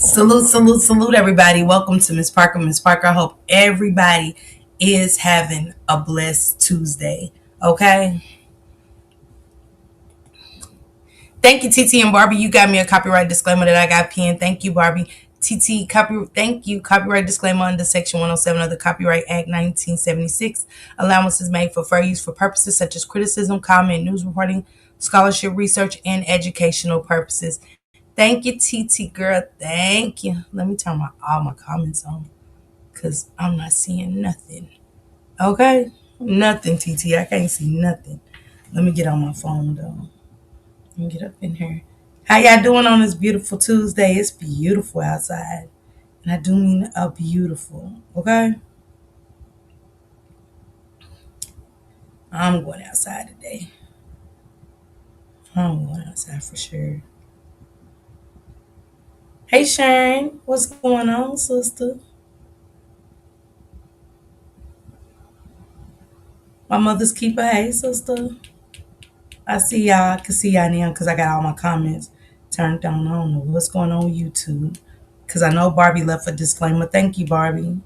Salute, salute, salute, everybody. Welcome to Miss Parker. Miss Parker, I hope everybody is having a blessed Tuesday. Okay? Thank you, TT and Barbie. You got me a copyright disclaimer that I got pinned. Thank you, Barbie. TT, thank you. Copyright disclaimer under Section 107 of the Copyright Act 1976. Allowance is made for fair use for purposes such as criticism, comment, news reporting, scholarship, research, and educational purposes. Thank you, TT girl. Thank you. Let me turn all my comments on because I'm not seeing nothing. Okay? Nothing, TT. I can't see nothing. Let me get on my phone though. Let me get up in here. How y'all doing on this beautiful Tuesday? It's beautiful outside. And I do mean a beautiful. Okay? I'm going outside today. I'm going outside for sure. Hey Sharon, what's going on, sister? My mother's keeper. Hey, sister. I see y'all. I can see y'all now because I got all my comments turned on. I don't know what's going on with YouTube. Because I know Barbie left a disclaimer. Thank you, Barbie.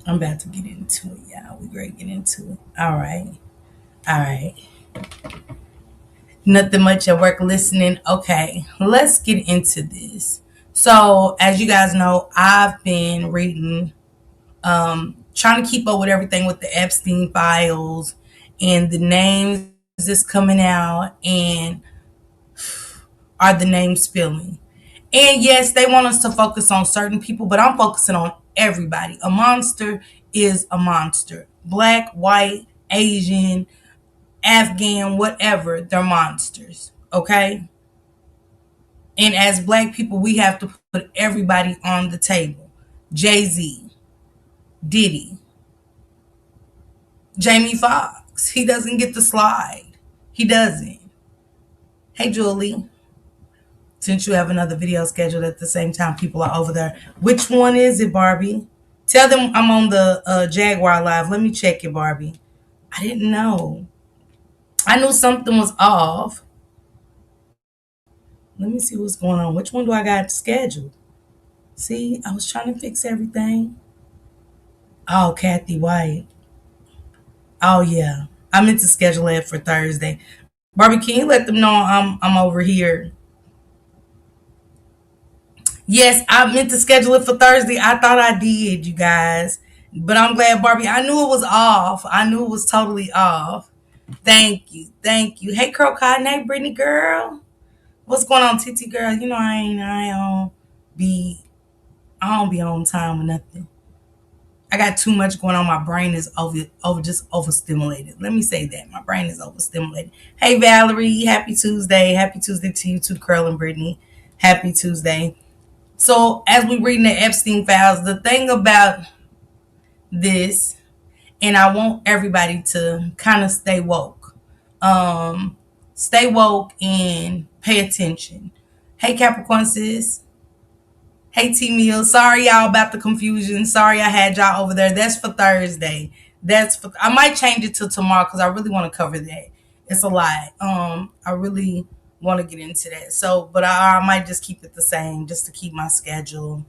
I'm about to get into it, y'all. We great get into it. All right. All right. Nothing much at work listening. Okay. Let's get into this. So, as you guys know, I've been reading, trying to keep up with everything with the Epstein files and the names that's coming out and are the names spilling. And yes, they want us to focus on certain people, but I'm focusing on everybody. A monster is a monster. Black, white, Asian, Afghan, whatever, they're monsters. Okay? And as black people, we have to put everybody on the table. Jay-Z, Diddy, Jamie Foxx. He doesn't get the slide. He doesn't. Hey, Julie. Since you have another video scheduled at the same time, people are over there. Which one is it, Barbie? Tell them I'm on the Jaguar live. Let me check it, Barbie. I didn't know. I knew something was off. Let me see what's going on. Which one do I got scheduled? See, I was trying to fix everything. Oh, Kathy White. Oh yeah, I meant to schedule it for Thursday. Barbie, can you let them know I'm over here? Yes, I meant to schedule it for Thursday. I thought I did, you guys. But I'm glad, Barbie. I knew it was off. I knew it was totally off. Thank you. Thank you. Hey, Crow Cotton. Hey, Brittany girl. What's going on, TT girl? You know be I don't be on time or nothing. I got too much going on. My brain is just overstimulated. Let me say that. My brain is overstimulated. Hey Valerie, happy Tuesday. Happy Tuesday to you too, Curl and Brittany. Happy Tuesday. So as we reading the Epstein files, the thing about this, and I want everybody to kind of stay woke. Stay woke and pay attention. Hey Capricorn sis. Hey T Meal. Sorry y'all about the confusion. Sorry I had y'all over there. That's for Thursday. I might change it to tomorrow because I really want to cover that. It's a lot. I really want to get into that. So, but I might just keep it the same just to keep my schedule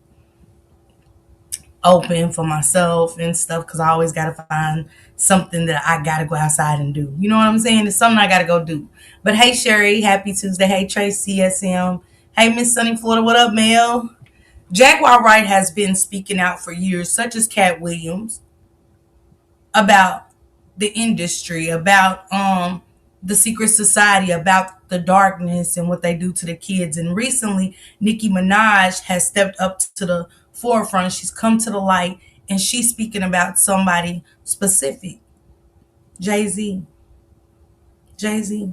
open for myself and stuff because I always got to find something that I got to go outside and do. You know what I'm saying? It's something I got to go do. But hey, Sherry, happy Tuesday. Hey, Tracy, CSM. Hey, Miss Sunny Florida. What up, Mel? Jaguar Wright has been speaking out for years, such as Cat Williams, about the industry, about the secret society, about the darkness and what they do to the kids. And recently, Nicki Minaj has stepped up to the forefront. She's come to the light and she's speaking about somebody specific. Jay-Z. Jay-Z.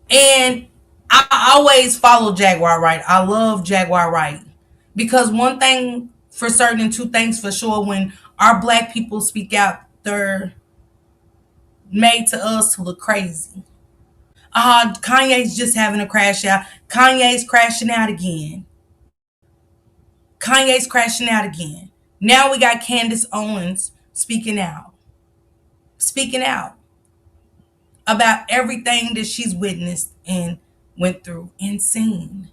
And I always follow Jaguar Wright. I love Jaguar Wright. Because one thing for certain and two things for sure, when our black people speak out, they're made to us to look crazy. Kanye's just having a crash out. Kanye's crashing out again. Kanye's crashing out again. Now we got Candace Owens speaking out. Speaking out. about everything that she's witnessed and went through and seen.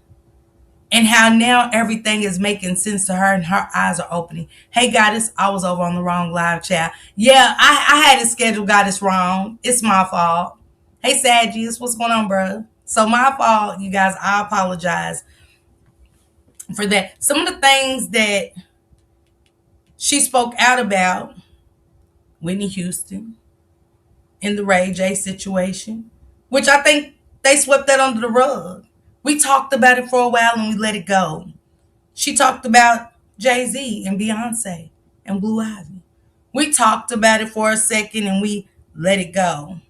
And how now everything is making sense to her and her eyes are opening. Hey, Goddess, I was over on the wrong live chat. Yeah, I had it scheduled, Goddess, wrong. It's my fault. Hey, Sagittarius, what's going on, bro? So my fault, you guys. I apologize for that. Some of the things that she spoke out about, Whitney Houston in the Ray J situation, which I think they swept that under the rug. We talked about it for a while and we let it go. She talked about Jay-Z and Beyonce and Blue Ivy. We talked about it for a second and we let it go.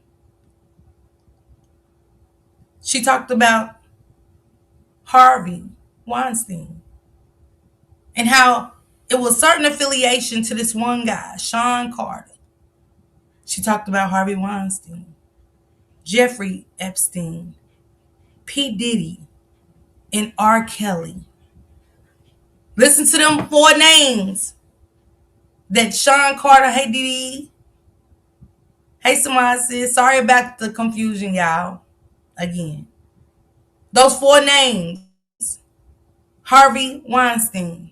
She talked about Harvey Weinstein and how it was certain affiliation to this one guy, Sean Carter. She talked about Harvey Weinstein, Jeffrey Epstein, P. Diddy, and R. Kelly. Listen to them 4 names that Sean Carter, hey Diddy, hey somebody said, sorry about the confusion, y'all. Again, those 4 names, Harvey Weinstein,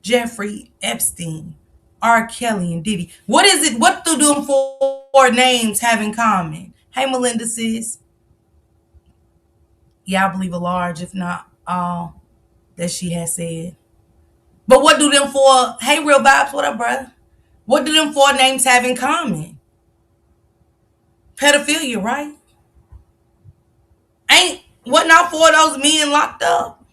Jeffrey Epstein, R. Kelly, and Diddy. What is it? What do them 4 names have in common? Hey, Melinda sis. Yeah, I believe a large, if not all, that she has said. But what do them 4, hey, Real Vibes, what up, bruh? What do them 4 names have in common? Pedophilia, right? Wasn't all 4 of those men locked up?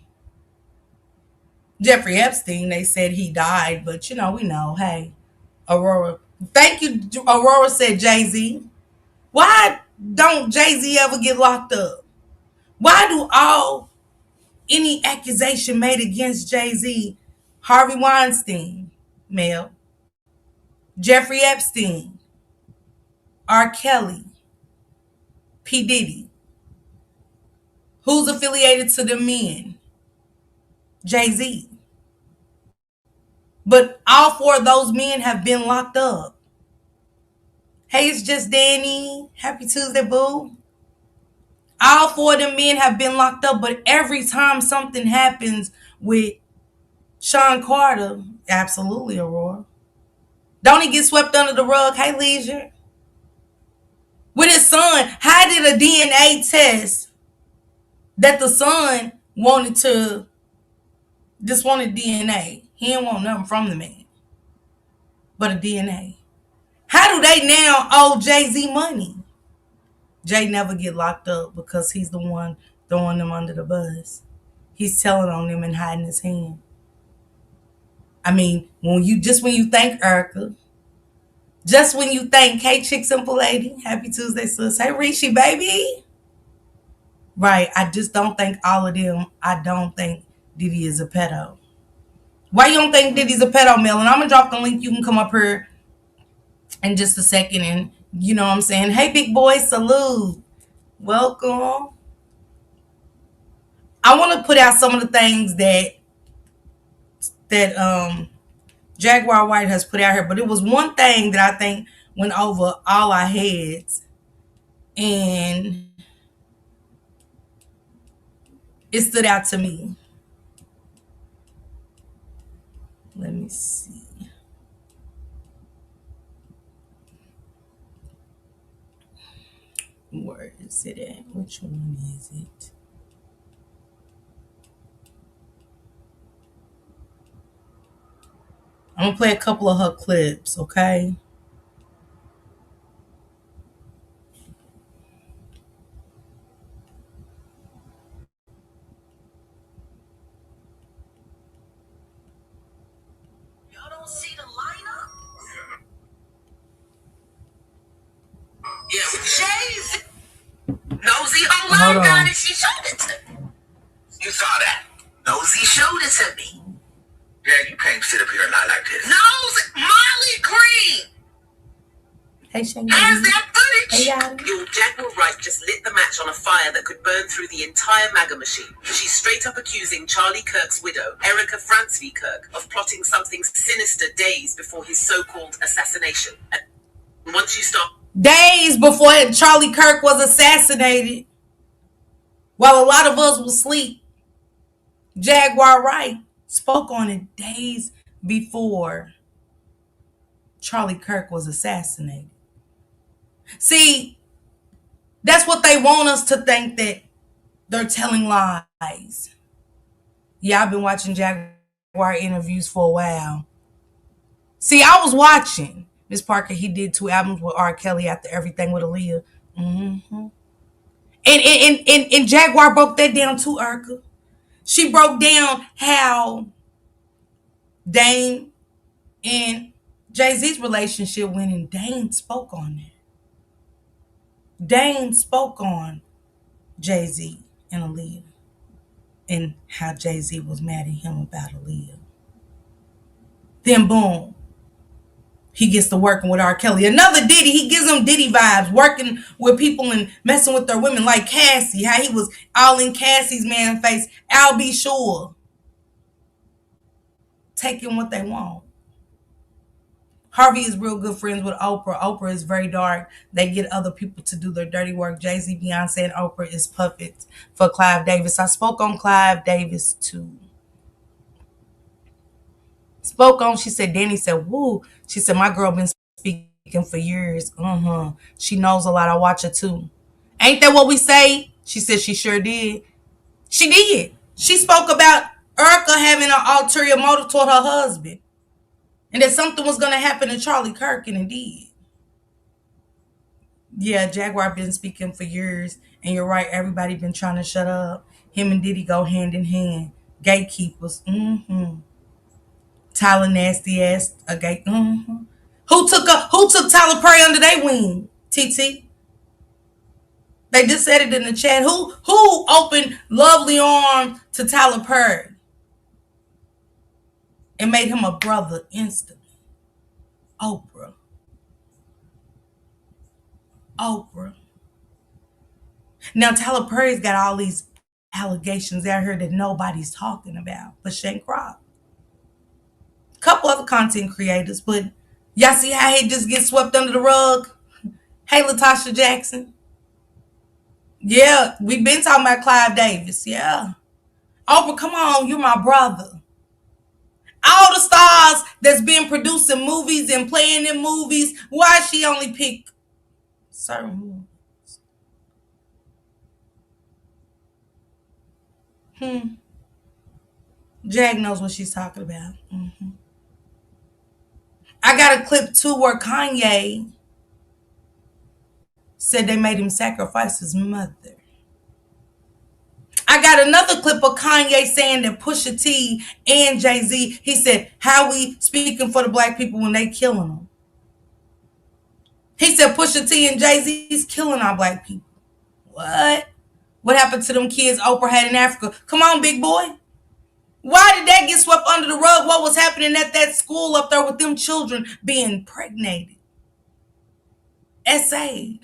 Jeffrey Epstein, they said he died, but we know, hey, Aurora. Thank you, Aurora said Jay-Z. Why don't Jay-Z ever get locked up? Why do any accusation made against Jay-Z, Harvey Weinstein, Mel, Jeffrey Epstein, R. Kelly, P. Diddy, who's affiliated to the men? Jay-Z. But all 4 of those men have been locked up. Hey, it's just Danny. Happy Tuesday, boo. All 4 of them men have been locked up, but every time something happens with Sean Carter, absolutely, Aurora. Don't he get swept under the rug? Hey, Leisure. With his son, how did a DNA test that the son wanted DNA? He didn't want nothing from the man but a DNA. How do they now owe Jay-Z money? Jay never get locked up because he's the one throwing them under the bus. He's telling on them and hiding his hand. I mean, when you thank Erica, just when you thank, hey, Chick Simple Lady, happy Tuesday, sis. Hey, Rishi, baby. Right, I just don't think all of them, I don't think Diddy is a pedo. Why you don't think Diddy's a pedo, Mel? And I'm going to drop the link. You can come up here in just a second and, you know what I'm saying? Hey, big boy, salute. Welcome. I want to put out some of the things that Jaguar Wright has put out here, but it was one thing that I think went over all our heads, and it stood out to me. Let me see. Where is it at? Which one is it? I'm going to play a couple of her clips, okay? Y'all don't see the lineup? Yeah, Jay-Z. Nosy online got it. She showed it to me. You saw that? Nosy showed it to me. Yeah, you can't sit up here and lie like this. Nosy, Molly Green. Hey, Shane. Has that footage? Hey, Your Jaguar Wright just lit the match on a fire that could burn through the entire MAGA machine. She's straight up accusing Charlie Kirk's widow, Erica Francie Kirk, of plotting something sinister days before his so-called assassination. And once you start Days before Charlie Kirk was assassinated, while a lot of us was asleep, Jaguar Wright spoke on it days before Charlie Kirk was assassinated. See, that's what they want us to think, that they're telling lies. Yeah, I've been watching Jaguar interviews for a while. See, I was watching Miss Parker. He did 2 albums with R. Kelly after everything with Aaliyah. Mm-hmm. And Jaguar broke that down too, Urka. She broke down how Dame and Jay-Z's relationship went, and Dame spoke on that. Dame spoke on Jay-Z and Aaliyah, and how Jay-Z was mad at him about Aaliyah. Then boom, he gets to working with R. Kelly. Another Diddy, he gives him Diddy vibes, working with people and messing with their women, like Cassie, how he was all in Cassie's man face. I'll be sure. Taking what they want. Harvey is real good friends with Oprah. Oprah is very dark. They get other people to do their dirty work. Jay-Z, Beyonce, and Oprah is puppets for Clive Davis. I spoke on Clive Davis too. Spoke on, she said, Danny said, woo. She said, my girl been speaking for years. She knows a lot. I watch her too. Ain't that what we say? She said she sure did. She did. She spoke about Erica having an ulterior motive toward her husband, and that something was going to happen to Charlie Kirk, and it did. Yeah, Jaguar been speaking for years, and you're right. Everybody been trying to shut up. Him and Diddy go hand in hand. Gatekeepers. Tyler nasty ass a gate. Who took Tyler Perry under their wing? TT. They just said it in the chat. Who opened lovely arms to Tyler Perry and made him a brother instantly? Oprah. Oprah. Now Tyler Perry's got all these allegations out here that nobody's talking about, but Shane Croc. A couple other content creators, but y'all see how he just gets swept under the rug? Hey, Latasha Jackson. Yeah, we've been talking about Clive Davis. Yeah. Oprah, come on, you're my brother. All the stars that's been producing movies and playing in movies, why she only pick certain movies? Jag knows what she's talking about. I got a clip too where Kanye said they made him sacrifice his mother. I got another clip of Kanye saying that Pusha T and Jay-Z, he said, how we speaking for the black people when they killing them. He said Pusha T and Jay-Z's killing our black people. What? What happened to them kids Oprah had in Africa? Come on, big boy. Why did that get swept under the rug? What was happening at that school up there with them children being impregnated? Essayed.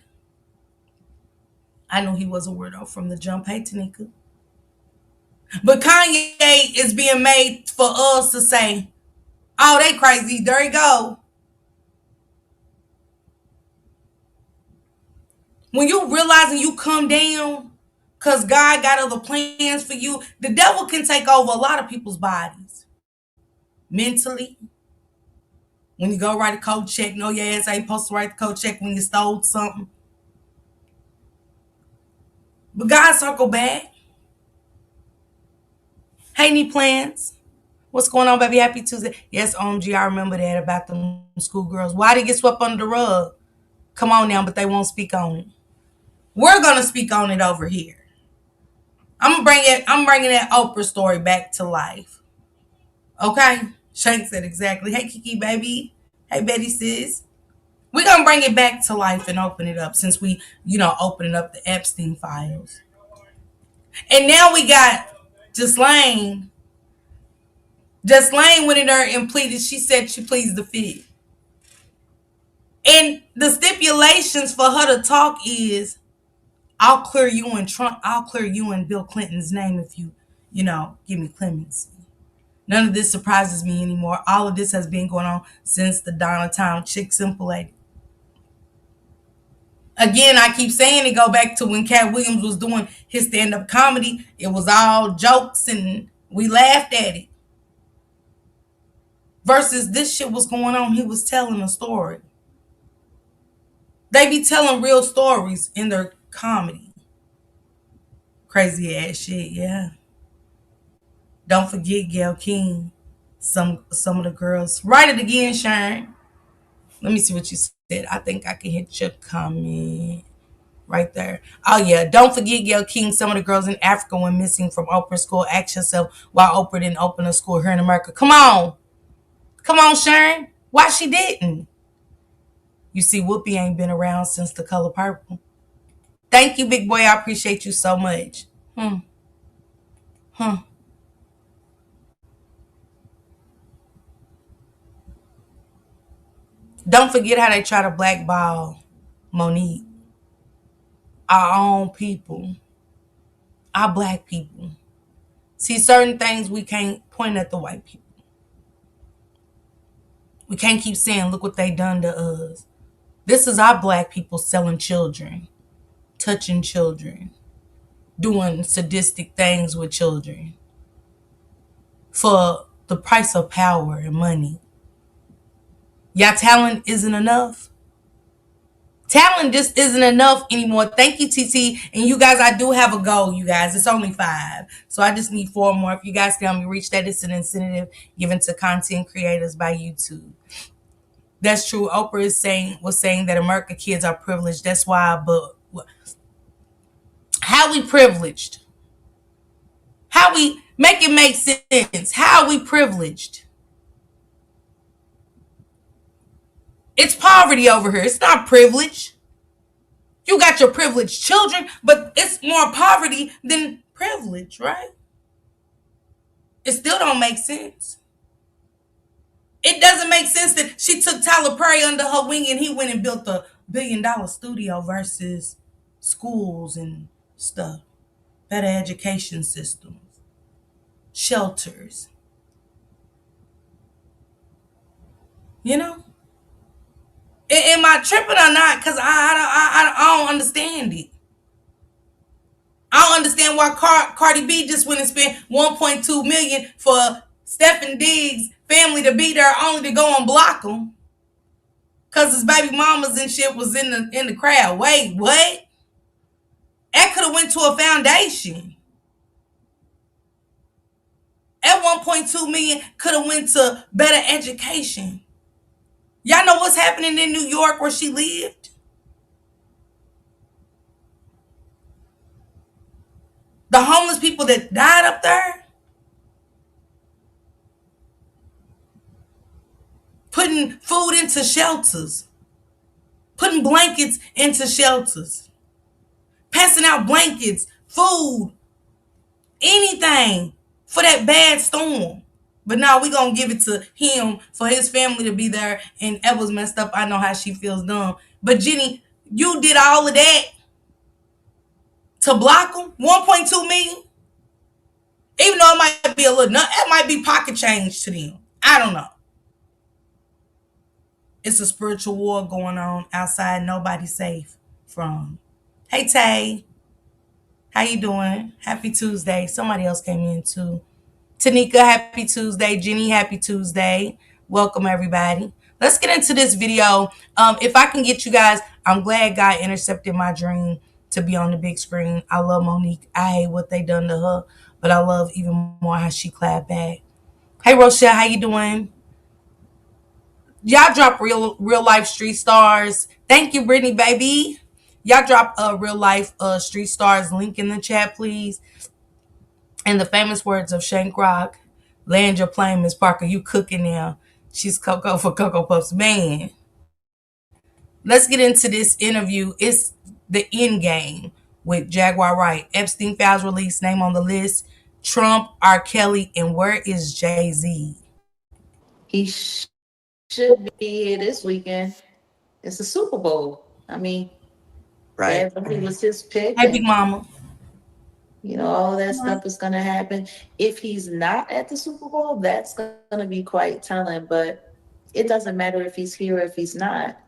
I knew he was a weirdo from the jump. Hey, Tanika. But Kanye is being made for us to say, oh, they crazy. There you go. When you realize and you come down because God got other plans for you, the devil can take over a lot of people's bodies. Mentally. When you go write a code check, no, your ass ain't supposed to write the code check when you stole something. But God circle back. Hey, any plans? What's going on, baby? Happy Tuesday. Yes, OMG, I remember that about the schoolgirls. Why they get swept under the rug? Come on now, but they won't speak on it. We're going to speak on it over here. I'm bringing that Oprah story back to life. Okay? Shank said exactly. Hey, Kiki, baby. Hey, Betty, sis. We're going to bring it back to life and open it up since we, opening up the Epstein files. And now we got Ghislaine. Ghislaine went in there and pleaded. She said she pleads the fifth. And the stipulations for her to talk is, I'll clear you and Bill Clinton's name if you, give me clemency. None of this surprises me anymore. All of this has been going on since the dawn of time. Chick Simple Lady. Again, I keep saying it, go back to when Cat Williams was doing his stand-up comedy. It was all jokes and we laughed at it. Versus this shit was going on. He was telling a story. They be telling real stories in their comedy. Crazy ass shit, yeah. Don't forget Gail King. Some of the girls. Write it again, Sharon. Let me see what you said. I think I can hit your comment right there. Oh yeah. Don't forget Gail King. Some of the girls in Africa went missing from Oprah school. Ask yourself why Oprah didn't open a school here in America. Come on. Come on, Sharon. Why she didn't? You see, Whoopi ain't been around since The Color Purple. Thank you, big boy. I appreciate you so much. Hmm. Hmm. Don't forget how they try to blackball Monique. Our own people. Our black people. See, certain things we can't point at the white people. We can't keep saying, look what they done to us. This is our black people selling children, touching children, doing sadistic things with children for the price of power and money. Y'all talent isn't enough. Talent just isn't enough anymore. Thank you, TT. And you guys, I do have a goal, you guys. It's only 5. So I just need 4 more. If you guys can help me reach that, it's an incentive given to content creators by YouTube. That's true. Oprah was saying that America kids are privileged. That's why, but how we privileged? How we make it make sense? How are we privileged? It's poverty over here. It's not privilege. You got your privileged children, but it's more poverty than privilege, right? It still don't make sense. It doesn't make sense that she took Tyler Perry under her wing and he went and built a $1 billion studio versus schools and stuff, better education systems, shelters. You know, am I tripping or not? Because I don't understand it. I don't understand why Cardi B just went and spent 1.2 million for Stephen Diggs' family to be there, only to go and block them because his baby mamas and shit was in the crowd. Wait, what? That could have went to a foundation. That 1.2 million could have went to better education. Y'all know what's happening in New York where she lived? The homeless people that died up there, putting food into shelters, putting blankets into shelters, passing out blankets, food, anything for that bad storm. But now we gonna give it to him for his family to be there, and that was messed up. I know how she feels dumb. But Jenny, you did all of that to block him? 1.2 million? Even though it might be a little, it might be pocket change to them. I don't know. It's a spiritual war going on outside nobody's safe from. Hey Tay, how you doing? Happy Tuesday. Somebody else came in too. Tanika, happy Tuesday. Jenny, happy Tuesday. Welcome everybody. Let's get into this video. If I can get you guys, I'm glad God intercepted my dream to be on the big screen. I love Monique. I hate what they done to her, but I love even more how she clapped back. Hey Rochelle, how you doing? Y'all drop real life street stars. Thank you, Brittany, baby. Y'all drop a real life street stars link in the chat, please. And the famous words of Shank Rock, land your plane, Miss Parker. You cooking now. She's Coco for Cocoa Puffs. Man, let's get into this interview. It's the end game with Jaguar Wright. Epstein files released, name on the list. Trump, R. Kelly, and where is Jay-Z? He should be here this weekend. It's the Super Bowl. I mean, Right. everybody was his pick, and Hey, Big Mama. all of that stuff is going to happen. If he's not at the Super Bowl, that's going to be quite telling. But it doesn't matter if he's here or if he's not.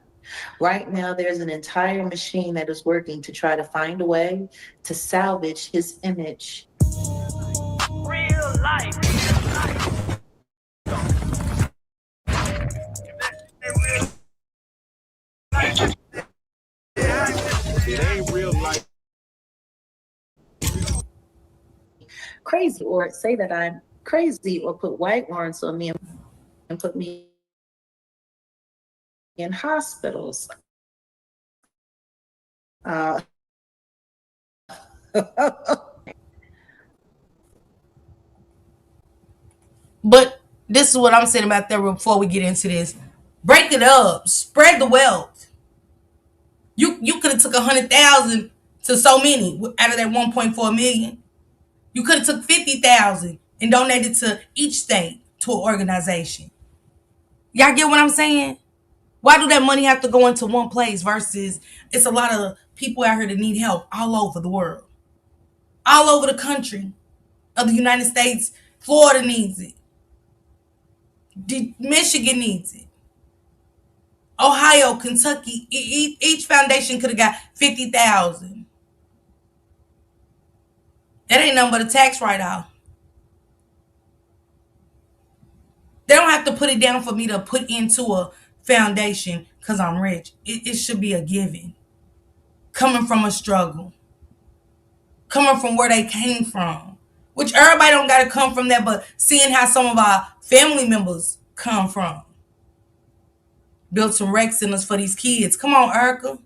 Right now, there's an entire machine that is working to try to find a way to salvage his image. Real life. Real life. It ain't real life. Crazy, or say that I'm crazy, or put white warrants on me and put me in hospitals. Uh, But this is what I'm saying about that before we get into this. Break it up. Spread the wealth. You could have took 100,000 to so many out of that 1.4 million. You could have took 50,000 and donated to each state to an organization. Y'all get what I'm saying? Why do that money have to go into one place versus it's a lot of people out here that need help all over the world, all over the country of the United States. Florida needs it. Michigan needs it. Ohio, Kentucky, each foundation could have got 50,000. That ain't nothing but a tax write-off. They don't have to put it down for me to put into a foundation because I'm rich. It should be a giving. Coming from a struggle. Coming from where they came from. Which everybody don't got to come from that, but seeing how some of our family members come from. Build some rec centers for these kids. Come on, Erica.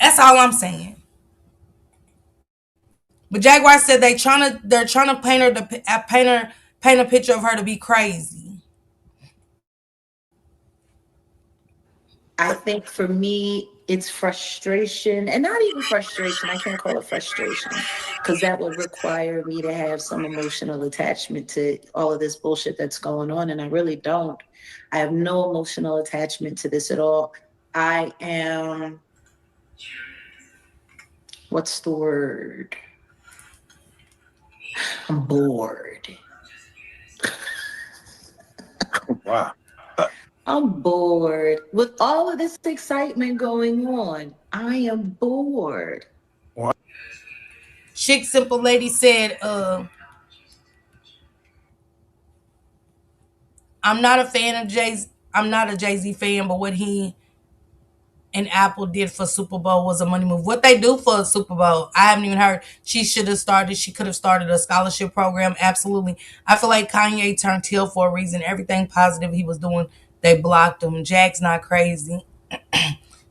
That's all I'm saying. But Jaguar said they're trying to paint a picture of her to be crazy. I think for me, it's frustration, and not even frustration. I can't call it frustration because that would require me to have some emotional attachment to all of this bullshit that's going on. And I really don't. I have no emotional attachment to this at all. I am, what's the word? I'm bored. Wow. I'm bored. With all of this excitement going on, I am bored. Chick Simple Lady said, I'm not a fan of Jay. I'm not a Jay-Z fan, but what he and Apple did for Super Bowl was a money move. What they do for a Super Bowl, I haven't even heard. She could have started a scholarship program. Absolutely. I feel like Kanye turned heel for a reason. Everything positive he was doing, they blocked him. Jack's not crazy.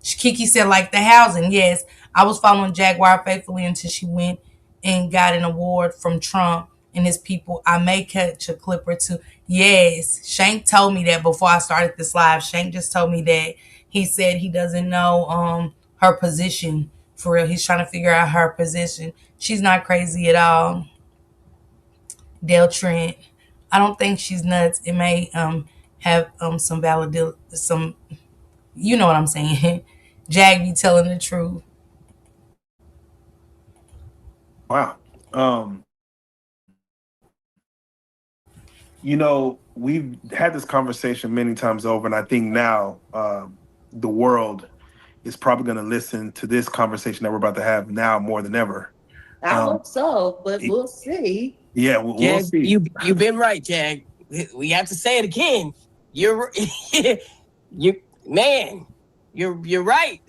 Kiki said, like the housing. Yes, I was following Jaguar faithfully until she went and got an award from Trump and his people. I may catch a clip or two. Yes, Shank told me that before I started this live. Shank just told me that he said he doesn't know her position for real. He's trying to figure out her position. She's not crazy at all. Dale Trent. I don't think she's nuts. It may have some valid some you know what I'm saying. Jag be telling the truth. Wow. We've had this conversation many times over, and I think now the world is probably going to listen to this conversation that we're about to have now more than ever. I hope so, but we'll see. Yeah, we'll see. You've been right, Jag. We have to say it again. You're you man. You're right.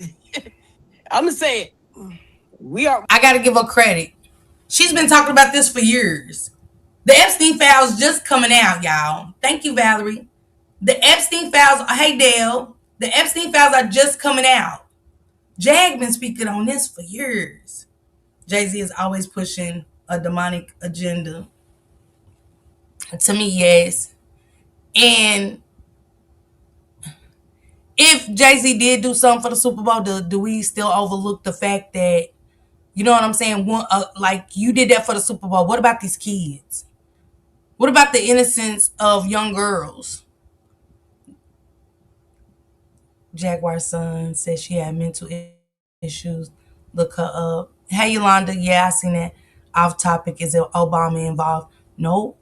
I'm gonna say it. I gotta give her credit. She's been talking about this for years. The Epstein files just coming out, y'all. Thank you, Valerie. The Epstein files, hey Dale, the Epstein files are just coming out. Jag been speaking on this for years. Jay-Z is always pushing a demonic agenda. To me, yes. And if Jay-Z did do something for the Super Bowl, do we still overlook the fact that, you know what I'm saying? Like, you did that for the Super Bowl. What about these kids? What about the innocence of young girls? Jaguar's son said she had mental issues. Look her up. Hey, Yolanda. Yeah, I seen that. Off topic. Is Obama involved? No.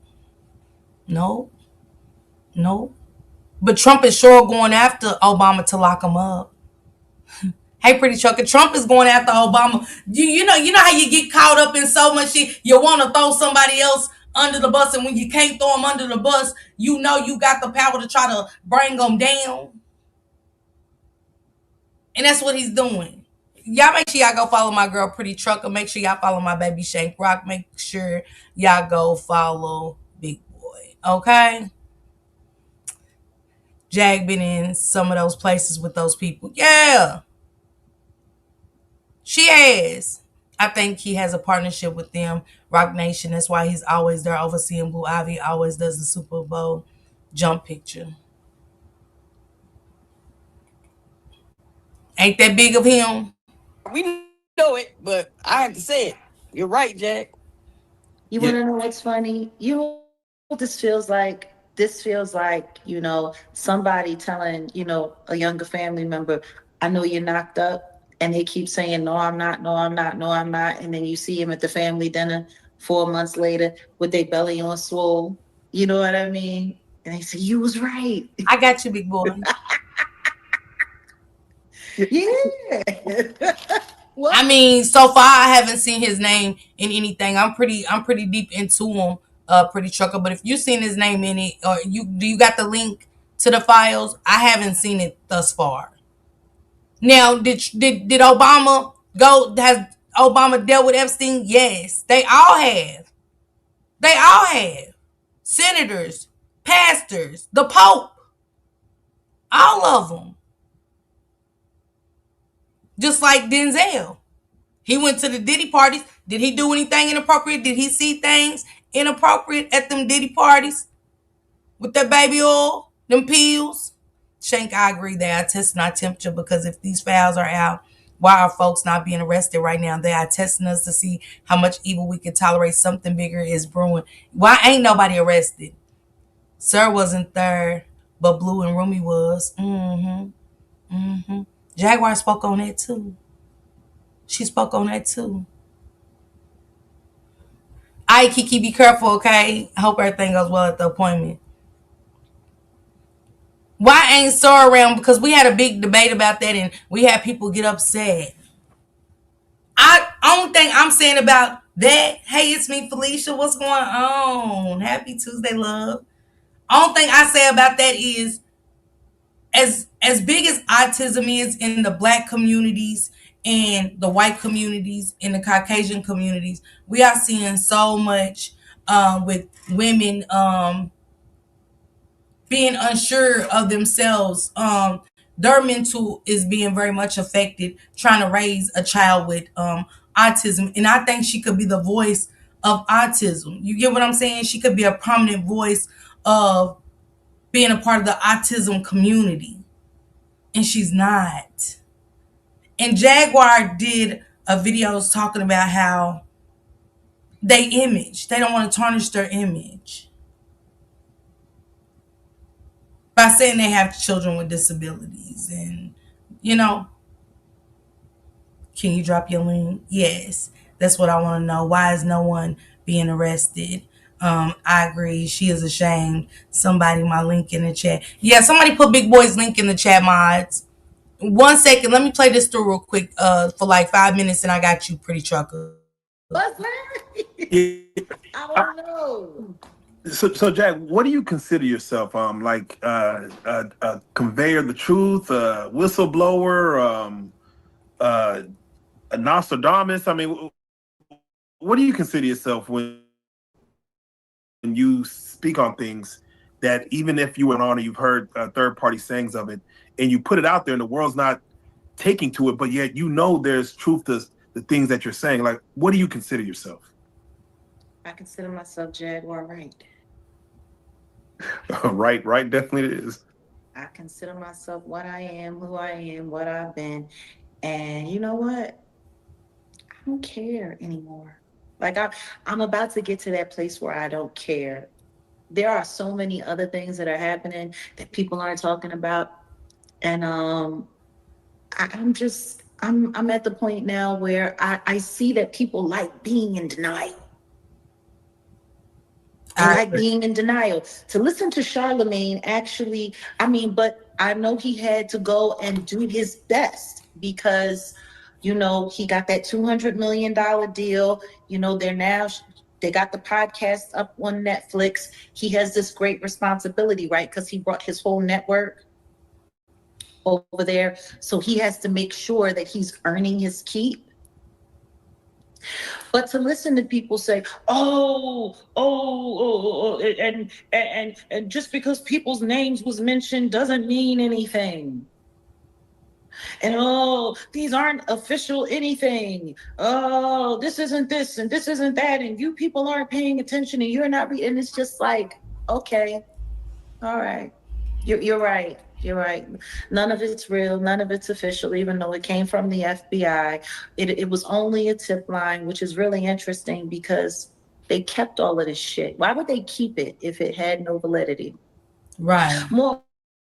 No. No. But Trump is sure going after Obama to lock him up. Hey, pretty Chucker, Trump is going after Obama. You know how you get caught up in so much shit, you want to throw somebody else under the bus, and when you can't throw them under the bus, you know you got the power to try to bring them down, and that's what he's doing. Y'all make sure y'all go follow my girl Pretty Trucker. Make sure y'all follow my baby Shank Rock. Make sure y'all go follow Big Boy. Okay? Jag been in some of those places with those people. Yeah. She has. I think he has a partnership with them, Rock Nation. That's why he's always there overseeing Blue Ivy, always does the Super Bowl jump picture. Ain't that big of him? We know it, but I have to say it. You're right, Jack. You want to know what's funny? You know what this feels like? This feels like, somebody telling, a younger family member, I know you're knocked up. And they keep saying, no, I'm not, no, I'm not, no, I'm not. And then you see him at the family dinner 4 months later with their belly on swole. You know what I mean? And they say, you was right. I got you, big boy. Yeah. I mean, so far I haven't seen his name in anything. I'm pretty deep into him, Pretty Trucker. But if you seen his name in it, or you got the link to the files? I haven't seen it thus far. Now, did Obama go? Has Obama dealt with Epstein? Yes, they all have. They all have. Senators, pastors, the Pope, all of them. Just like Denzel. He went to the Diddy parties. Did he do anything inappropriate? Did he see things inappropriate at them Diddy parties? With that baby oil, them pills? Shank, I agree. They are testing our temperature because if these files are out, why are folks not being arrested right now? They are testing us to see how much evil we can tolerate. Something bigger is brewing. Why ain't nobody arrested? Sir wasn't there, but Blue and Rumi was. Jaguar spoke on that too. She spoke on that too. All right, Kiki, be careful, okay? I hope everything goes well at the appointment. Why ain't Sir around? Because we had a big debate about that, and we had people get upset. I only thing I'm saying about that, hey, it's me, Felicia. What's going on? Happy Tuesday, love. Only thing I say about that is, as big as autism is in the black communities and the white communities and the Caucasian communities, we are seeing so much with women being unsure of themselves. Their mental is being very much affected trying to raise a child with autism. And I think she could be the voice of autism. You get what I'm saying? She could be a prominent voice of being a part of the autism community. And she's not. And Jaguar did a video talking about how they don't want to tarnish their image by saying they have children with disabilities. And, can you drop your link? Yes. That's what I want to know. Why is no one being arrested? I agree. She is ashamed. Somebody, my link in the chat. Yeah, somebody put Big Boy's link in the chat, mods. 1 second. Let me play this through real quick for like 5 minutes, and I got you, Pretty Trucker. What's that? I don't know. So Jack, what do you consider yourself? Like a conveyor of the truth, a whistleblower, a Nostradamus? I mean, what do you consider yourself when you speak on things that even if you went on and you've heard third party sayings of it, and you put it out there, and the world's not taking to it, but yet there's truth to the things that you're saying? Like, what do you consider yourself? I consider myself Jaguar Wright. Right, definitely it is. I consider myself what I am, who I am, what I've been. And you know what? I don't care anymore. Like I'm about to get to that place where I don't care. There are so many other things that are happening that people aren't talking about. And I'm at the point now where I see that people like being in denial. I like being in denial. To listen to Charlemagne, actually, I mean, but I know he had to go and do his best because, he got that $200 million deal. They got the podcast up on Netflix. He has this great responsibility, right? Because he brought his whole network over there. So he has to make sure that he's earning his keep. But to listen to people say, and just because people's names was mentioned doesn't mean anything. And these aren't official anything. Oh, this isn't this and this isn't that, and you people aren't paying attention and you're not reading. It's just like, okay, all right. You're right. You're right. None of it's real. None of it's official, even though it came from the FBI. It was only a tip line, which is really interesting because they kept all of this shit. Why would they keep it if it had no validity? Right. More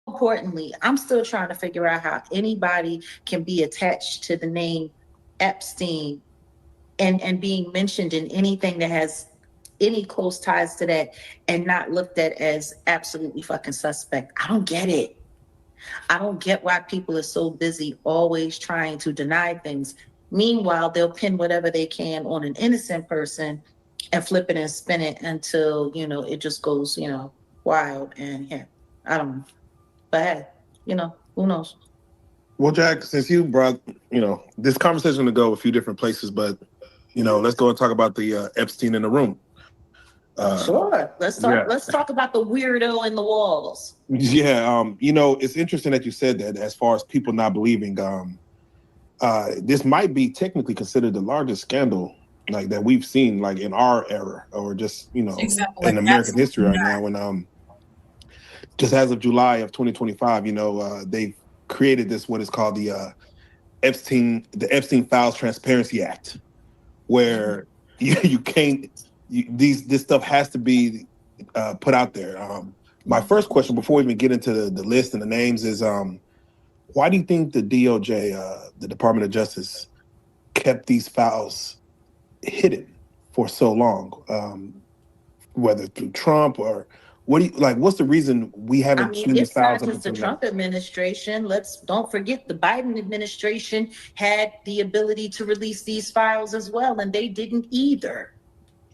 importantly, I'm still trying to figure out how anybody can be attached to the name Epstein and being mentioned in anything that has any close ties to that and not looked at as absolutely fucking suspect. I don't get it. I don't get why people are so busy always trying to deny things. Meanwhile, they'll pin whatever they can on an innocent person and flip it and spin it until, it just goes, wild. And yeah, I don't know. But hey, who knows? Well, Jack, since you brought, this conversation is going to go a few different places, but, let's go and talk about the Epstein in the room. Sure. Let's talk. Yeah. Let's talk about the weirdo in the walls. Yeah. It's interesting that you said that as far as people not believing, this might be technically considered the largest scandal like that we've seen like in our era or just, exactly. in American history right now. And just as of July of 2025, they've created this, what is called the Epstein Files Transparency Act, where you can't, this stuff has to be put out there. My first question before we even get into the list and the names is, why do you think the DOJ, the Department of Justice, kept these files hidden for so long? Whether through Trump or what's the reason we haven't seen these files? It's not just the Trump administration. Don't forget the Biden administration had the ability to release these files as well, and they didn't either.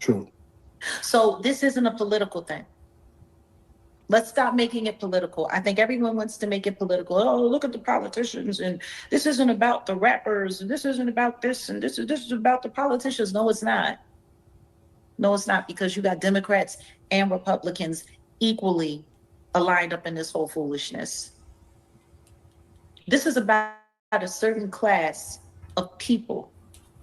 True. So this isn't a political thing. Let's stop making it political. I think everyone wants to make it political. Oh, look at the politicians, and this isn't about the rappers, and this isn't about this, and this is about the politicians. No, it's not. No, it's not, because you got Democrats and Republicans equally aligned up in this whole foolishness. This is about a certain class of people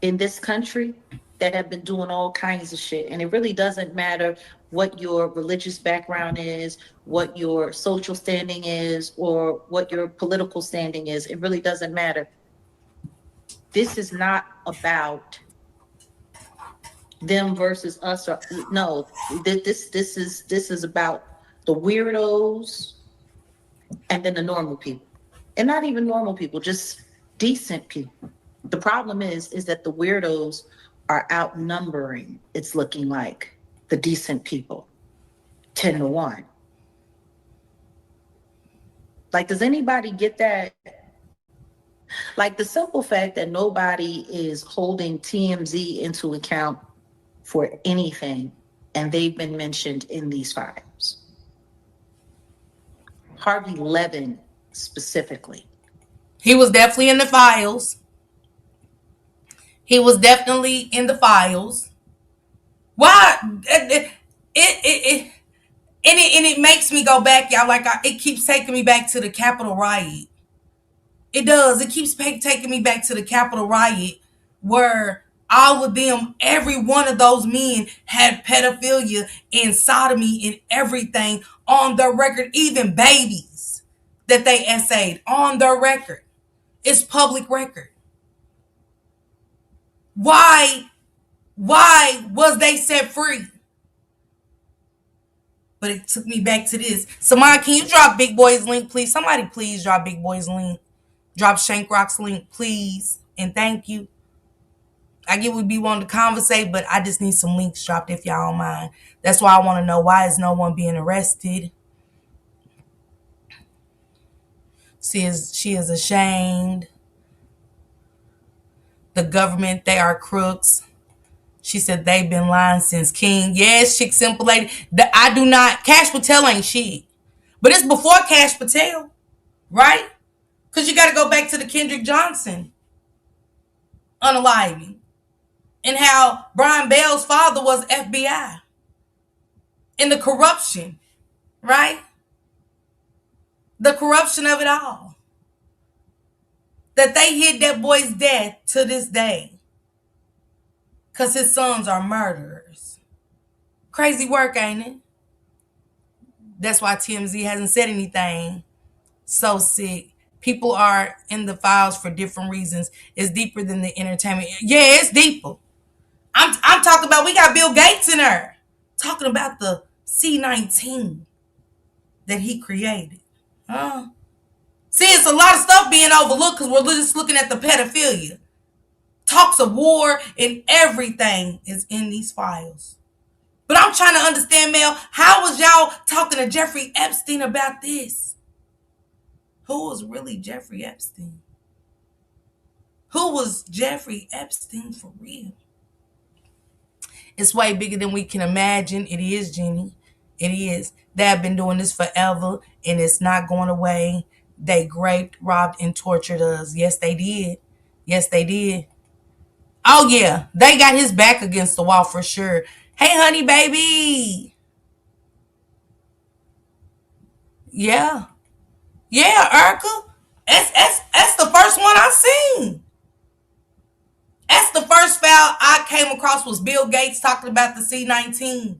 in this country that have been doing all kinds of shit. And it really doesn't matter what your religious background is, what your social standing is, or what your political standing is. It really doesn't matter. This is not about them versus us, or no. This is about the weirdos and then the normal people, and not even normal people, just decent people. The problem is that the weirdos are outnumbering, it's looking like, the decent people 10-1. Like, does anybody get that? Like, the simple fact that nobody is holding TMZ into account for anything, and they've been mentioned in these files. Harvey Levin specifically. He was definitely in the files. He was definitely in the files. Why? It makes me go back, y'all. It keeps taking me back to the Capitol riot. It does. It keeps taking me back to the Capitol riot, where all of them, every one of those men had pedophilia and sodomy and everything on their record, even babies that they essayed on their record. It's public record. Why was they set free? But it took me back to this. Somebody, can you drop Big Boy's link, please? Somebody please drop Big Boy's link. Drop Shank Rock's link, please. And thank you. I get we be wanting to conversate, but I just need some links dropped if y'all don't mind. That's why I want to know, why is no one being arrested? She is ashamed. The government, they are crooks. She said they've been lying since King. Yes, Chick Simple Lady. I do not. Cash Patel ain't shit. But it's before Cash Patel, right? Because you got to go back to the Kendrick Johnson unaliving and how Brian Bell's father was FBI and the corruption, right? The corruption of it all. That they hid that boy's death to this day because his sons are murderers. Crazy work, ain't it? That's why TMZ hasn't said anything. So sick. People are in the files for different reasons. It's deeper than the entertainment. Yeah, it's deeper. I'm talking about, we got Bill Gates in there talking about the C-19 that he created. Huh? See, it's a lot of stuff being overlooked because we're just looking at the pedophilia. Talks of war and everything is in these files. But I'm trying to understand, Mel, how was y'all talking to Jeffrey Epstein about this? Who was really Jeffrey Epstein? Who was Jeffrey Epstein for real? It's way bigger than we can imagine. It is, Jenny. It is. They have been doing this forever, and it's not going away. They raped, robbed, and tortured us. Yes, they did. Yes, they did. Oh, yeah. They got his back against the wall for sure. Hey, honey, baby. Yeah. Yeah, Urkel. That's the first one I seen. That's the first file I came across was Bill Gates talking about the C-19.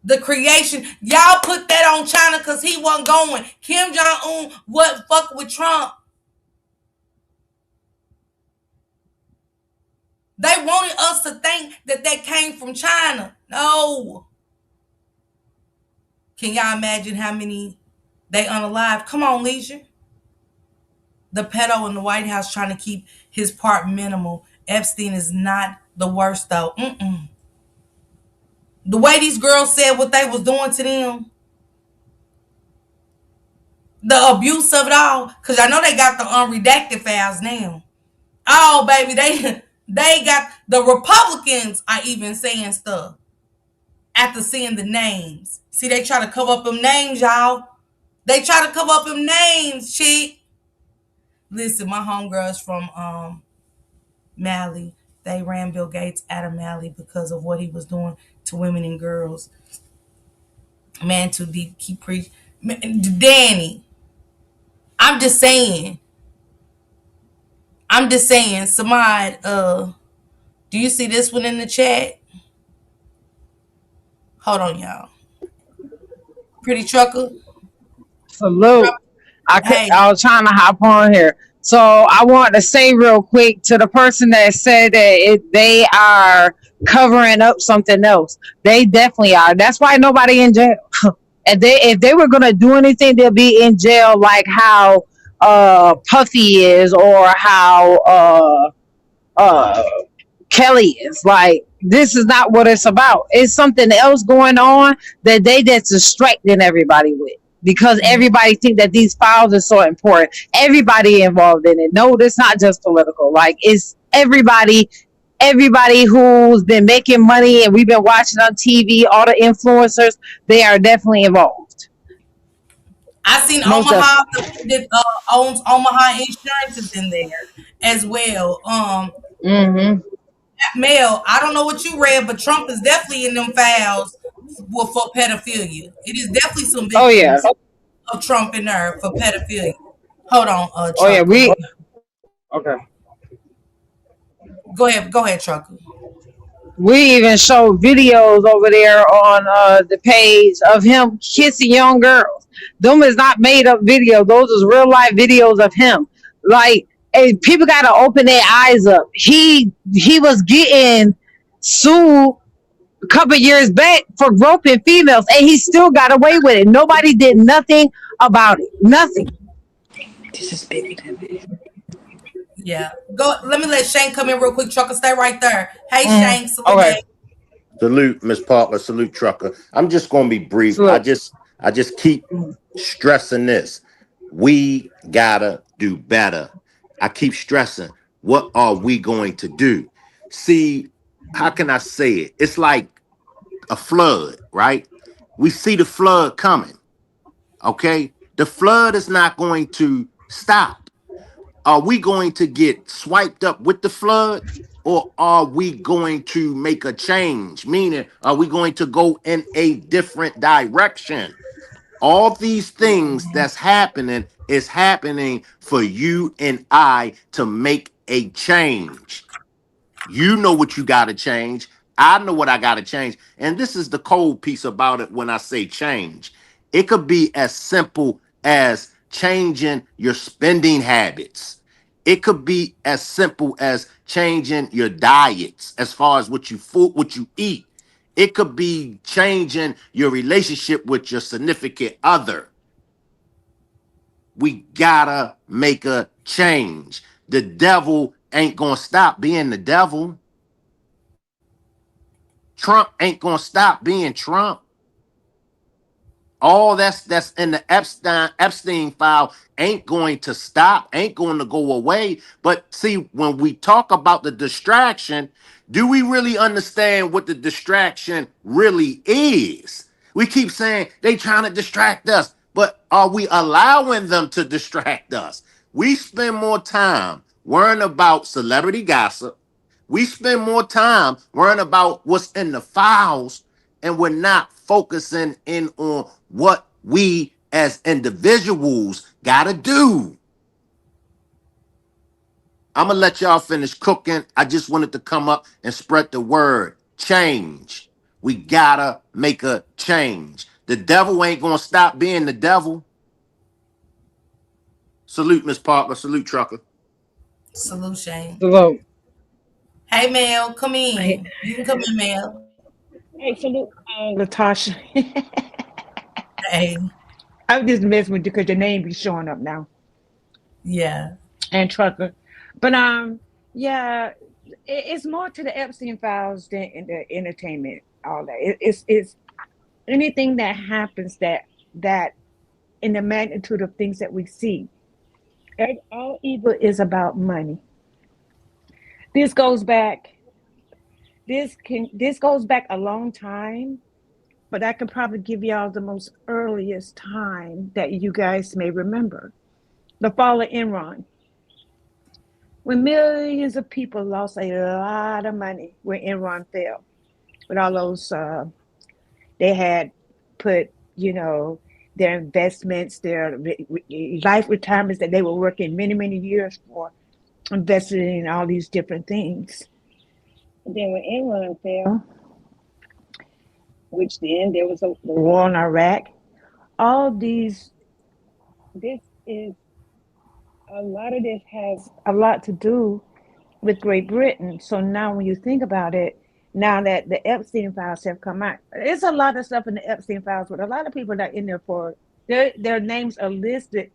The creation. Y'all put that on China because he wasn't going. Kim Jong-un wasn't fucking with Trump. They wanted us to think that came from China. No. Can y'all imagine how many they unalive? Come on, Leisure. The pedo in the White House trying to keep his part minimal. Epstein is not the worst, though. The way these girls said what they was doing to them, the abuse of it all, because I know they got the unredacted files now. Oh, baby, they got the Republicans are even saying stuff after seeing the names. See, they try to cover up them names, y'all. They try to cover up them names, chick. Listen, my homegirls from Mali, they ran Bill Gates out of Mali because of what he was doing to women and girls. Man, too deep. Keep preaching. Danny, I'm just saying. Samad, do you see this one in the chat? Hold on, y'all. Pretty Trucker. Salute. Hey, I was trying to hop on here. So I want to say real quick to the person that said that they are covering up something else. They definitely are. That's why nobody in jail. And if they were gonna do anything, they'll be in jail, like how Puffy is, or how uh Kelly is. Like, this is not what it's about. It's something else going on that they just distracting everybody with, because everybody think that these files are so important. Everybody involved in it. No, it's not just political. Like, it's everybody who's been making money and we've been watching on TV, all the influencers, they are definitely involved. I seen Most Omaha that owns Omaha Insurance is in there as well. Mm-hmm. Mel, I don't know what you read, but Trump is definitely in them files for pedophilia. It is definitely some Oh yeah. victims of Trump in there for pedophilia. Hold on, Oh yeah. Trucker. Okay. Go ahead, Trucker. We even show videos over there on the page of him kissing young girls. Them is not made up videos. Those is real life videos of him. Like, and people got to open their eyes up. He was getting sued a couple years back for groping females, and he still got away with it. Nobody did nothing about it. Nothing. This is bigger than me. Yeah. Go. Let me let Shane come in real quick. Trucker, stay right there. Hey, Mm, Shane. Salute, okay. babe. Salute, Miss Parker. Salute, Trucker. I'm just gonna be brief. So I just keep stressing this. We gotta do better. I keep stressing. What are we going to do? See, how can I say it? It's like a flood, right? We see the flood coming. Okay, the flood is not going to stop. Are we going to get swiped up with the flood, or are we going to make a change? Meaning, are we going to go in a different direction? All these things that's happening is happening for you and I to make a change. You know what you got to change. I know what I got to change. And this is the cold piece about it when I say change. It could be as simple as changing your spending habits. It could be as simple as changing your diets as far as what you eat. It could be changing your relationship with your significant other. We gotta make a change. The devil ain't gonna stop being the devil. Trump ain't gonna stop being Trump. All that's in the Epstein file ain't going to stop, ain't going to go away. But see, when we talk about the distraction, do we really understand what the distraction really is? We keep saying they trying to distract us, but are we allowing them to distract us? We spend more time worrying about celebrity gossip. We spend more time worrying about what's in the files, and we're not focusing in on what we as individuals got to do. I'm going to let y'all finish cooking. I just wanted to come up and spread the word change. We got to make a change. The devil ain't going to stop being the devil. Salute, Miss Parker. Salute, Trucker. Salute, Shane. so Hey, Mel. Come hey, in. You can come in, Mel. Hey, salute, Latasha. Hey. I'm just messing with you because your name be showing up now, Yeah. and trucker. But yeah, it's more to the Epstein files than in the entertainment. All that it's anything that happens that in the magnitude of things that we see. All evil is about money. This goes back. This goes back a long time, but I can probably give y'all the most earliest time that you guys may remember. The fall of Enron, when millions of people lost a lot of money when Enron fell, with all those they had put, their investments, their life retirements that they were working many, many years for, invested in all these different things. And then when Enron fell, which then there was the war in Iraq, all these, this is a lot of this has a lot to do with Great Britain. So now, when you think about it, now that the Epstein files have come out, it's a lot of stuff in the Epstein files, but a lot of people that are in there for their names are listed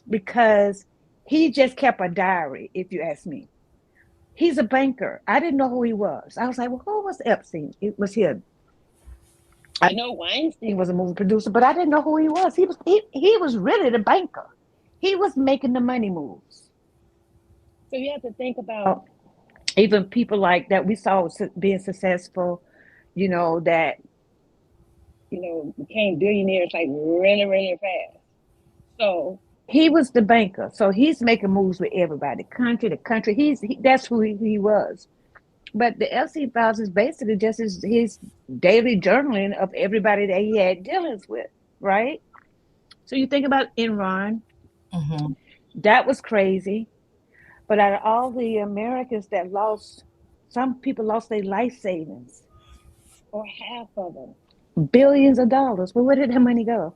because he just kept a diary. If you ask me, he's a banker. I didn't know who he was. I was like, well, who was Epstein? It was him. I know Weinstein was a movie producer, but I didn't know who he was. He was really the banker. He was making the money moves. So you have to think about even people like that we saw being successful, that became billionaires like really, really fast. So he was the banker. So he's making moves with everybody, the country. That's who he was. But the FC files is basically just his daily journaling of everybody that he had dealings with, right? So you think about Enron, Mm-hmm. that was crazy. But out of all the Americans that lost, some people lost their life savings, or half of them, billions of dollars. Well, where did that money go?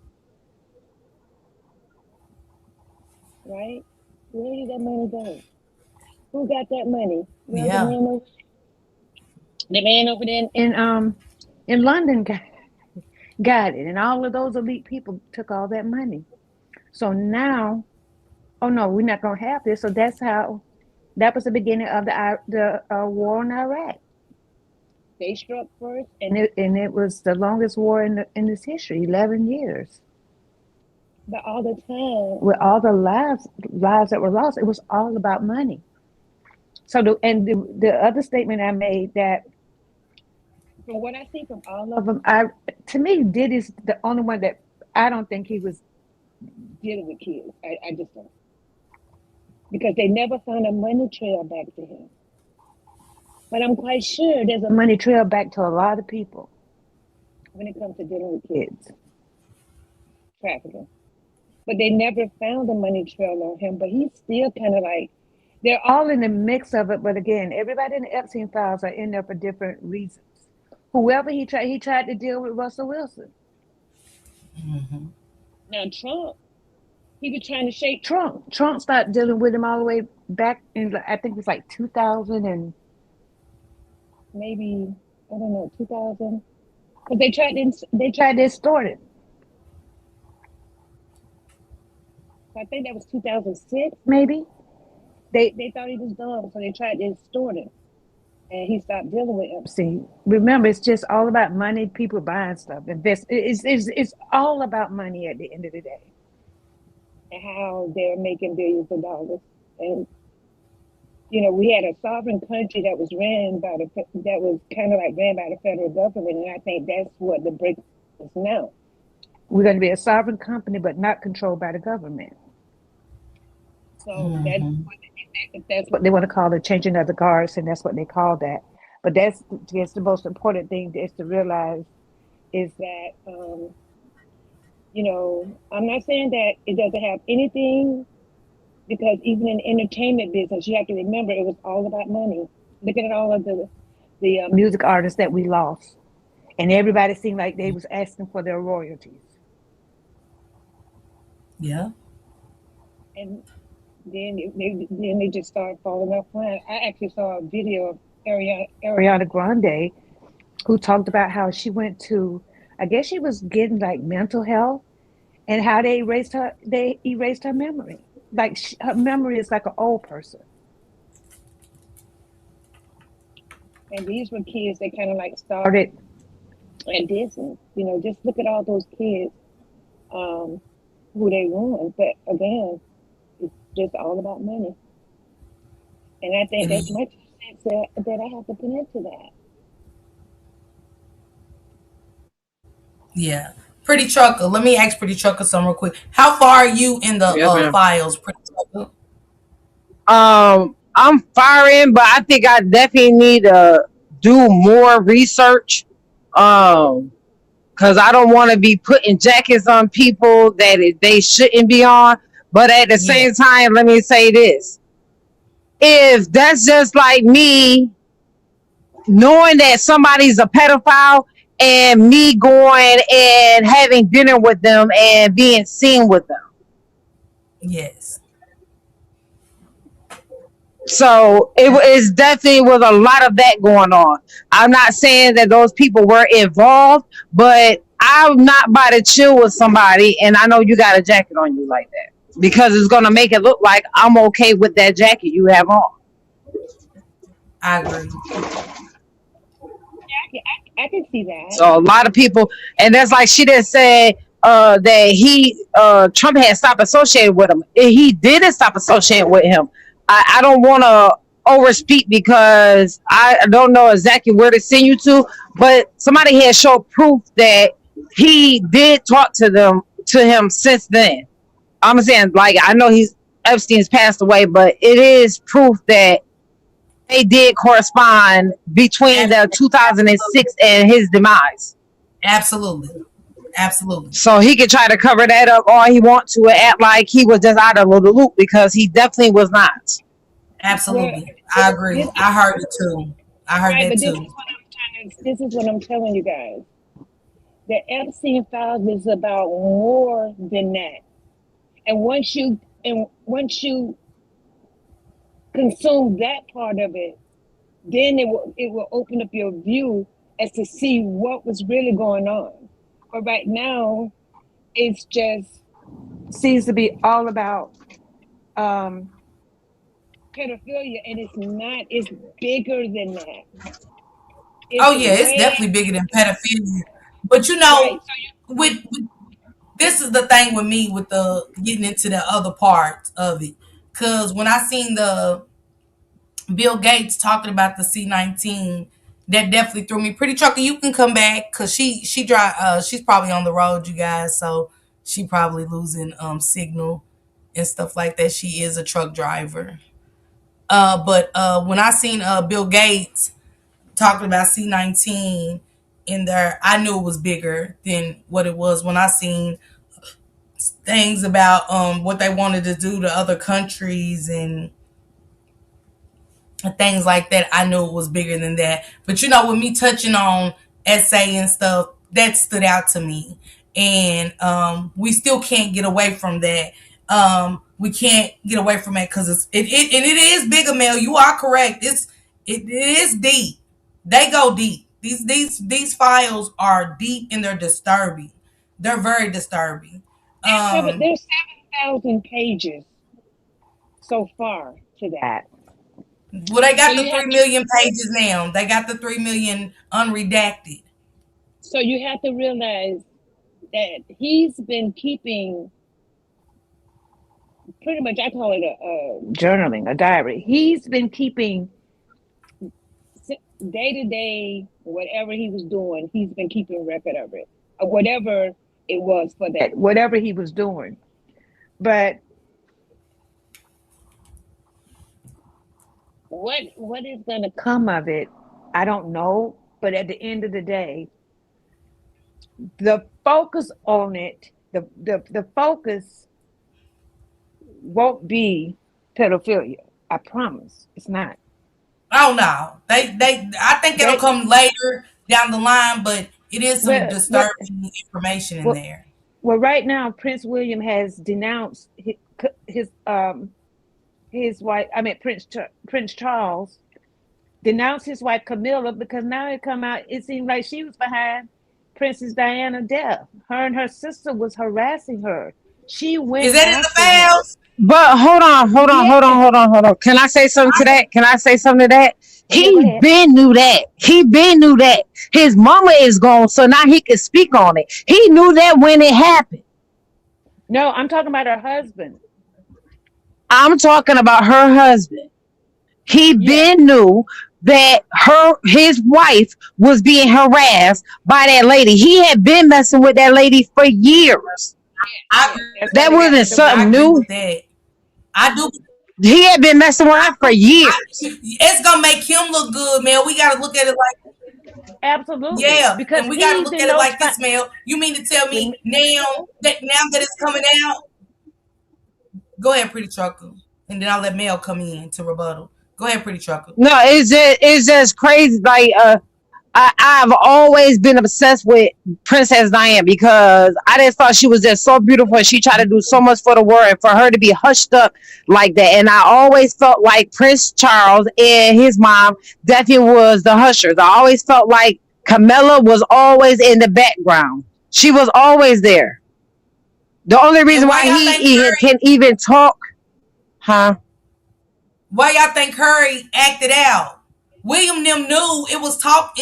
Right? Where did that money go? Who got that money? Well, Yeah. the man over there in London got it, and all of those elite people took all that money. So now, oh no, we're not gonna have this. So that's how. That was the beginning of the war in Iraq. They struck first, and it was the longest war in its history, 11 years. But all the time, with all the lives that were lost, it was all about money. So the other statement I made, that from what I see from all of them, to me, Diddy's the only one that I don't think he was dealing with kids. I just don't, because they never found a money trail back to him. But I'm quite sure there's a money trail back to a lot of people when it comes to dealing with kids trafficking. But they never found a money trail on him. But he's still kind of like, they're all in the mix of it. But again, everybody in the Epstein files are in there for different reasons. Whoever he tried to deal with Russell Wilson. Mm-hmm. Now Trump, he was trying to shake Trump. Trump started dealing with him all the way back in, I think it was like 2000 and maybe, I don't know, 2000. But they tried to extort it. So I think that was 2006, maybe. They thought he was dumb, so they tried to extort him. And he stopped dealing with Epstein. Remember, it's just all about money, people buying stuff. It's all about money at the end of the day. And how they're making billions of dollars. And we had a sovereign country that was ran by that was kind of like ran by the federal government, and I think that's what the break is now. We're going to be a sovereign company, but not controlled by the government. So Mm-hmm. that's what they want to call the changing of the guards, and that's what they call that. But that's the most important thing is to realize is that I'm not saying that it doesn't have anything, because even in the entertainment business, you have to remember it was all about money. Look at all of the music artists that we lost, and everybody seemed like they was asking for their royalties. Yeah. And then they just started falling off line. I actually saw a video of Ariana Grande, who talked about how she went to, I guess she was getting like mental health, and how they erased her memory. Like her memory is like an old person. And these were kids that kind of like started at Disney. Just look at all those kids, who they ruined. But again, it's just all about money. And I think that's much sense that I have to put into that. Yeah. Pretty Trucker. Let me ask Pretty Trucker something real quick. How far are you in the Yes, ma'am. files, Pretty Trucker? I'm firing, but I think I definitely need to do more research. Because I don't want to be putting jackets on people that they shouldn't be on. But at the Yeah. same time, let me say this: if that's just like me knowing that somebody's a pedophile and me going and having dinner with them and being seen with them. Yes. So it's definitely was a lot of that going on. I'm not saying that those people were involved, but I'm not about to chill with somebody and I know you got a jacket on you like that, because it's gonna make it look like I'm okay with that jacket you have on. I agree. I can see that. So a lot of people, and that's like she didn't say that Trump had stopped associating with him. He didn't stop associating with him. I don't want to overspeak because I don't know exactly where to send you to, but somebody had showed proof that he did talk to him since then. I'm saying, like, I know Epstein's passed away, but it is proof that they did correspond between the 2006 and his demise. Absolutely. Absolutely. So he could try to cover that up all he wants to and act like he was just out of the loop, because he definitely was not. Absolutely. I agree. I heard it too. I heard that too. This is what I'm telling you guys. The Epstein files is about more than that. And once you consume that part of it, then it will open up your view as to see what was really going on. But right now, it's just seems to be all about pedophilia, and it's not. It's bigger than that. Oh It's yeah, it's way definitely bigger than pedophilia. But right. So with this is the thing with me with the getting into the other parts of it. Cause when I seen the Bill Gates talking about the C-19, that definitely threw me. Pretty Trucker, you can come back because she's probably on the road, you guys, so she probably losing signal and stuff like that. She is a truck driver. But when I seen Bill Gates talking about C-19 in there, I knew it was bigger than what it was when I seen things about what they wanted to do to other countries and things like that. I knew it was bigger than that. But with me touching on essay and stuff, that stood out to me. And we still can't get away from that. We can't get away from it because it is bigger, Mel. You are correct. It is deep. They go deep. These files are deep and they're disturbing. They're very disturbing. Um, there's 7,000 pages so far to that. well, they So got the you have 3 million pages now. They got the 3 million unredacted. so you have to realize that he's been keeping pretty much. I call it a journaling, a diary. He's been keeping day to day whatever he was doing. He's been keeping record of it, whatever it was for that, whatever he was doing. But what is going to come of it, I don't know. But at the end of the day, the focus on it, the focus won't be pedophilia. I promise, it's not. Oh no, I think it'll They come later down the line, but it is some well, what disturbing information in well, there. well, right now, Prince William has denounced his his wife. I mean, Prince Charles denounced his wife Camilla because now it come out. It seemed like she was behind Princess Diana death. Her and her sister was harassing her. She Is went that in the after him. files? But Yes. hold on. Can I say something to that? Can I say something to that? Yeah, go He ahead. been knew that. He been knew that. His mama is gone, so now he can speak on it. He knew that when it happened. No, I'm talking about her husband. I'm talking about her husband. He Yeah. been knew that his wife was being harassed by that lady. He had been messing with that lady for years. I Yes. That's why That they got the wasn't I something divorce. agree new. with that. I do. He had been messing with her for years. It's gonna make him look good, man. We gotta look at it like Absolutely. yeah, Because and we gotta he's look in at it those like this, Mel. You mean to tell me when now that it's coming out? Go ahead, Pretty Trucker, and then I'll let Mel come in to rebuttal. Go ahead, Pretty Trucker. No, it's just crazy. Like I've always been obsessed with Princess Diana because I just thought she was just so beautiful and she tried to do so much for the world and for her to be hushed up like that. And I always felt like Prince Charles and his mom definitely was the hushers. I always felt like Camilla was always in the background. She was always there. The only And reason why why y'all think Harry? can even talk, huh? Why y'all think Harry acted out? William them knew it was talk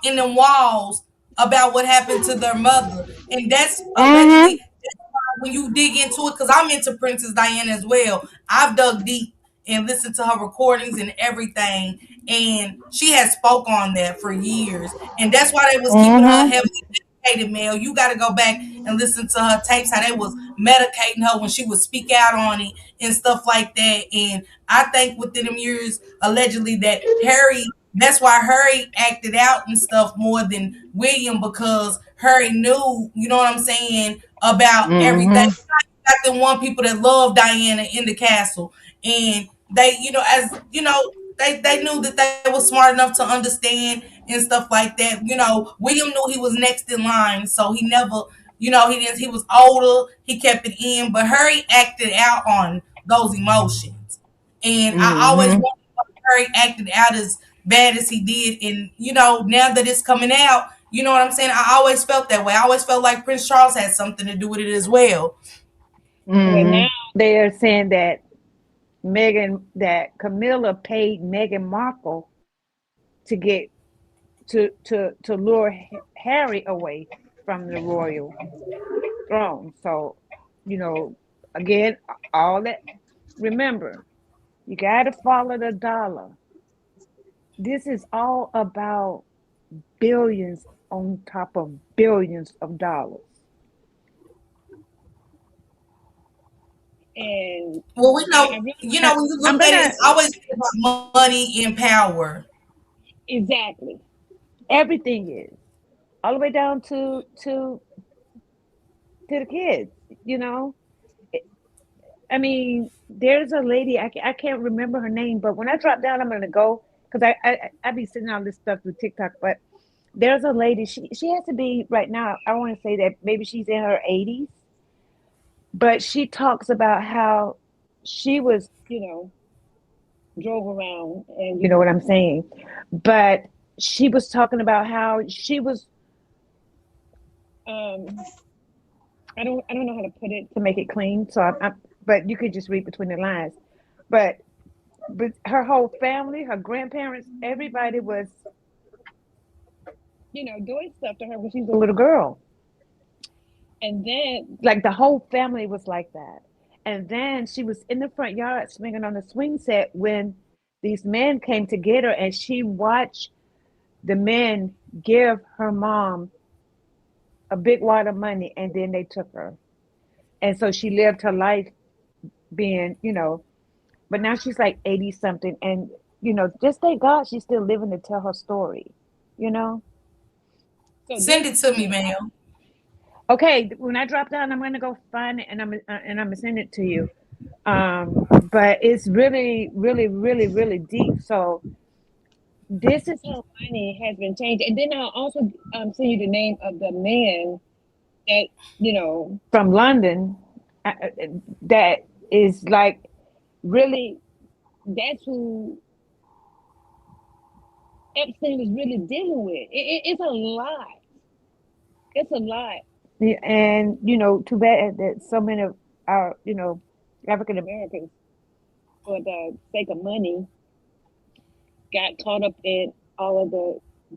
in them walls about what happened to their mother, and that's Mm-hmm. allegedly when you dig into it, because I'm into Princess Diana as well. I've dug deep and listened to her recordings and everything, and she has spoke on that for years, and that's why they was keeping her Mm-hmm. heavily medicated. Male, you got to go back and listen to her tapes how they was medicating her when she would speak out on it and stuff like that. And I think within them years, allegedly that Harry. That's why Harry acted out and stuff more than William because Harry knew, you know what I'm saying, about everything. Mm-hmm. Got them one people that love Diana in the castle, and they, as they knew that they were smart enough to understand and stuff like that. William knew he was next in line, so he never, he didn't. He was older, he kept it in, but Harry acted out on those emotions, and I always Mm-hmm. wondered why Harry acted out as bad as he did, and now that it's coming out. You know what I'm saying? I always felt that way. I always felt like Prince Charles had something to do with it as well. well now Mm-hmm. they're saying that Meghan, that Camilla paid Meghan Markle to get to lure Harry away from the royal throne. So, you know, again, all that. Remember, you got to follow the dollar. This is all about billions on top of billions of dollars. And Well, we I know, really you want know, to, when you I'm look going at it, to, it's always about money and power. exactly. Everything is all the way down to the kids, you know. I mean, there's a lady, I can't remember her name, but when I drop down, I'm going to go because I be sending all this stuff through TikTok. But there's a lady, she has to be right now. I want to say that maybe she's in her 80s, but she talks about how she was, drove around, and you know what I'm saying. But she was talking about how she was, um, I don't know how to put it to make it clean. So but you could just read between the lines. But her whole family, her grandparents, everybody was, doing stuff to her when she was a little girl. And then, like, the whole family was like that. And then she was in the front yard swinging on the swing set when these men came to get her, and she watched the men give her mom a big wad of money, and then they took her. And so she lived her life being, but now she's like 80 something. And, just thank God she's still living to tell her story, you know? So Send this, it to me, ma'am. okay, when I drop down, I'm going to go find it, and I'm going to send it to you. But it's really, really, really, really deep. So this is how money has been changed. And then I'll also send you the name of the man that, from London, that is like really, that's who Epstein was really dealing with. It's a lot. It's a lot. Yeah. And, too bad that so many of our, African Americans, for the sake of money, got caught up in all of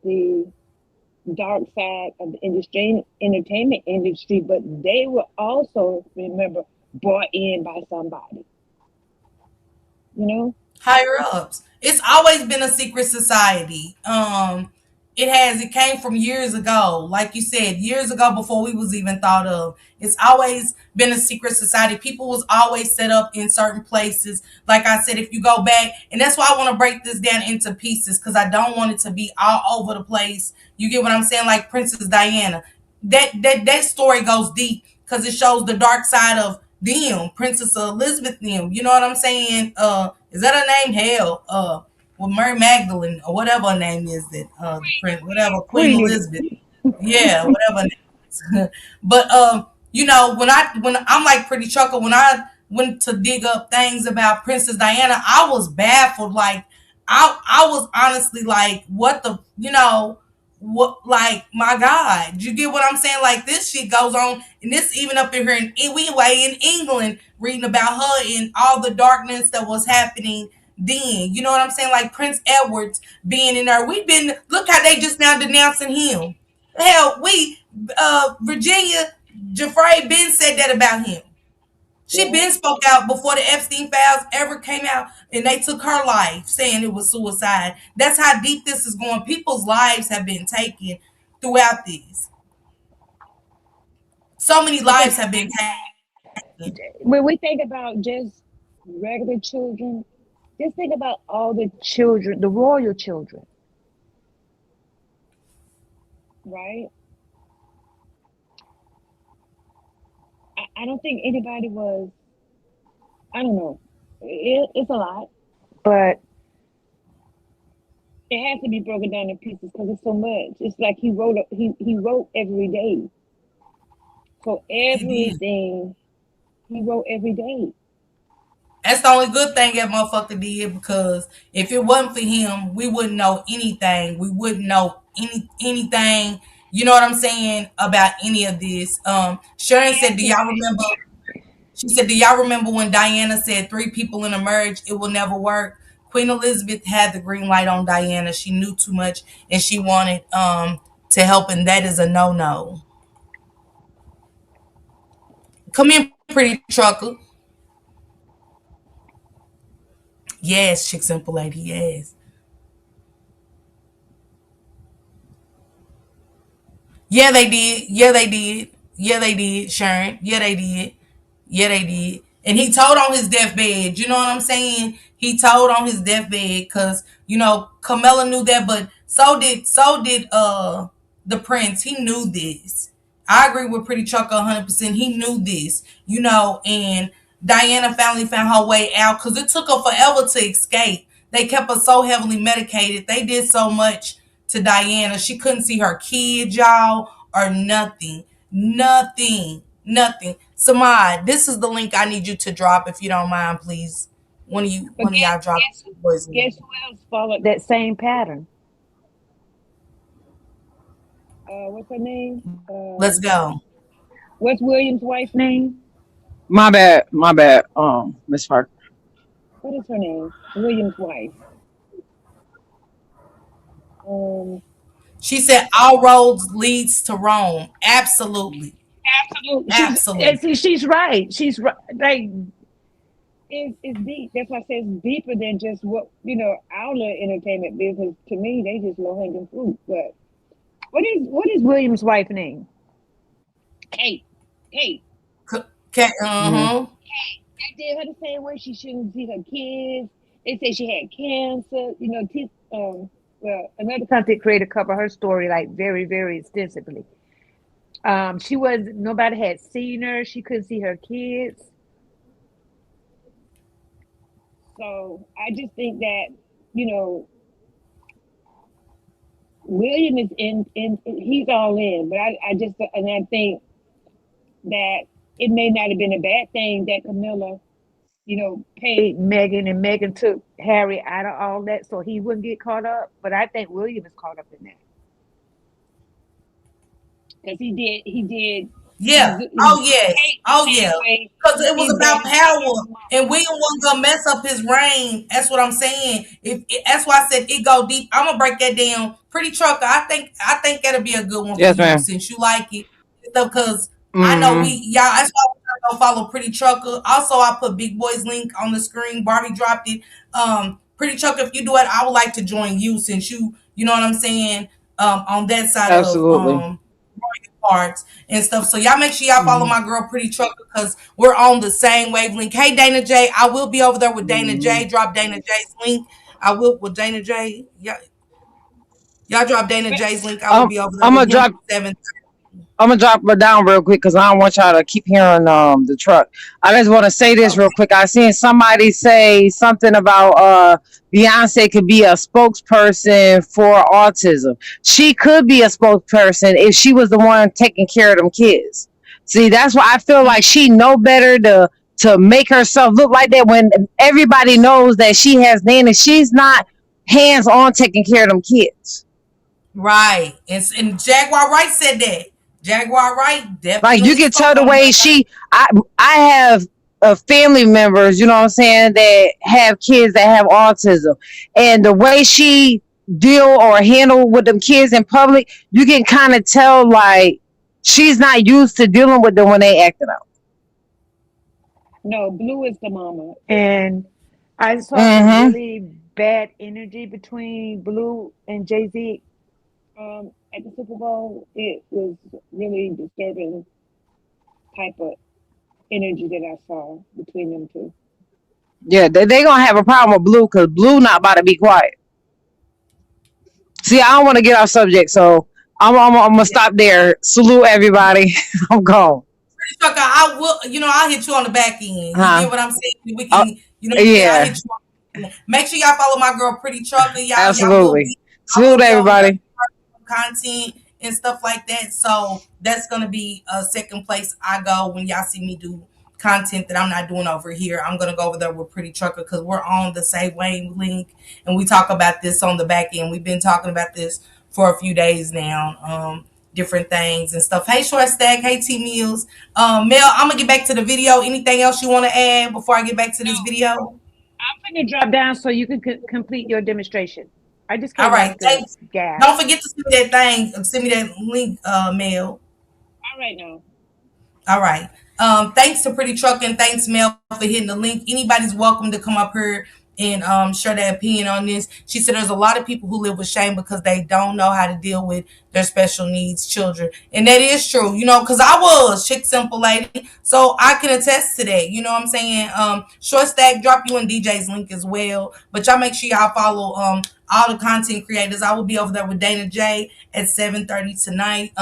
the dark side of the industry, entertainment industry, but they were also, remember, brought in by somebody, you know? Higher ups. It's always been a secret society. It came from years ago, like you said, years ago before we was even thought of. It's always been a secret society. People was always set up in certain places. Like I said, if you go back, and that's why I want to break this down into pieces because I don't want it to be all over the place. You get what I'm saying? Like Princess Diana. That story goes deep because it shows the dark side of them, Princess Elizabeth them. You know what I'm saying? Is that her name? Hell, well, Mary Magdalene or whatever her name is, that the prince, whatever, Queen Queen. Elizabeth. Yeah, whatever her name is. But when I'm like pretty chuckle when I went to dig up things about Princess Diana, I was baffled. Like I was honestly like, what the what, like, my God, you get what I'm saying? Like, this shit goes on, and this even up in here we way in England reading about her and all the darkness that was happening then. You know what I'm saying? Like Prince Edward's being in there. We've been look how they just now denouncing him. Hell, Virginia Jeffrey Ben said that about him. She been spoke out before the Epstein files ever came out, and they took her life, saying it was suicide. That's how deep this is going. People's lives have been taken throughout this. So many Okay, lives have been taken. when we think about just regular children, just think about all the children, the royal children, right? I don't think anybody was, I don't know. It's a lot, but it has to be broken down in pieces because it's so much. It's like he wrote every day. So He did. everything he wrote every day. That's the only good thing that motherfucker did, because if it wasn't for him, we wouldn't know anything. We wouldn't know anything. You know what I'm saying about any of this. Sharon said, "Do y'all remember?" She said, "Do y'all remember when Diana said 3 people in a marriage, it will never work?" Queen Elizabeth had the green light on Diana. She knew too much and she wanted to help, and that is a no. Come in, pretty trucker. Yes, chick simple lady. Yes. Yeah, they did. Yeah, they did. Yeah, they did, Sharon. Yeah, they did. Yeah, they did. And he told on his deathbed. You know what I'm saying? He told on his deathbed because Carmela knew that, but so did the prince. He knew this. I agree with Pretty Chuck 100%. He knew this, and Diana finally found her way out because it took her forever to escape. They kept her so heavily medicated. They did so much to Diana. She couldn't see her kids, y'all, or nothing. Nothing. Nothing. Samad, this is the link I need you to drop if you don't mind, please. But One of y'all drop boys link. guess who else followed that same pattern? What's her name? Let's go. What's William's wife's name? My bad. My bad. Miss Parker. What is her name? William's wife. Um, She said all roads leads to Rome. Absolutely. Absolutely. Absolutely. She's right. She's right. Like it's deep. That's why I say it's deeper than just our little entertainment business. To me, they just low hanging fruit. But what is William's wife's name? Kate. Kate. Okay. Mm-hmm. They did her the same way. She shouldn't see her kids. They say she had cancer. Well, another content creator covered her story like very, very extensively. She was nobody had seen her. She couldn't see her kids. So I just think that you know William is in he's all in, but I think that it may not have been a bad thing that Camilla paid Megan and Megan took Harry out of all that so he wouldn't get caught up. But I think William is caught up in that because he did Yeah. Oh yes. Oh yeah. Because it was about power, and William wasn't gonna mess up his reign. That's what I'm saying. That's why I said it go deep. I'm gonna break that down. Pretty trucker. I think that'll be a good one for Yes, you ma'am. since you like it. Because I know Mm-hmm. y'all. That's why we're gonna go follow Pretty Trucker. Also, I put Big Boy's link on the screen. Barbie dropped it. Pretty Trucker, if you do it, I would like to join you since you know what I'm saying. On that side of Absolutely. parts and stuff. So y'all make sure y'all follow Mm-hmm. my girl Pretty Trucker because we're on the same wavelength. Hey Dana J, I will be over there with Dana Mm-hmm. J. Drop Dana J's link. I will with Dana J. Y'all drop Dana J's link. I will Um, be over there I'm with gonna him drop. at 7. I'm gonna drop it down real quick because I don't want y'all to keep hearing the truck. I just want to say this real quick. I seen somebody say something about Beyonce could be a spokesperson for autism. She could be a spokesperson if she was the one taking care of them kids. See, that's why I feel like she know better to make herself look like that when everybody knows that she has Nana. She's not hands on taking care of them kids. Right. And Jaguar Wright said that. Jaguar Wright Like you definitely can tell spoke the on way that. I have family members, you know what I'm saying, that have kids that have autism, and the way she deal or handle with them kids in public, you can kind of tell like she's not used to dealing with them when they acting out. No, Blue is the mama. And I saw some Mm-hmm. really bad energy between Blue and Jay-Z at the Super Bowl. It was really disturbing type of energy that I saw between them two. Yeah, they gonna have a problem with Blue because Blue not about to be quiet. See, I don't want to get off subject, so I'm gonna Yeah. stop there. Salute everybody. I'm gone. Pretty Trucker, I will, I'll hit you on the back end. You Huh? get what I'm saying? We Oh, can, I'll yeah, hit you on the back end. Make sure y'all follow my girl Pretty Trucker. Y'all will absolutely. be I will Salute be over there everybody. content and stuff like that. So that's gonna be a second place I go when y'all see me do content that I'm not doing over here. I'm gonna go over there with Pretty Trucker because we're on the same wavelength and we talk about this on the back end. We've been talking about this for a few days now. different things and stuff. Hey, Short Stack. Hey, T Mills. Mel, I'm gonna get back to the video. Anything else you want to add before I get back to this video? I'm going to drop down so you can complete your demonstration. I just All came right. off the Thanks. Don't gas. forget to send me that thing. Send me that link, Mel. All right now. All right. Thanks to Pretty Truck and thanks, Mel, for hitting the link. Anybody's welcome to come up here and share their opinion on this. She said there's a lot of people who live with shame because they don't know how to deal with their special needs children. And that is true, you know, because I was chick simple lady. So I can attest to that. You know what I'm saying? Short Stack, drop you and DJ's link as well. But y'all make sure y'all follow all the content creators. I will be over there with Dana J at 7:30 tonight.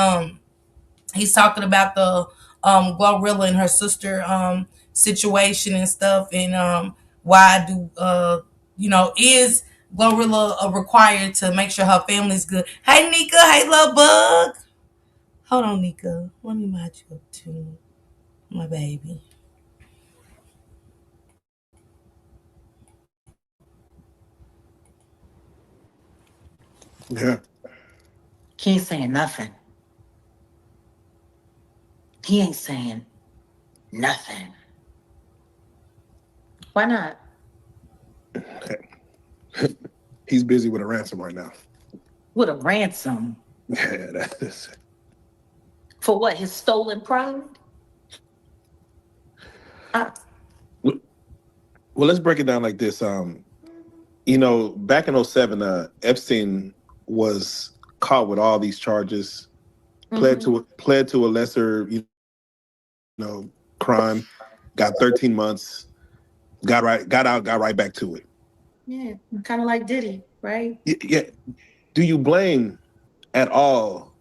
He's talking about the Glorilla and her sister situation and stuff, and why do is Glorilla required to make sure her family's good? Hey Nika, hey love bug. Hold on, Nika. Let me match you up to my baby. Yeah. He ain't saying nothing. He ain't saying nothing. Why not? He's busy with a ransom right now. With a ransom. Yeah, that is. For what? His stolen pride? Well, let's break it down like this. Back in 07, Epstein was caught with all these charges, pled to a lesser, crime, got 13 months, got out, got right back to it. Yeah, kind of like Diddy, right? Yeah. Do you blame at all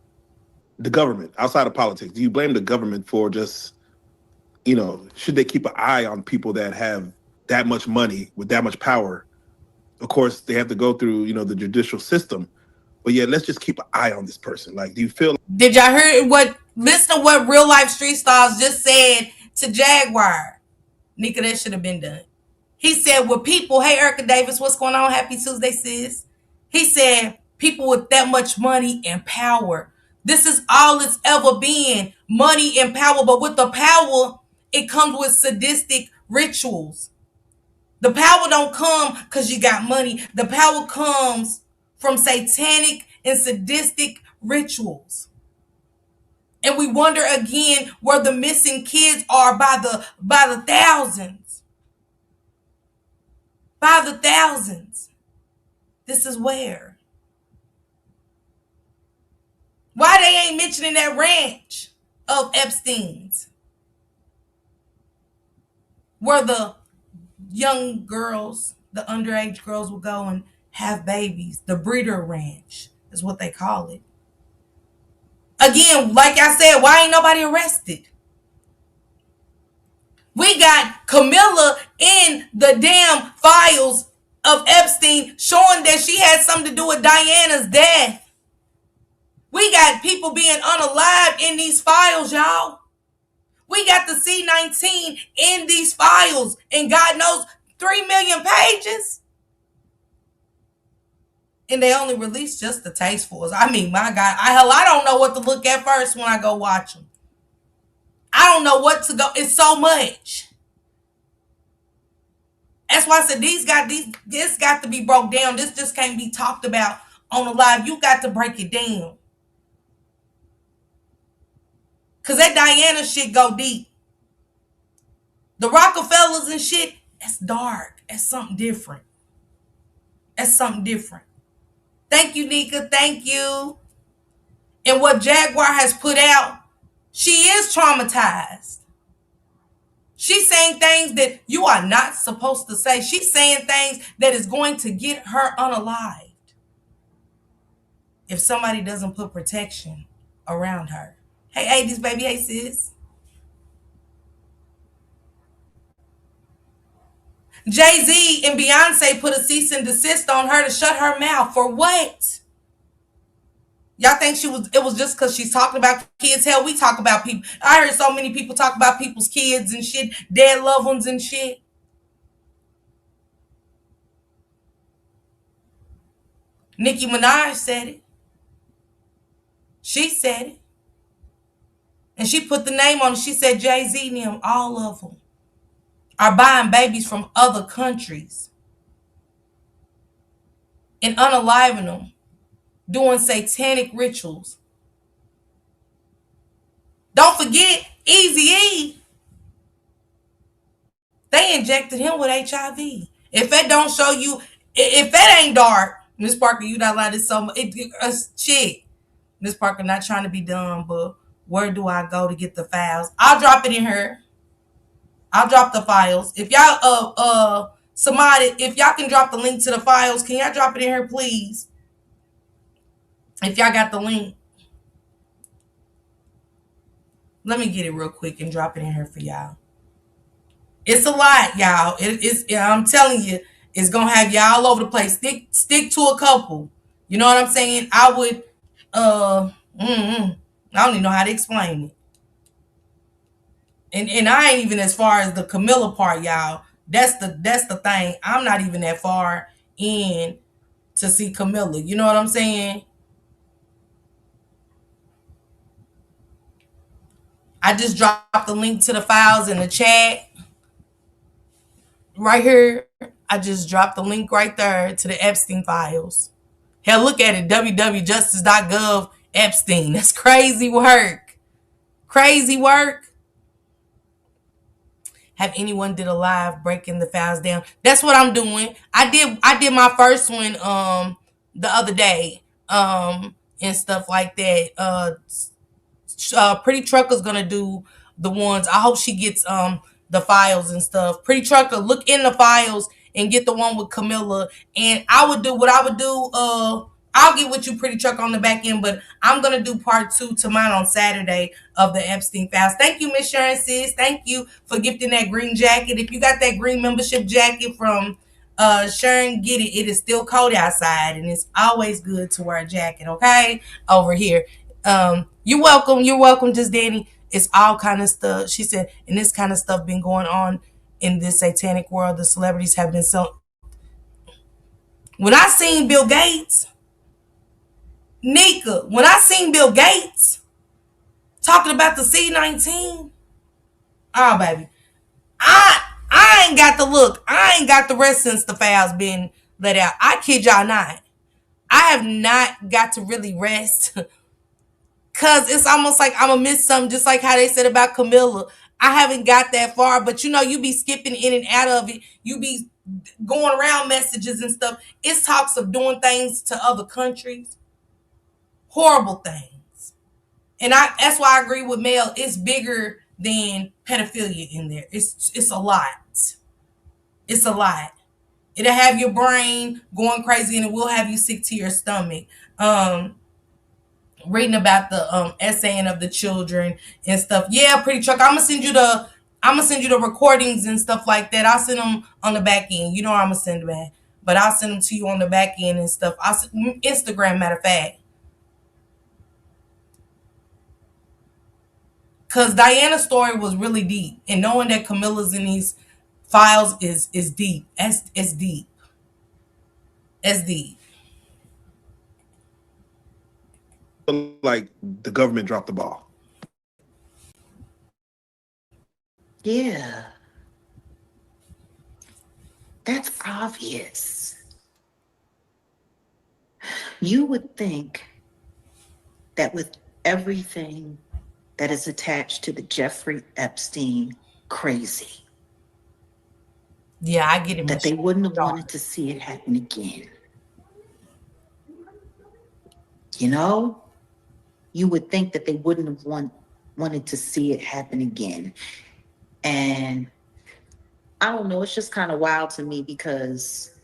the government outside of politics? Do you blame the government for just, should they keep an eye on people that have that much money with that much power? Of course, they have to go through, the judicial system. But yeah, let's just keep an eye on this person. Like, do you feel? Did y'all hear listen to what real life street stars just said to Jaguar? Nika, that should have been done. He said, with people, hey, Erica Davis, what's going on? Happy Tuesday, sis. He said, people with that much money and power. This is all it's ever been, money and power. But with the power, it comes with sadistic rituals. The power don't come because you got money. The power comes from satanic and sadistic rituals. And we wonder again where the missing kids are by the thousands. By the thousands. This is where. Why they ain't mentioning that ranch of Epstein's? Where the young girls, the underage girls will go and have babies. The breeder ranch is what they call it. Again, like I said, why ain't nobody arrested? We got Camilla in the damn files of Epstein showing that she had something to do with Diana's death. We got people being unalived in these files, y'all. We got the C-19 in these files, and God knows 3 million pages. And they only released just the tastefuls. I mean, my God, I don't know what to look at first when I go watch them. I don't know what to go. It's so much. That's why I said this got to be broke down. This just can't be talked about on the live. You got to break it down. Cause that Diana shit go deep. The Rockefellers and shit, that's dark. That's something different. That's something different. Thank you, Nika. Thank you. And what Jaguar has put out, she is traumatized. She's saying things that you are not supposed to say. She's saying things that is going to get her unalived if somebody doesn't put protection around her. Hey, 80s baby. Hey, sis. Jay-Z and Beyonce put a cease and desist on her to shut her mouth. For what? Y'all think it was just because she's talking about kids? Hell, we talk about people. I heard so many people talk about people's kids and shit, dead loved ones and shit. Nicki Minaj said it. She said it. And she put the name on it. She said Jay-Z and them, all of them, are buying babies from other countries and unaliving them, doing satanic rituals. Don't forget, Eazy-E, they injected him with HIV. If that don't show you, if that ain't dark, Miss Parker, you not allowed this so much. Shit. Miss Parker not trying to be dumb, but where do I go to get the files? I'll drop it in her. I'll drop the files. If y'all somebody, if y'all can drop the link to the files, can y'all drop it in here, please? If y'all got the link. Let me get it real quick and drop it in here for y'all. It's a lot, y'all. It's I'm telling you, it's gonna have y'all all over the place. Stick to a couple. You know what I'm saying? I would I don't even know how to explain it. And I ain't even as far as the Camilla part, y'all. That's the thing. I'm not even that far in to see Camilla. You know what I'm saying? I just dropped the link to the files in the chat right here. I just dropped the link right there to the Epstein files. Hell, look at it, www.justice.gov Epstein. That's crazy work. Crazy work. Have anyone did a live breaking the files down? That's what I'm doing. I did my first one the other day and stuff like that. Pretty Trucker's gonna do the ones. I hope she gets the files and stuff. Pretty Trucker, look in the files and get the one with Camilla. And I would do what I would do. I'll get with you, Pretty Trucker, on the back end, but I'm gonna do part 2 to mine on Saturday of the Epstein files. Thank you, Miss Sharon sis. Thank you for gifting that green jacket. If you got that green membership jacket from Sharon, get it. It is still cold outside, and it's always good to wear a jacket. Okay, over here. You're welcome. You're welcome, Just Danny. It's all kind of stuff. She said, and this kind of stuff been going on in this satanic world. The celebrities have been so. When I seen Bill Gates, Nika, when I seen Bill Gates talking about the C-19, oh baby, I ain't got the look. I ain't got the rest since the files been let out. I kid y'all not. I have not got to really rest. Cause it's almost like I'm gonna miss something, just like how they said about Camilla. I haven't got that far, but you be skipping in and out of it. You be going around messages and stuff. It's talks of doing things to other countries, horrible things, and that's why I agree with Mel. It's bigger than pedophilia in there. It's a lot. It's a lot. It'll have your brain going crazy, and it will have you sick to your stomach. Reading about the essaying of the children and stuff. Yeah, Pretty Truck. I'm gonna send you the recordings and stuff like that. I'll send them on the back end. You know I'm gonna send them back, but I'll send them to you on the back end and stuff. I'll send, Instagram, matter of fact, because Diana's story was really deep, and knowing that Camilla's in these files is deep. It's deep. It's deep. Like the government dropped the ball. Yeah. That's obvious. You would think that with everything that is attached to the Jeffrey Epstein crazy, Yeah, I get it. that they wouldn't have wanted to see it happen again. You know? You would think that they wouldn't have wanted to see it happen again. And I don't know, it's just kind of wild to me because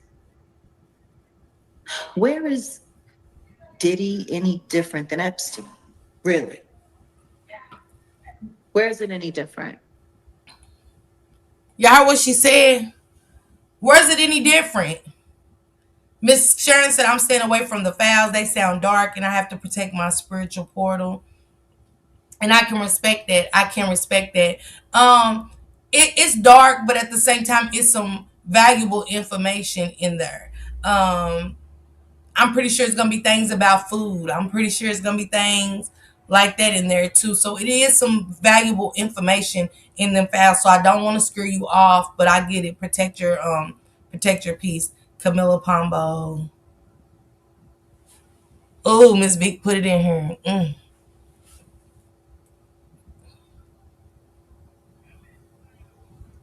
where is Diddy any different than Epstein? Really? Where is it any different? Y'all heard what she said? Where's it any different? Miss Sharon said, I'm staying away from the files. They sound dark and I have to protect my spiritual portal. And I can respect that. I can respect that. It's dark, but at the same time, it's some valuable information in there. I'm pretty sure it's gonna be things about food. I'm pretty sure it's gonna be things like that in there too. So it is some valuable information in them files. So I don't want to screw you off, but I get it. Protect your peace. Camilla Pombo. Oh, Miss Vic put it in here.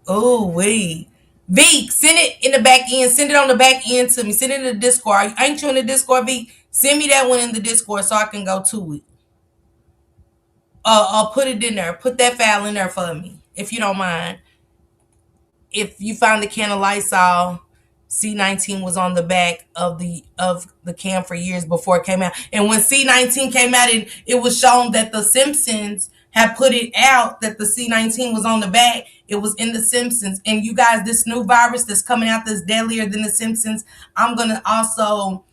Oh, wait. Vic, send it in the back end. Send it on the back end to me. Send it in the Discord. Ain't you in the Discord, Vic? Send me that one in the Discord so I can go to it. I'll put it in there. Put that file in there for me, if you don't mind. If you find the can of Lysol, C19 was on the back of the can for years before it came out. And when C19 came out, it was shown that the Simpsons had put it out that the C19 was on the back. It was in the Simpsons. And you guys, this new virus that's coming out that's deadlier than the Simpsons, I'm gonna also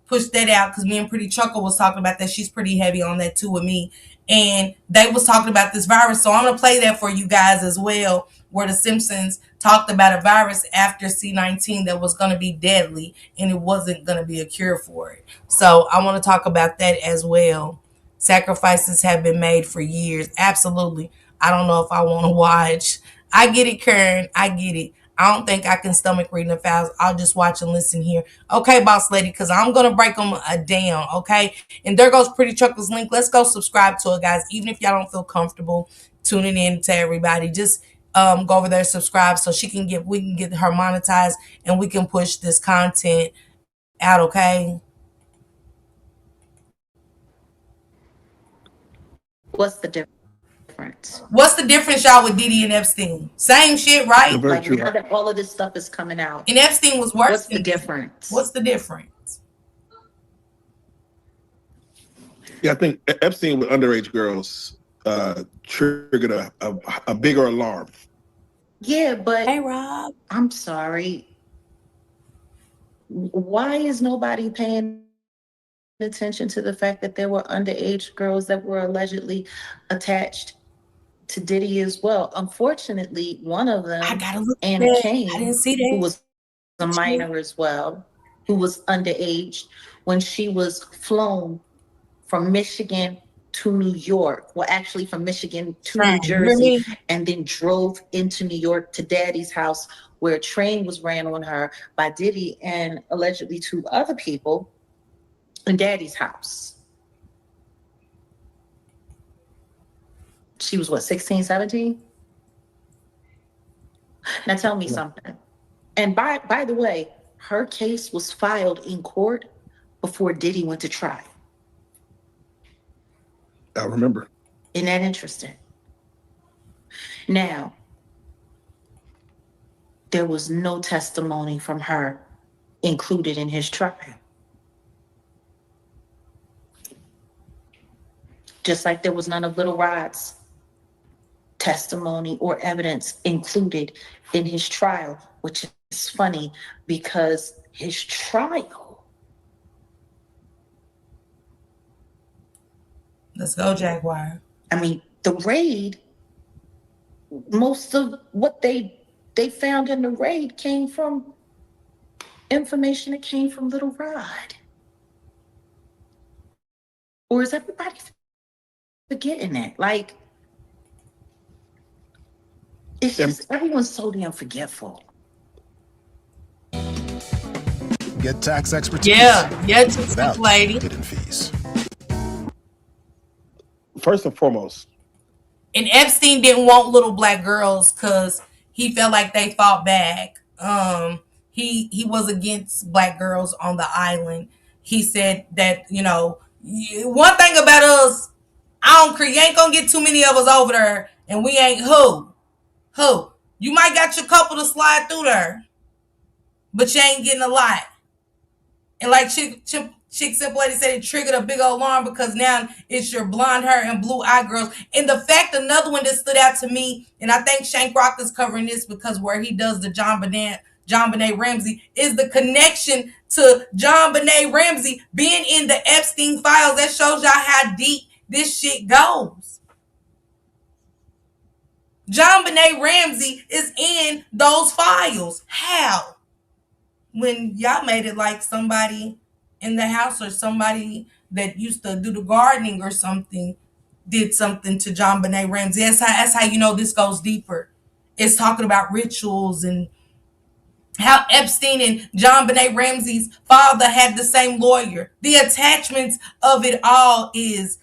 push that out because me and Pretty Chuckle was talking about that. She's pretty heavy on that too with me. And they was talking about this virus. So I'm gonna play that for you guys as well, where the Simpsons talked about a virus after C19 that was going to be deadly and it wasn't going to be a cure for it. So I want to talk about that as well. Sacrifices have been made for years. Absolutely. I don't know if I want to watch. I get it, Karen. I get it. I don't think I can stomach reading the files. I'll just watch and listen here. Okay, boss lady, because I'm going to break them down. Okay. And there goes Pretty Chuckle's link. Let's go subscribe to it, guys. Even if y'all don't feel comfortable tuning in to everybody, just go over there, subscribe, so we can get her monetized and we can push this content out. Okay. What's the difference? What's the difference, y'all, with Diddy and Epstein? Same shit, right? Like now that all of this stuff is coming out, and Epstein was worse. What's the difference? What's the difference? Yeah, I think Epstein with underage girls triggered a bigger alarm. Yeah, but hey, Rob, I'm sorry. Why is nobody paying attention to the fact that there were underage girls that were allegedly attached to Diddy as well? Unfortunately, one of them, Anna Kane, who was a minor as well, who was underage when she was flown from Michigan to New York. Well, actually from Michigan to New Jersey, and then drove into New York to Daddy's house, where a train was ran on her by Diddy and allegedly two other people in Daddy's house. She was what, 16, 17? Now tell me something. And by the way, her case was filed in court before Diddy went to trial. I remember. Isn't that interesting? Now, there was no testimony from her included in his trial. Just like there was none of Little Rod's testimony or evidence included in his trial, which is funny because his trial. Let's go, Jaguar. I mean, the raid, most of what they found in the raid came from information that came from Little Rod. Or is everybody forgetting that? Like, it's just everyone's so damn forgetful. Get tax expertise. Yeah, without lady. hidden fees. First and foremost, and Epstein didn't want little black girls because he felt like they fought back. He was against black girls on the island. He said that, one thing about us, I don't care. You ain't gonna get too many of us over there, and we ain't who. You might got your couple to slide through there, but you ain't getting a lot. And like Chick Simple Lady said, it triggered a big old alarm because now it's your blonde hair and blue eye girls. And the fact, another one that stood out to me, and I think Shank Rock is covering this because where he does the John Benet Ramsey, is the connection to John Benet Ramsey being in the Epstein files. That shows y'all how deep this shit goes. John Benet Ramsey is in those files. How? When y'all made it like somebody in the house or somebody that used to do the gardening or something did something to John Benet Ramsey. That's how you know this goes deeper. It's talking about rituals and how Epstein and John Benet Ramsey's father had the same lawyer. The attachments of it all is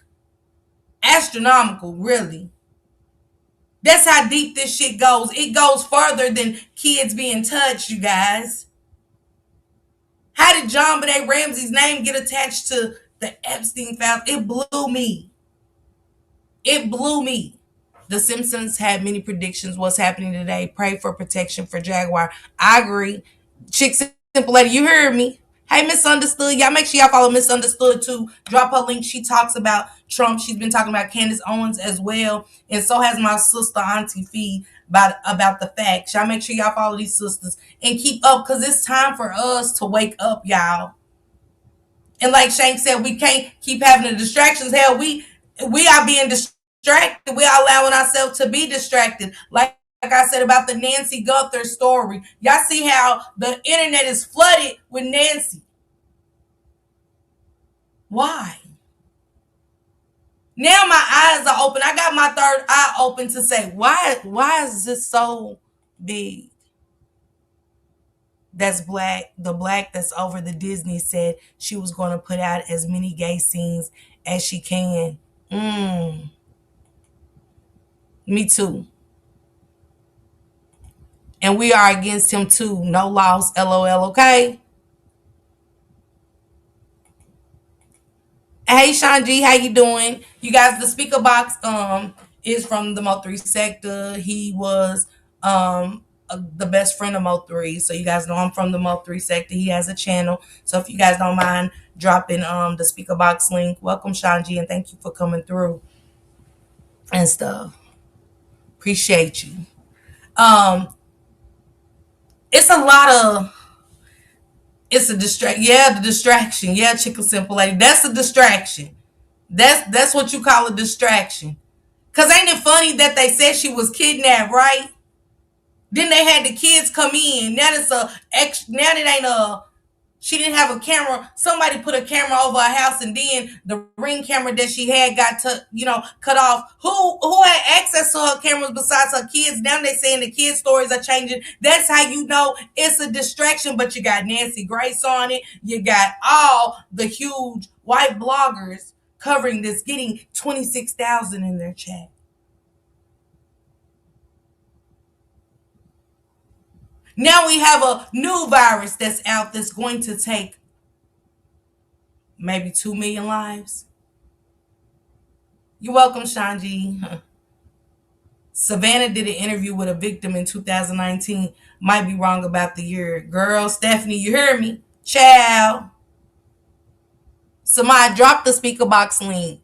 astronomical, really. That's how deep this shit goes. It goes further than kids being touched, you guys. How did John Benet Ramsey's name get attached to the Epstein files? It blew me. It blew me. The Simpsons had many predictions. What's happening today? Pray for protection for Jaguar. I agree. Chick Simple Lady, you heard me. Hey, Misunderstood. Y'all make sure y'all follow Misunderstood too. Drop her link. She talks about Trump. She's been talking about Candace Owens as well. And so has my sister, Auntie Fee, about the facts. Y'all make sure y'all follow these sisters and keep up because it's time for us to wake up, y'all. And like Shank said, we can't keep having the distractions. Hell, we are being distracted. We are allowing ourselves to be distracted. Like I said about the Nancy Gunther story. Y'all see how the internet is flooded with Nancy. Why? Now my eyes are open. I got my third eye open to say, why is this so big? That's black. The black that's over the Disney said she was going to put out as many gay scenes as she can. Me too. And we are against him too. No loss, LOL, okay? Hey Sean G, how you doing? You guys, the speaker box is from the Mo3 sector. He was the best friend of Mo3. So you guys know I'm from the Mo3 sector. He has a channel. So if you guys don't mind dropping the speaker box link, welcome Sean G and thank you for coming through and stuff. Appreciate you. It's a lot of it's a distraction. Yeah, the distraction. Yeah, Chicken Simple Lady. That's a distraction. That's what you call a distraction. Cause ain't it funny that they said she was kidnapped, right? Then they had the kids come in. Now it's now it ain't she didn't have a camera. Somebody put a camera over her house, and then the ring camera that she had got cut off. Who had access to her cameras besides her kids? Now they saying the kids' stories are changing. That's how you know it's a distraction. But you got Nancy Grace on it. You got all the huge white bloggers covering this, getting 26,000 in their chat. Now we have a new virus that's out that's going to take maybe 2 million lives. You're welcome, Shanji. Savannah did an interview with a victim in 2019. Might be wrong about the year. Girl, Stephanie, you hear me? Ciao. Somebody drop the speaker box link.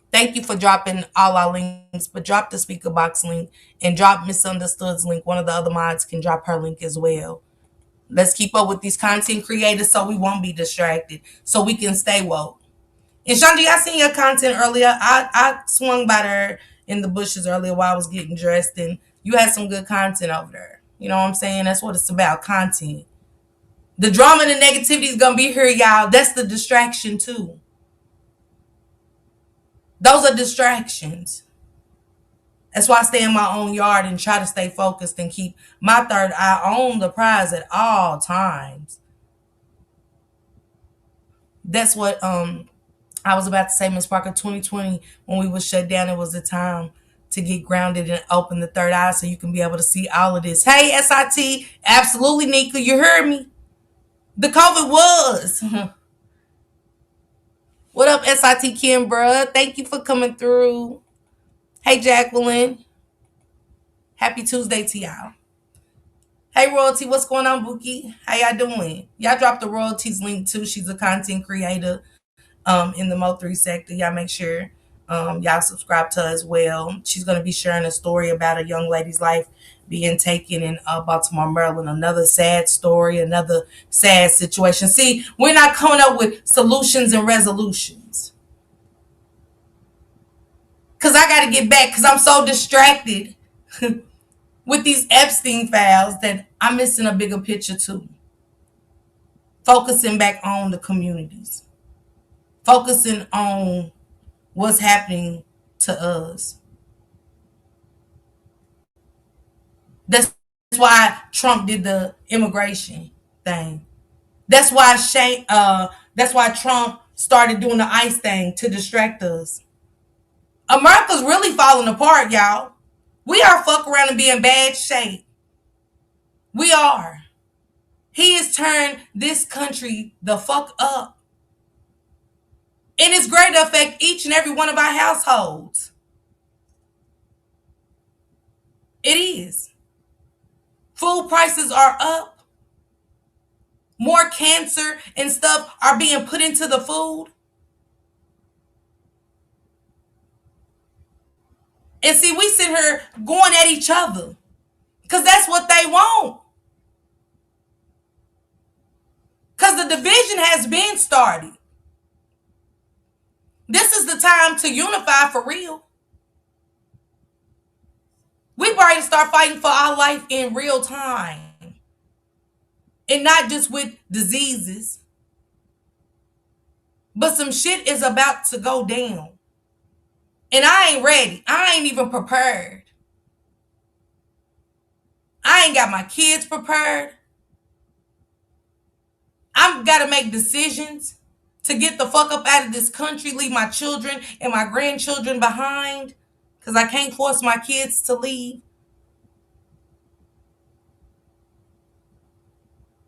Thank you for dropping all our links, but drop the speaker box link and drop Misunderstood's link. One of the other mods can drop her link as well. Let's keep up with these content creators so we won't be distracted, so we can stay woke. And Shanti, I seen your content earlier. I swung by there in the bushes earlier while I was getting dressed, and you had some good content over there. You know what I'm saying? That's what it's about, content. The drama and the negativity is going to be here, y'all. That's the distraction, too. Those are distractions. That's why I stay in my own yard and try to stay focused and keep my third eye on the prize at all times. That's what I was about to say, Miss Parker. 2020, when we was shut down, it was the time to get grounded and open the third eye so you can be able to see all of this. Hey, SIT, absolutely, Nika, you heard me. The COVID was. What up, SIT Kim, bruh? Thank you for coming through. Hey, Jacqueline. Happy Tuesday to y'all. Hey, Royalty, what's going on, Bookie? How y'all doing? Y'all drop the Royalties link, too. She's a content creator in the Mo3 sector. Y'all make sure y'all subscribe to her as well. She's going to be sharing a story about a young lady's life being taken in Baltimore, Maryland. Another sad story, another sad situation. See, we're not coming up with solutions and resolutions. Because I got to get back because I'm so distracted with these Epstein files that I'm missing a bigger picture too. Focusing back on the communities. focusing on what's happening to us. That's why Trump did the immigration thing. That's why that's why Trump started doing the ICE thing to distract us. America's really falling apart, y'all. We are fuck around and be in bad shape. We are. He has turned this country the fuck up. And it's great to affect each and every one of our households. It is. Food prices are up. More cancer and stuff are being put into the food. And see, we sit here going at each other because that's what they want. Because the division has been started. This is the time to unify for real. We ready to start fighting for our life in real time. And not just with diseases. But some shit is about to go down. And I ain't ready. I ain't even prepared. I ain't got my kids prepared. I've got to make decisions to get the fuck up out of this country, leave my children and my grandchildren behind, because I can't force my kids to leave.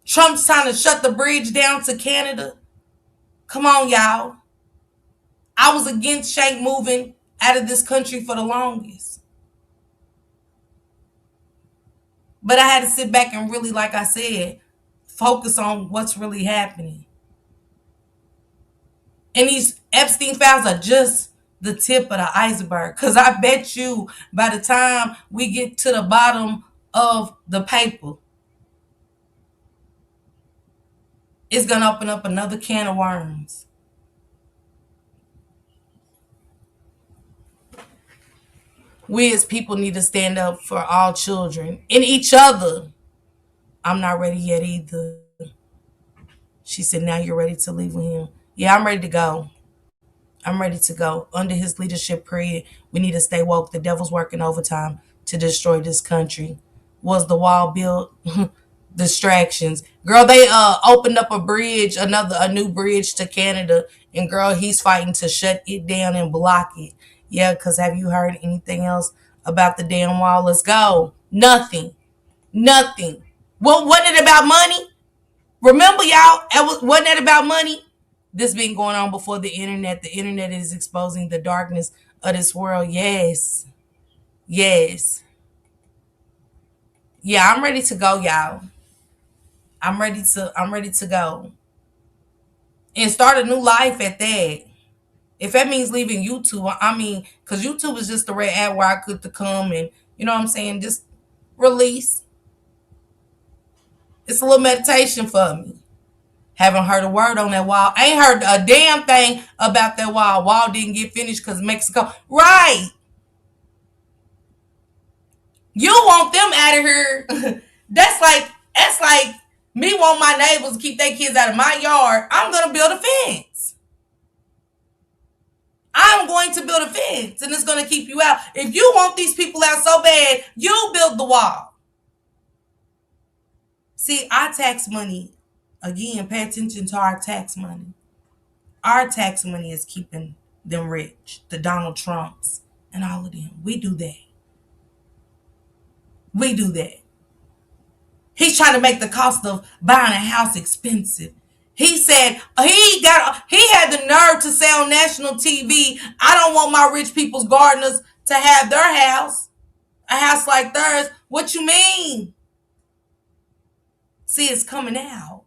Trump's trying to shut the bridge down to Canada. Come on, y'all. I was against Shank moving out of this country for the longest. But I had to sit back and really, like I said, focus on what's really happening. And these Epstein files are just the tip of the iceberg. Because I bet you by the time we get to the bottom of the paper, it's going to open up another can of worms. We as people need to stand up for all children and each other. I'm not ready yet either. She said, now you're ready to leave with him. Yeah, I'm ready to go. I'm ready to go. Under his leadership period, we need to stay woke. The devil's working overtime to destroy this country. Was the wall built? Distractions. Girl, they opened up a new bridge to Canada, and girl, he's fighting to shut it down and block it. Yeah, because have you heard anything else about the damn wall? Let's go. Nothing. Nothing. Well, wasn't it about money? Remember, y'all, wasn't that about money? This been going on before the internet. The internet is exposing the darkness of this world. Yes. Yes. Yeah, I'm ready to go, y'all. I'm ready to go. And start a new life at that. If that means leaving YouTube, I mean, because YouTube is just the red ad where I could to come and, you know what I'm saying, just release. It's a little meditation for me. Haven't heard a word on that wall. Ain't heard a damn thing about that wall. Wall didn't get finished because Mexico. Right. You want them out of here. that's like me want my neighbors to keep their kids out of my yard. I'm gonna build a fence. I'm going to build a fence and it's gonna keep you out. If you want these people out so bad, you build the wall. See, our tax money, again, pay attention to our tax money. Our tax money is keeping them rich. The Donald Trumps and all of them. We do that. We do that. He's trying to make the cost of buying a house expensive. He said he had the nerve to say on national TV, I don't want my rich people's gardeners to have their house, a house like theirs. What you mean? See, it's coming out.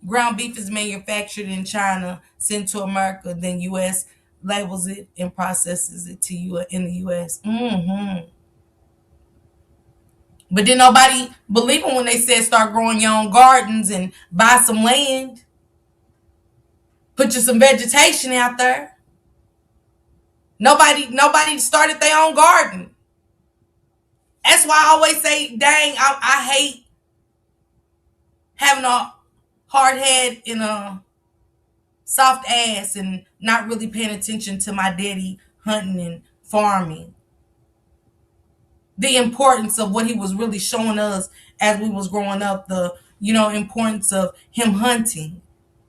Ground beef is manufactured in China, sent to America, then U.S. labels it and processes it to you in the U.S. But then nobody believed them when they said start growing your own gardens and buy some land. Put you some vegetation out there. Nobody started their own garden. That's why I always say, dang, I hate having a hard head in a soft ass and not really paying attention to my daddy hunting and farming. The importance of what he was really showing us as we was growing up, the importance of him hunting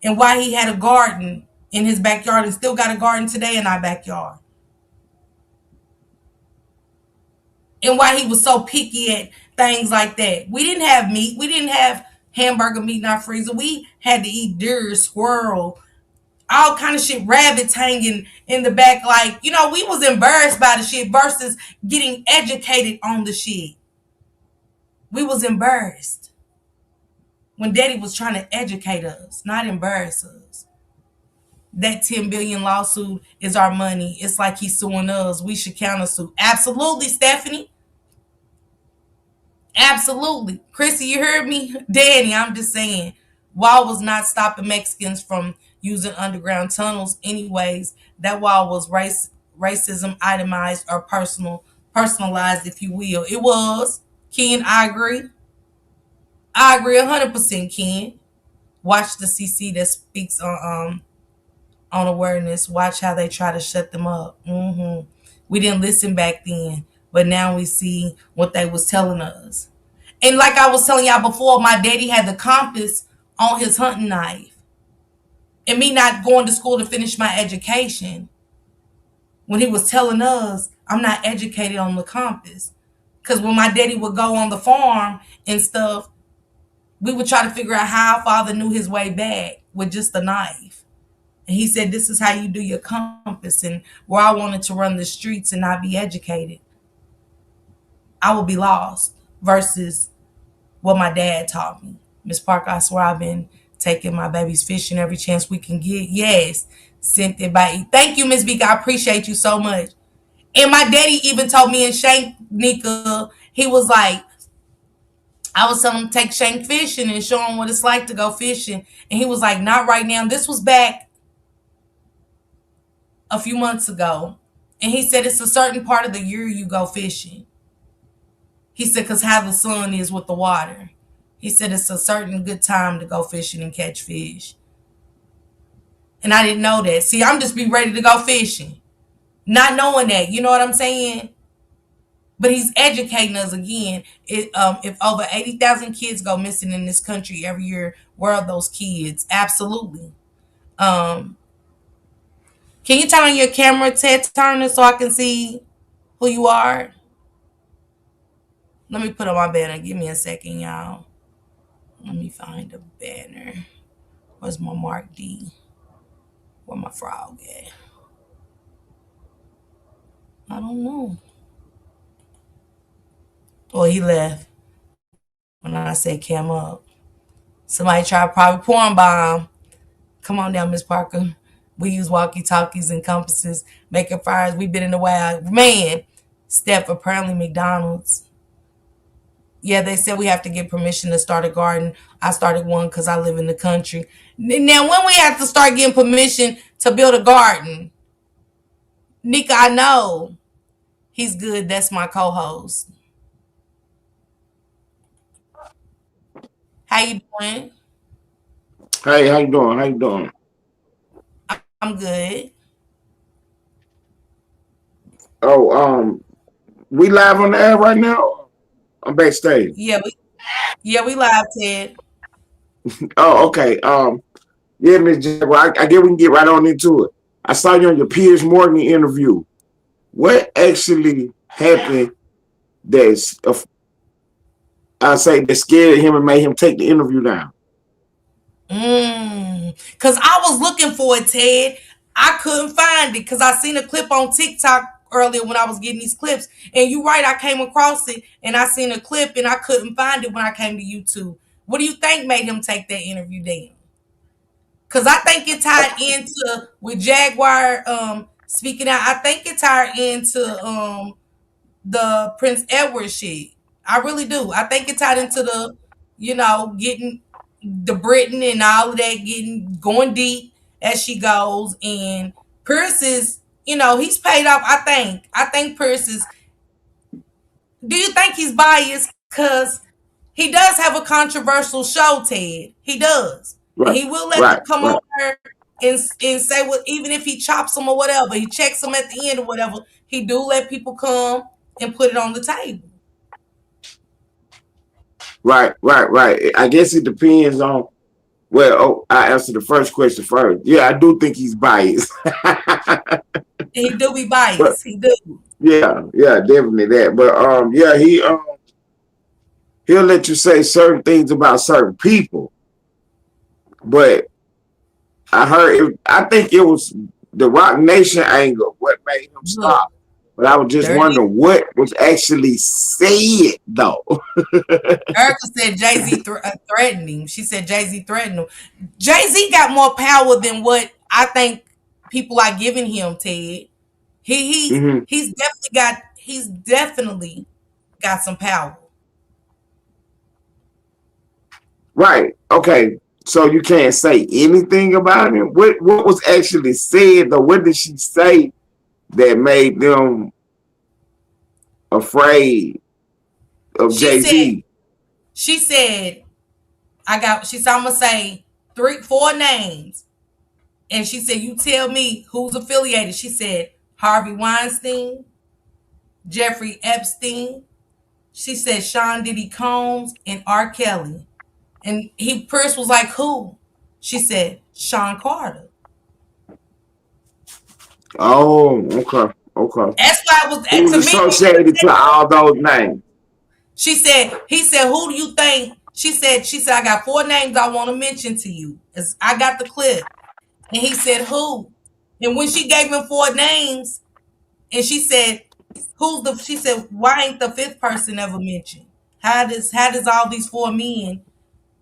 and why he had a garden in his backyard and still got a garden today in our backyard. And why he was so picky at things like that. We didn't have meat. We didn't have hamburger meat in our freezer. We had to eat deer, squirrel, all kind of shit, rabbits hanging in the back. Like, we was embarrassed by the shit versus getting educated on the shit. We was embarrassed when daddy was trying to educate us, not embarrass us. That 10 billion lawsuit is our money. It's like he's suing us. We should countersue. Absolutely, Stephanie. Absolutely. Chrissy, you heard me? Danny, I'm just saying. Wall was not stopping Mexicans from using underground tunnels. Anyways, that wall was racism itemized or personalized, if you will. It was. Ken, I agree. I agree 100%, Ken. Watch the CC that speaks on awareness. Watch how they try to shut them up. We didn't listen back then, but now we see what they was telling us. And like I was telling y'all before, my daddy had the compass on his hunting knife. And me not going to school to finish my education, when he was telling us, I'm not educated on the compass. Because when my daddy would go on the farm and stuff, we would try to figure out how our father knew his way back with just a knife. And he said, this is how you do your compass. And where I wanted to run the streets and not be educated, I would be lost versus what my dad taught me. Miss Parker, I swear I've been taking my babies fishing every chance we can get. Yes, sent it by. Thank you, Miss Beak. I appreciate you so much. And my daddy even told me in Shank, Nika, he was like, I was telling him to take Shank fishing and show him what it's like to go fishing. And he was like, not right now. This was back a few months ago. And he said it's a certain part of the year you go fishing. He said, because how the sun is with the water. He said it's a certain good time to go fishing and catch fish. And I didn't know that. See, I'm just be ready to go fishing. Not knowing that. You know what I'm saying? But he's educating us again. If over 80,000 kids go missing in this country every year, where are those kids? Absolutely. Can you turn on your camera, Ted Turner, so I can see who you are? Let me put on my banner. Give me a second, y'all. Let me find a banner. Where's my Mark D? Where my frog at? I don't know. Oh, he left when I said cam up. Somebody tried probably porn bomb. Come on down, Miss Parker. We use walkie-talkies and compasses, making fires. We've been in the wild. Man, Steph, apparently McDonald's. Yeah, they said we have to get permission to start a garden. I started one because I live in the country. Now, when we have to start getting permission to build a garden? Nika, I know. He's good. That's my co-host. How you doing? Hey, how you doing? How you doing? I'm good. Oh, we live on the air right now. I'm backstage. Yeah, we live, Ted. Oh, okay. Yeah, Miss Jaguar, I guess we can get right on into it. I saw you on your Piers Morgan interview. What actually happened that's I say that scared him and made him take the interview down? Cause I was looking for it, Ted. I couldn't find it because I seen a clip on TikTok earlier when I was getting these clips. And you're right, I came across it and I seen a clip and I couldn't find it when I came to YouTube. What do you think made him take that interview down? Cause I think it tied into with Jaguar speaking out. I think it tied into the Prince Edward shit. I really do. I think it tied into the, getting the Britain and all of that, getting going deep as she goes. And Pierce is, he's paid off. I think Pierce is. Do you think he's biased? Cause he does have a controversial show, Ted. He does. And Right, he will let them right, come right. over and say what, even if he chops them or whatever, he checks them at the end or whatever, he do let people come and put it on the table. Right. I guess it depends on. Well, I answered the first question first. Yeah, I do think he's biased. He do be But biased. He do. yeah, definitely that. But yeah, he'll let you say certain things about certain people. But I think it was the Rock Nation angle what made him Look, stop. But I was just there it is. wondering what was actually said though. Erica said Jay-Z threatened him. She said Jay-Z threatened him. Jay-Z got more power than what I think people are giving him, Ted. Mm-hmm. He's definitely got some power. Right. Okay. So you can't say anything about him. What was actually said though? What did she say that made them afraid of She Jay said, Z? she said, she said, I'm gonna say 4 names. And she said, you tell me who's affiliated. She said, Harvey Weinstein, Jeffrey Epstein. She said, Sean Diddy Combs, and R. Kelly. And Prince was like, who? She said, Sean Carter. Oh, okay. That's why it was, Who was to me, associated to all those names? he said, who do you think? She said, I got 4 names I want to mention to you. I got the clip. And he said, who? And when she gave him 4 names, and she said, she said, why ain't the 5th person ever mentioned? How does all these 4 men,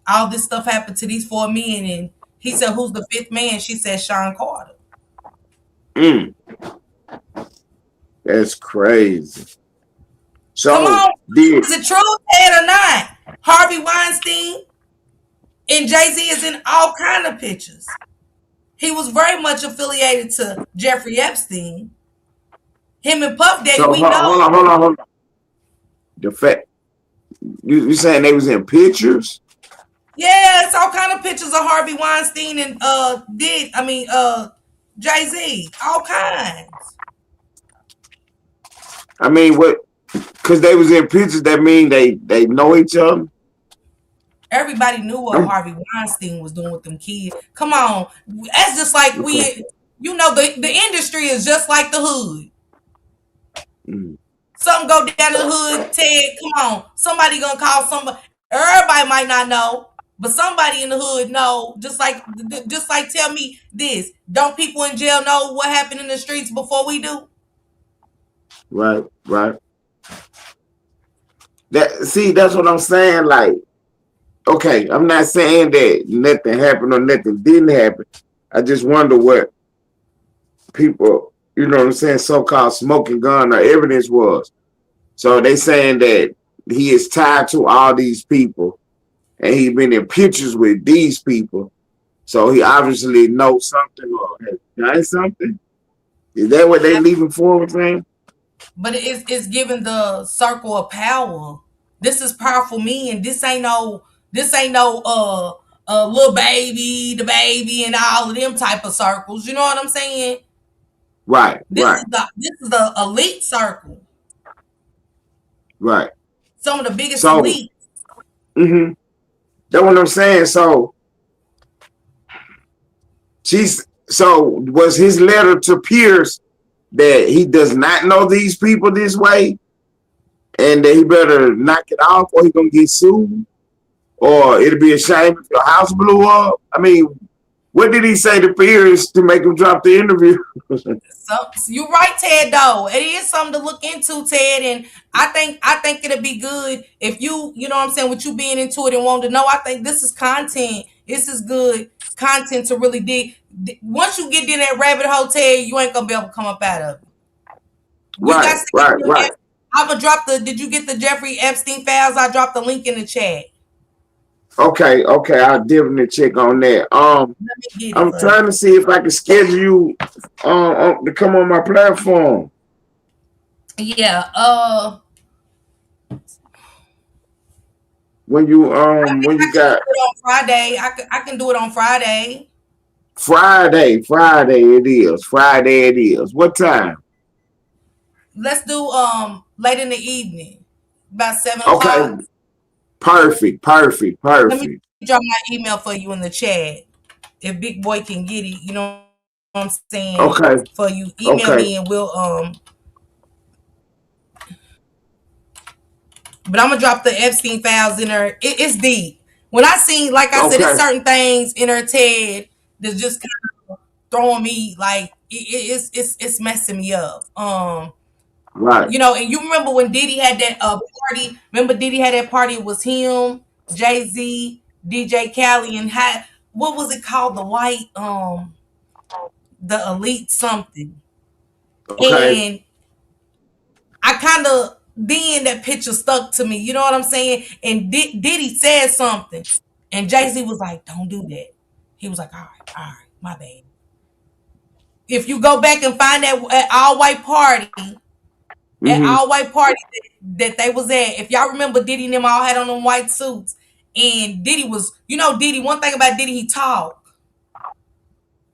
all this stuff happen to these 4 men? And he said, who's the 5th man? She said, Sean Carter. Mm, that's crazy. So Come on, is it true, Ted, or not? Harvey Weinstein and Jay-Z is in all kind of pictures. He was very much affiliated to Jeffrey Epstein. Him and Puff Daddy, so we know. hold on. The fact you saying they was in pictures? Yeah, it's all kind of pictures of Harvey Weinstein and Jay-Z. All kinds. I mean, what? Because they was in pictures, that mean they know each other. Everybody knew what Harvey Weinstein was doing with them kids. Come on, that's just like Okay. the industry is just like the hood. Mm. Something go down the hood, Ted. Come on, somebody gonna call somebody. Everybody might not know, but somebody in the hood know. Just like tell me this: don't people in jail know what happened in the streets before we do? Right. That's what I'm saying. Like, okay, I'm not saying that nothing happened or nothing didn't happen. I just wonder what people, you know what I'm saying, so-called smoking gun or evidence was. So they saying that he is tied to all these people and he been in pictures with these people. So he obviously knows something or has done something. Is that what they leaving for, saying? But it's giving the circle of power. This is powerful men. This ain't no little baby, the baby, and all of them type of circles. You know what I'm saying? Right. This is the elite circle. Right. Some of the biggest So, elite. mm-hmm. That's what I'm saying. So was his letter to Pierce that he does not know these people this way and that he better knock it off or he gonna get sued? Or it'll be a shame if your house blew up? I mean, what did he say to Pierce to make him drop the interview? So you're right, Ted. Though it is something to look into, Ted, and I think it'll be good if you know what I'm saying, with you being into it and wanting to know. I think this is content. This is good content to really dig. Once you get in that rabbit hole, Ted, you ain't gonna be able to come up out of it. You got to Right. I'm gonna drop the. Did you get the Jeffrey Epstein files? I dropped the link in the chat. Okay, I'll definitely check on that. Let me get it I'm for trying to see if I can schedule you to come on my platform. Yeah. When you I can got do it on Friday. I can do it on Friday. Friday it is. Friday it is. What time? Let's do late in the evening, about 7 o'clock. Okay, perfect, perfect, Let me perfect. drop my email for you in the chat. If Big Boy can get it, you know what I'm saying, for Okay, you. Email me and okay, we'll but I'm gonna drop the Epstein files in her. It's deep. When I seen, like I said, it's okay. certain things in her TED that's just kind of throwing me like it's messing me up. Right. And you remember when Diddy had that party? Remember Diddy had that party? It was him, Jay Z, DJ Khaled, and had what was it called? The white the elite something. Okay. And I kind of then that picture stuck to me. You know what I'm saying? And Diddy said something, and Jay Z was like, "Don't do that." He was like, all right, my bad." If you go back and find that at Mm-hmm. all white party that they was at, if y'all remember, Diddy and them all had on them white suits, and Diddy was, Diddy. One thing about Diddy, he talk.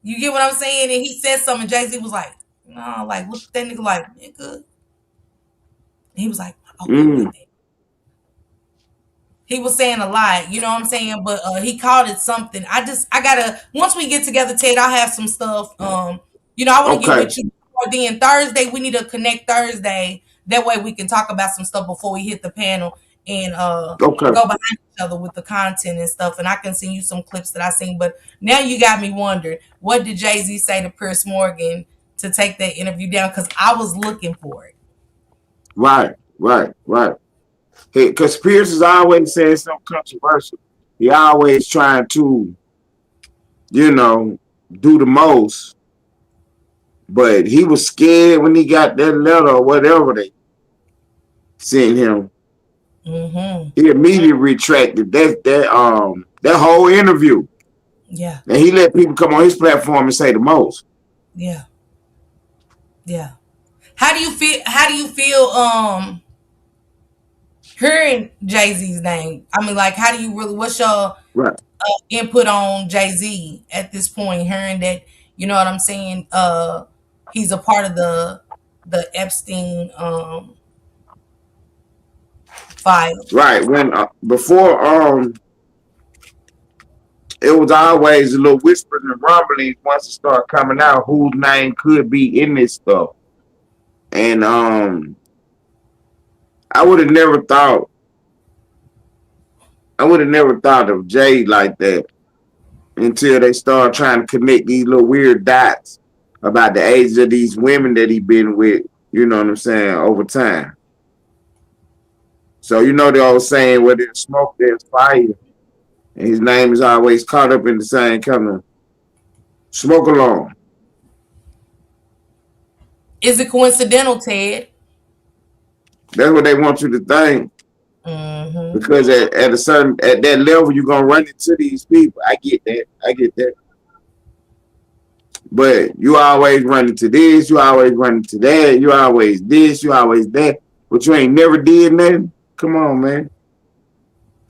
You get what I'm saying? And he said something. Jay Z was like, "No," like look at that nigga like nigga. And he was like, "Okay, my Mm. bad." He was saying a lot, you know what I'm saying? But he called it something. I gotta once we get together, Ted, I'll have some stuff. I want to get Okay. with you before then. Thursday, we need to connect Thursday. That way we can talk about some stuff before we hit the panel and Okay. go behind each other with the content and stuff. And I can send you some clips that I seen. But now you got me wondering, what did Jay-Z say to Piers Morgan to take that interview down? Because I was looking for it. Right. Right. Right. Because Pierce is always saying something controversial. He always trying to, you know, do the most. But he was scared when he got that letter or whatever they sent him. Mm-hmm. He immediately retracted that whole interview. Yeah. And he let people come on his platform and say the most. Yeah. Yeah. How do you feel hearing Jay-Z's name? I mean, like, how do you really what's your Right. input on Jay-Z at this point, hearing that, you know what I'm saying, he's a part of the Epstein files. Right. When before it was always a little whispers and rumblings once it started coming out whose name could be in this stuff. And I would have never thought I would have never thought of Jay like that until they started trying to connect these little weird dots about the age of these women that he been with, you know what I'm saying, over time. So you know the old saying where there's smoke, there's fire. And his name is always caught up in the same kind of smoke alarm. Is it coincidental, Ted? That's what they want you to think. Mm-hmm. Because at that level you're gonna run into these people. I get that. I get that. But you always run into this, you always run into that, you always this, you always that. But you ain't never did nothing. Come on, man.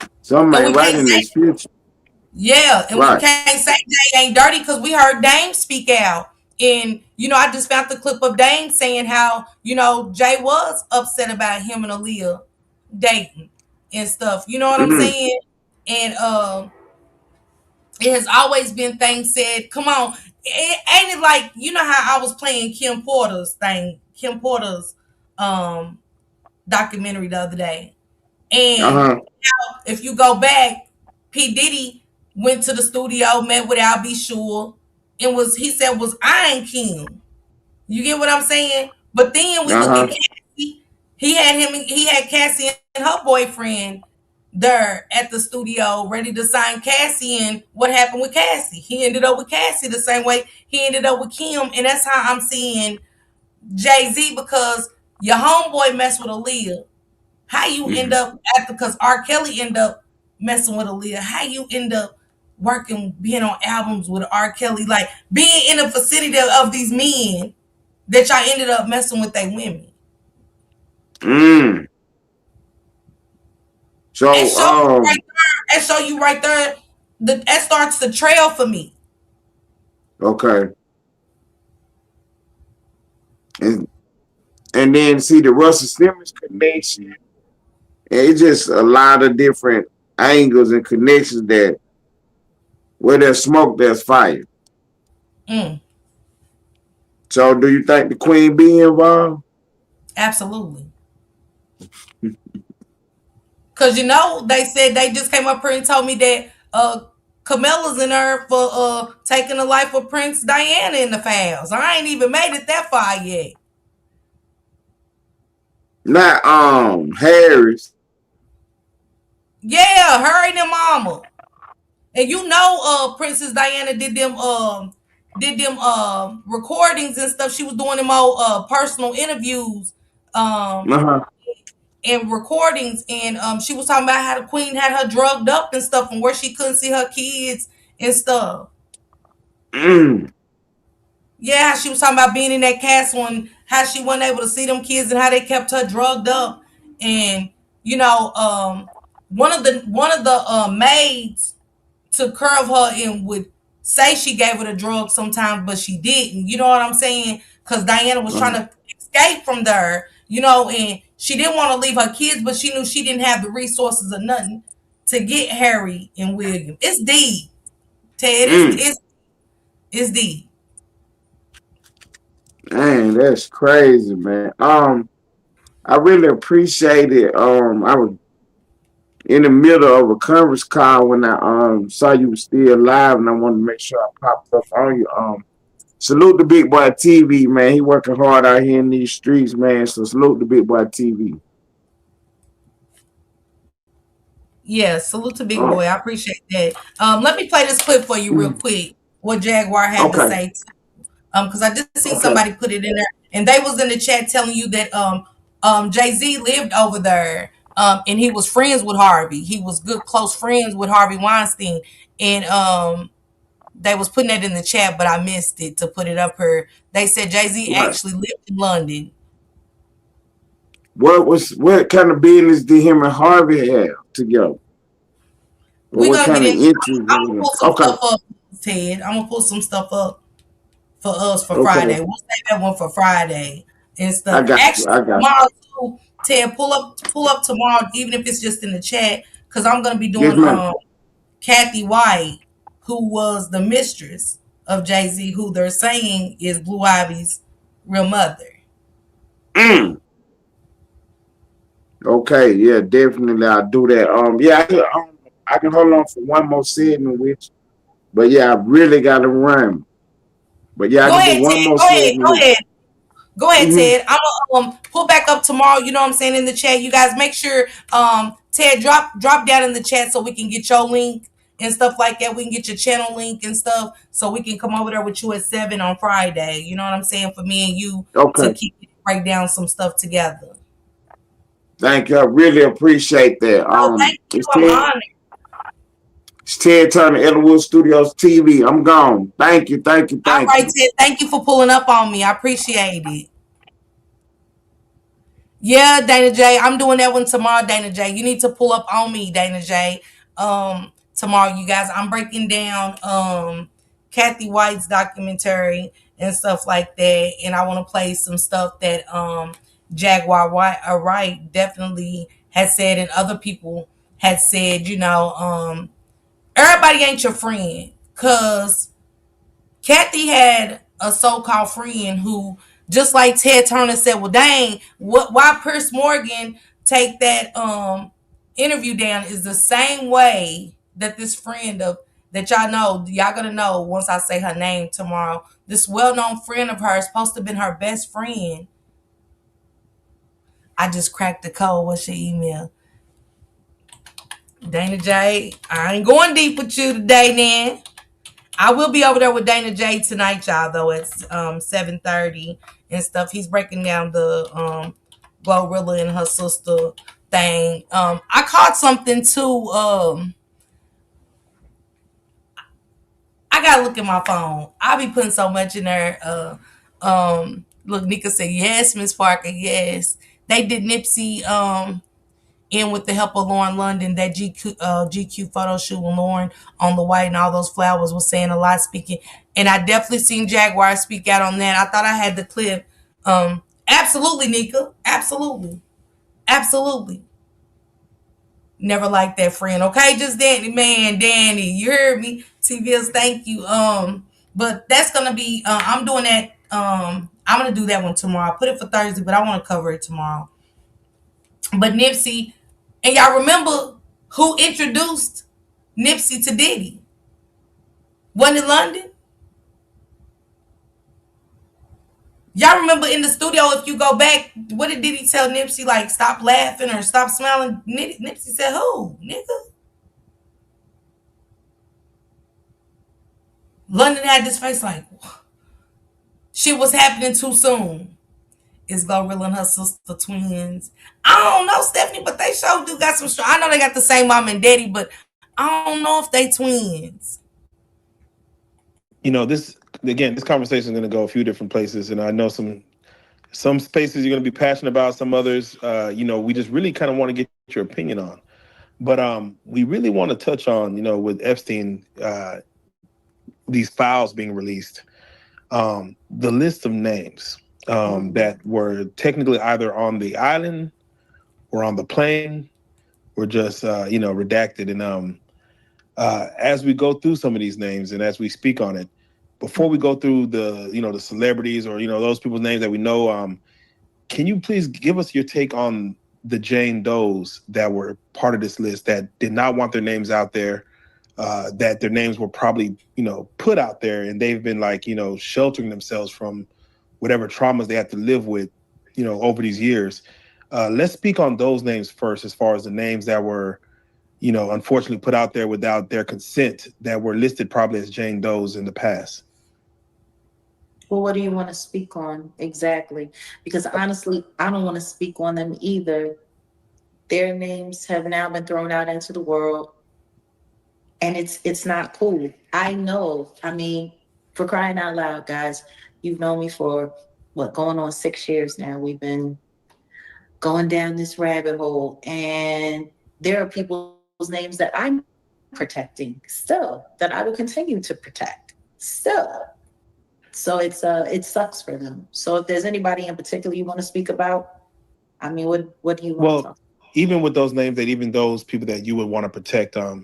And Something we ain't right can't in say this future. Yeah, and we Right. can't say Jay ain't dirty because we heard Dame speak out. And, I just found the clip of Dame saying how, Jay was upset about him and Aaliyah dating and stuff. You know what I'm Mm-hmm. saying? And it has always been things said, come on. Ain't it like, you know how I was playing Kim Porter's um documentary the other day. And Uh-huh. if you go back, P. Diddy went to the studio, met with Al B. Sure, and he said was eyeing Kim. You get what I'm saying? But then we look at Uh-huh. Cassie. He had Cassie and her boyfriend there at the studio ready to sign Cassie. And what happened with Cassie? He ended up with Cassie the same way he ended up with Kim. And that's how I'm seeing Jay-Z, because your homeboy messed with Aaliyah. How you end Mm-hmm. up after, because R. Kelly end up messing with Aaliyah. How you end up being on albums with R. Kelly, like being in the vicinity of these men that y'all ended up messing with their women. Mm. And So show you right there. And show you right there. That starts the trail for me. Okay. And and then see the Russell Simmons connection. It's just a lot of different angles and connections that where there's smoke, there's fire. Mm, So do you think the Queen be involved? absolutely. Cause they said they just came up here and told me that Camilla's in her for taking the life of Prince Diana in the files. I ain't even made it that far yet. Not Harris. Yeah, her and their mama. And Princess Diana did them recordings and stuff. She was doing them all personal interviews um Uh-huh. and recordings, and she was talking about how the queen had her drugged up and stuff, and where she couldn't see her kids and stuff. Mm. Yeah, how she was talking about being in that castle and how she wasn't able to see them kids and how they kept her drugged up. And you know, one of the maids to curve her and would say she gave her the drug sometimes, but she didn't. You know what I'm saying? Because Diana was trying Uh-huh. to escape from there, and she didn't want to leave her kids, but she knew she didn't have the resources or nothing to get Harry and William. It's deep, Ted. Mm. It's deep. Dang, that's crazy, man. I really appreciate it. I was in the middle of a conference call when I saw you were still live, and I wanted to make sure I popped up on you. Salute the Big Boy TV, man. He working hard out here in these streets, man. So salute the Big Boy TV. Yeah, salute to Big Oh, Boy. I appreciate that. Let me play this clip for you real mm. quick. What Jaguar had to Okay, say. Because I just seen okay, somebody put it in there, and they was in the chat telling you that Jay-Z lived over there, and he was friends with Harvey. He was good close friends with Harvey Weinstein, and they was putting that in the chat, but I missed it to put it up here. They said Jay-Z right. actually lived in London. What kind of business did him and Harvey have together? Or We what gonna get kind of into. interest? I'm gonna pull some Okay, stuff up, Ted. I'm gonna pull some stuff up for us for okay. Friday. We'll save that one for Friday and I stuff. got you. Actually, I got you. tomorrow too, Ted, pull up tomorrow, even if it's just in the chat, because I'm gonna be Yes, doing ma'am. Kathy White, who was the mistress of Jay Z, who they're saying is Blue Ivy's real mother. Mm. Okay, yeah, definitely. I'll do that. Yeah, I can hold on for one more segment with you, but yeah, I really got to run. But yeah, I Go can do ahead, one Ted. more Go ahead. segment Go with ahead. Go ahead, you. Ted. I'm gonna pull back up tomorrow. You know what I'm saying, in the chat. You guys make sure Ted drop down in the chat so we can get your link and stuff like that. We can get your channel link and stuff so we can come over there with you at 7 on Friday. You know what I'm saying? For me and you to Okay, keep break down some stuff together. thank you. I really appreciate that. Oh, thank you. It's I'm Ted. honored. It's Ted Turner, Elwood Studios TV. I'm gone. Thank you. Thank you. All Thank right, you. Ted. Thank you for pulling up on me. I appreciate it. Yeah, Dana J. I'm doing that one tomorrow, Dana J. You need to pull up on me, Dana J. Tomorrow, you guys. I'm breaking down Kathy White's documentary and stuff like that. And I want to play some stuff that Jaguar White Wright definitely has said and other people had said, everybody ain't your friend. Cause Kathy had a so-called friend who, just like Ted Turner said, well, dang, why Pierce Morgan take that interview down is the same way that this friend of that y'all gonna know once I say her name tomorrow. This well-known friend of hers, supposed to have been her best friend. I just cracked the code. What's your email? Dana J. I ain't going deep with you today, then. I will be over there with Dana J tonight, y'all, though, at 7:30 and stuff. He's breaking down the Glorilla and her sister thing. I caught something too. I gotta look at my phone. I be putting so much in there. Look, Nika said yes, Miss Parker, yes. They did Nipsey in with the help of Lauren London, that GQ photo shoot with Lauren on the white and all those flowers was saying a lot, speaking And I definitely seen Jaguar speak out on that. I thought I had the clip. Absolutely, Nika. Absolutely. Absolutely. Never liked that friend. Okay, just Danny, man, Danny, you heard me. TVS, thank you. But that's gonna be. I'm doing that. I'm gonna do that one tomorrow. I put it for Thursday, but I want to cover it tomorrow. But Nipsey, and y'all remember who introduced Nipsey to Diddy? Wasn't it London? Y'all remember in the studio, if you go back, what did Diddy tell Nipsey? Like, stop laughing or stop smiling? Nipsey said, who, nigga? London had this face like, shit was happening too soon. Is Glorilla and her sister twins? I don't know, Stephanie, but they sure do got some strong. I know they got the same mom and daddy, but I don't know if they twins. This again, this conversation is going to go a few different places, and I know some spaces you're going to be passionate about, some others, we just really kind of want to get your opinion on. But we really want to touch on, with Epstein, these files being released, the list of names that were technically either on the island or on the plane or just, redacted. And as we go through some of these names and as we speak on it, before we go through the celebrities or, those people's names that we know, can you please give us your take on the Jane Does that were part of this list that did not want their names out there, that their names were probably, put out there, and they've been sheltering themselves from whatever traumas they had to live with, over these years. Let's speak on those names first, as far as the names that were, unfortunately put out there without their consent, that were listed probably as Jane Does in the past. Well, what do you want to speak on exactly? Because honestly, I don't want to speak on them either. Their names have now been thrown out into the world, and it's not cool. I know. I mean, for crying out loud, guys, you've known me for going on 6 years now. We've been going down this rabbit hole, and there are people's names that I'm protecting still, that I will continue to protect still. So it sucks for them. So if there's anybody in particular you want to speak about, I mean, what do you want to talk about? Even with those names, that even those people that you would want to protect, I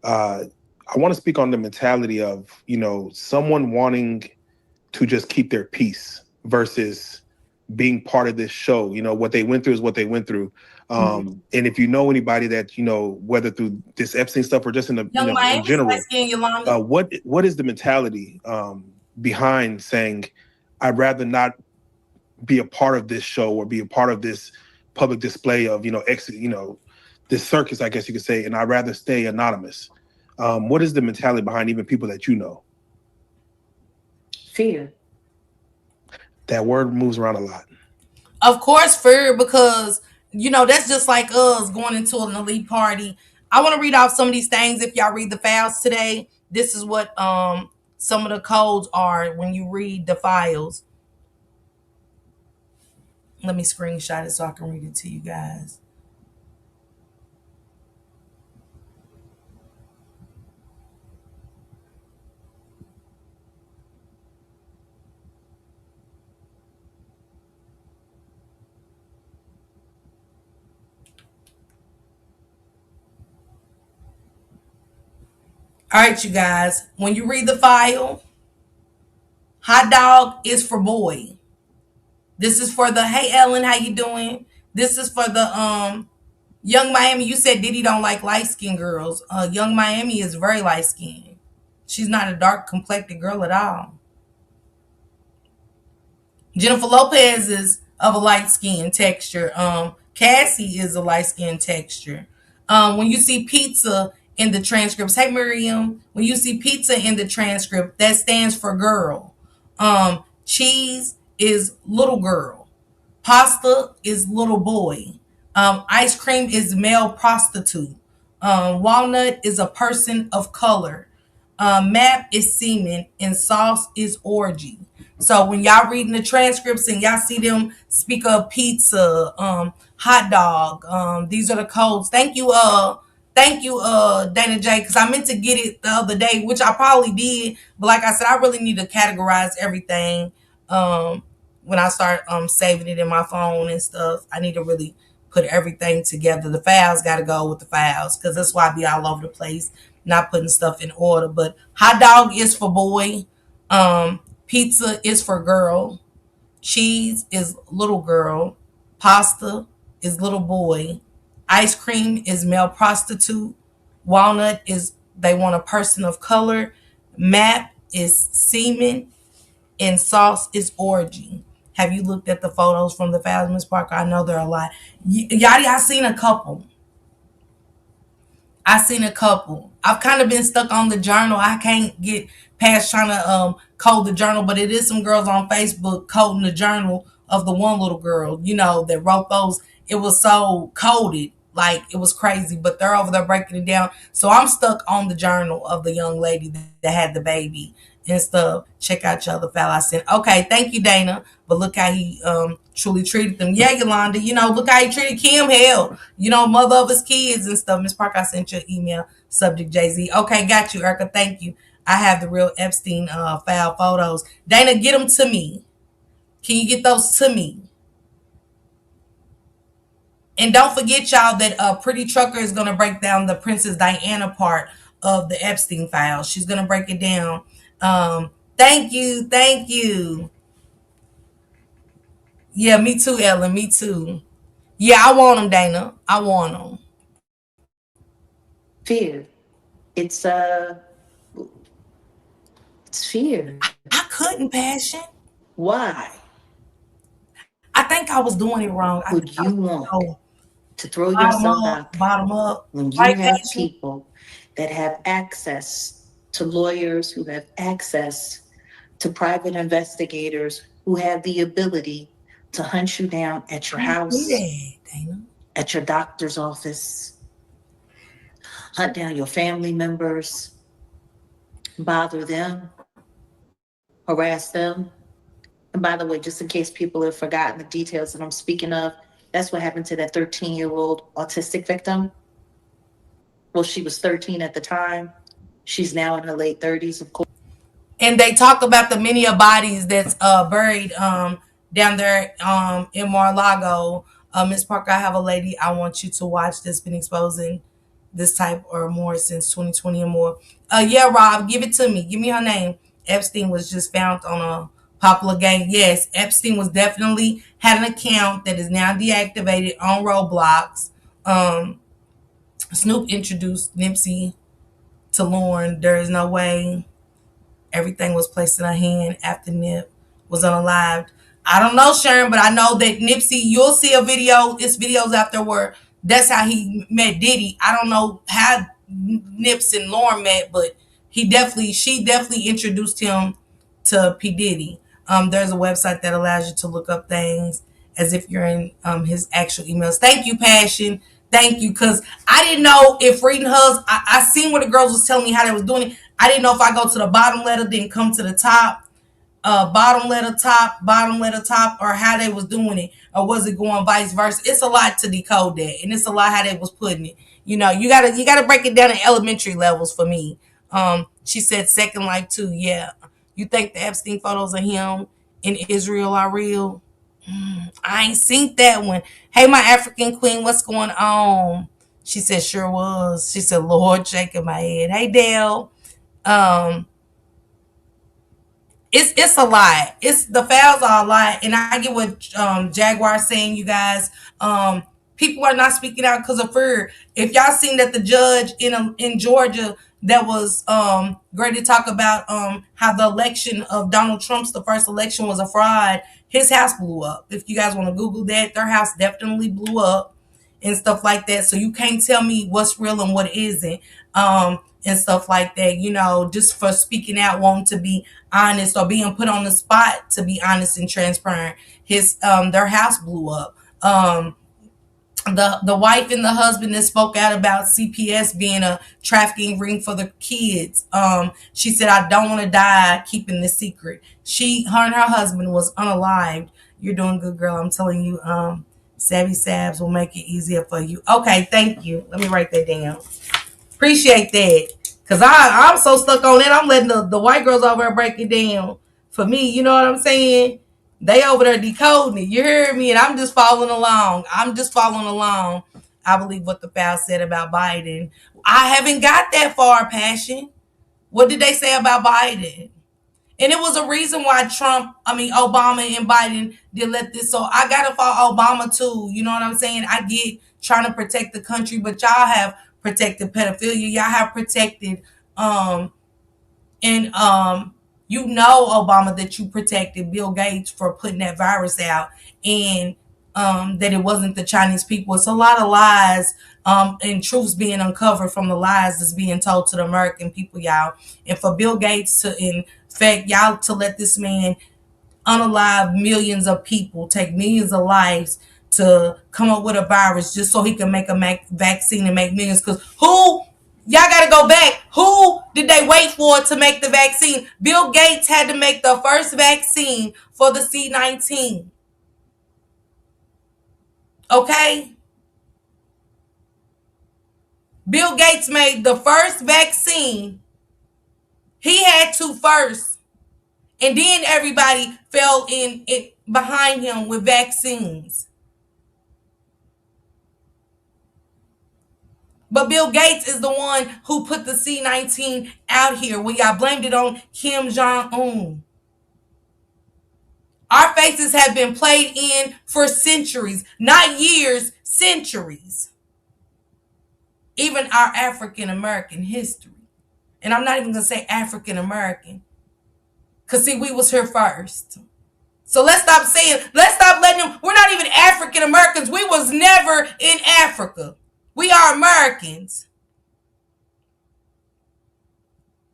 want to speak on the mentality of, someone wanting to just keep their peace versus being part of this show. What they went through is what they went through. And if you know anybody that, whether through this Epstein stuff or just in the, in general, what is the mentality behind saying, I'd rather not be a part of this show or be a part of this public display of, this circus, I guess you could say, and I'd rather stay anonymous. What is the mentality behind even people that you know? Fear. That word moves around a lot. Of course, fear, because, that's just like us going into an elite party. I want to read off some of these things. If y'all read the files today, this is what some of the codes are when you read the files. Let me screenshot it so I can read it to you guys. All right, you guys. When you read the file, hot dog is for boy. This is for the hey Ellen, how you doing? This is for the Young Miami. You said Diddy don't like light skinned girls. Young Miami is very light skinned. She's not a dark complected girl at all. Jennifer Lopez is of a light skin texture. Cassie is a light skin texture. When you see pizza in the transcripts, hey Miriam, when you see pizza in the transcript, that stands for girl. Cheese is little girl. Pasta is little boy. Ice cream is male prostitute. Walnut is a person of color. Map is semen, and sauce is orgy. So when y'all reading the transcripts and y'all see them speak of pizza, hot dog, these are the codes. Thank you, Thank you, Dana J, because I meant to get it the other day, which I probably did. But like I said, I really need to categorize everything. Um, when I start saving it in my phone and stuff, I need to really put everything together. The files got to go with the files because that's why I be all over the place, not putting stuff in order. But hot dog is for boy. Pizza is for girl. Cheese is little girl. Pasta is little boy. Ice cream is male prostitute. Walnut is they want a person of color. Map is semen. And sauce is orgy. Have you looked at the photos from the Phasmus Park? I know there are a lot. Yadi, I seen a couple. I seen a couple. I've kind of been stuck on the journal. I can't get past trying to code the journal, but it is some girls on Facebook coding the journal of the one little girl, that wrote those. It was so coded, like it was crazy, but they're over there breaking it down. So I'm stuck on the journal of the young lady that had the baby and stuff. Check out your other file I sent. Okay, thank you, Dana. But look how he truly treated them. Yeah, Yolanda, look how he treated Kim. Hell, mother of his kids and stuff. Miss Park, I sent you an email. Subject Jay-Z. Okay, got you, Erica. Thank you. I have the real Epstein file photos. Dana, get them to me. Can you get those to me? And don't forget, y'all, that Pretty Trucker is going to break down the Princess Diana part of the Epstein file. She's going to break it down. Thank you. Thank you. Yeah, me too, Ellen. Me too. Yeah, I want them, Dana. I want them. Fear. It's it's fear. I couldn't, Passion. Why I think I was doing it wrong. I would think I you was want so to throw yourself out there bottom up. when you Right, have Passion? people that have access to lawyers, who have access to private investigators, who have the ability to hunt you down at your house, Dana. at your doctor's office, hunt down your family members, bother them, harass them? And by the way, just in case people have forgotten the details that I'm speaking of, that's what happened to that 13-year-old autistic victim. Well, she was 13 at the time. She's now in her late 30s, of course. And they talk about the many of bodies that's buried down there in Mar-a-Lago. Miss Parker, I have a lady I want you to watch that's been exposing this type or more since 2020 or more. Yeah, Rob, give it to me. Give me her name. Epstein was just found on a popular game. Yes, Epstein was definitely had an account that is now deactivated on Roblox. Snoop introduced Nipsey to Lauren. There is no way everything was placed in her hand after Nip was unalived. I don't know, Sharon, but I know that Nipsey, you'll see a video, it's videos out there where that's how he met Diddy. I don't know how Nips and Lauren met, but she definitely introduced him to P. Diddy. There's a website that allows you to look up things as if you're in his actual emails. Thank you, Passion. Thank you, because I didn't know if reading hers, I seen what the girls was telling me how they was doing it. I didn't know if I go to the bottom letter, then come to the top, bottom letter, top, or how they was doing it, or was it going vice versa? It's a lot to decode that, and it's a lot how they was putting it. You gotta break it down in elementary levels for me. She said Second Life too. Yeah, you think the Epstein photos of him in Israel are real? I ain't seen that one. Hey, my African queen, what's going on? She said, sure was. She said, Lord, shaking my head. Hey, Dale. Um, it's a lot. It's the files are a lot, and I get what Jaguar saying. You guys, people are not speaking out because of fear. If y'all seen that the judge in Georgia that was great to talk about how the election of Donald Trump's the first election was a fraud. His house blew up. If you guys want to Google that, their house definitely blew up and stuff like that. So you can't tell me what's real and what isn't. And stuff like that, just for speaking out, wanting to be honest or being put on the spot to be honest and transparent. Their house blew up. The wife and the husband that spoke out about CPS being a trafficking ring for the kids. She said, I don't want to die keeping this secret. Her and her husband was unalived. You're doing good, girl. I'm telling you, Savvy Sabs will make it easier for you. Okay, thank you. Let me write that down. Appreciate that. Cause I'm so stuck on it. I'm letting the white girls over there break it down for me. You know what I'm saying? They over there decoding it. You hear me? And I'm just following along. I believe what the file said about Biden. I haven't got that far, Passion. What did they say about Biden? And it was a reason why Obama and Biden did let this. So I gotta follow Obama too. You know what I'm saying? I get trying to protect the country, but y'all have protected pedophilia. Y'all have protected and you know, Obama, that you protected Bill Gates for putting that virus out, and that it wasn't the Chinese people. It's a lot of lies and truths being uncovered from the lies that's being told to the American people, y'all. And for Bill Gates to infect y'all, to let this man unalive millions of people, take millions of lives to come up with a virus just so he can make a vaccine and make millions. Because y'all got to go back. Who did they wait for to make the vaccine? Bill Gates had to make the first vaccine for the C-19. Okay? Bill Gates made the first vaccine. He had to first. And then everybody fell in it behind him with vaccines. But Bill Gates is the one who put the C-19 out here when y'all blamed it on Kim Jong-un. Our faces have been played in for centuries, not years, centuries. Even our African American history. And I'm not even going to say African American. Because see, we was here first. So let's stop letting them, we're not even African Americans. We was never in Africa. We are Americans.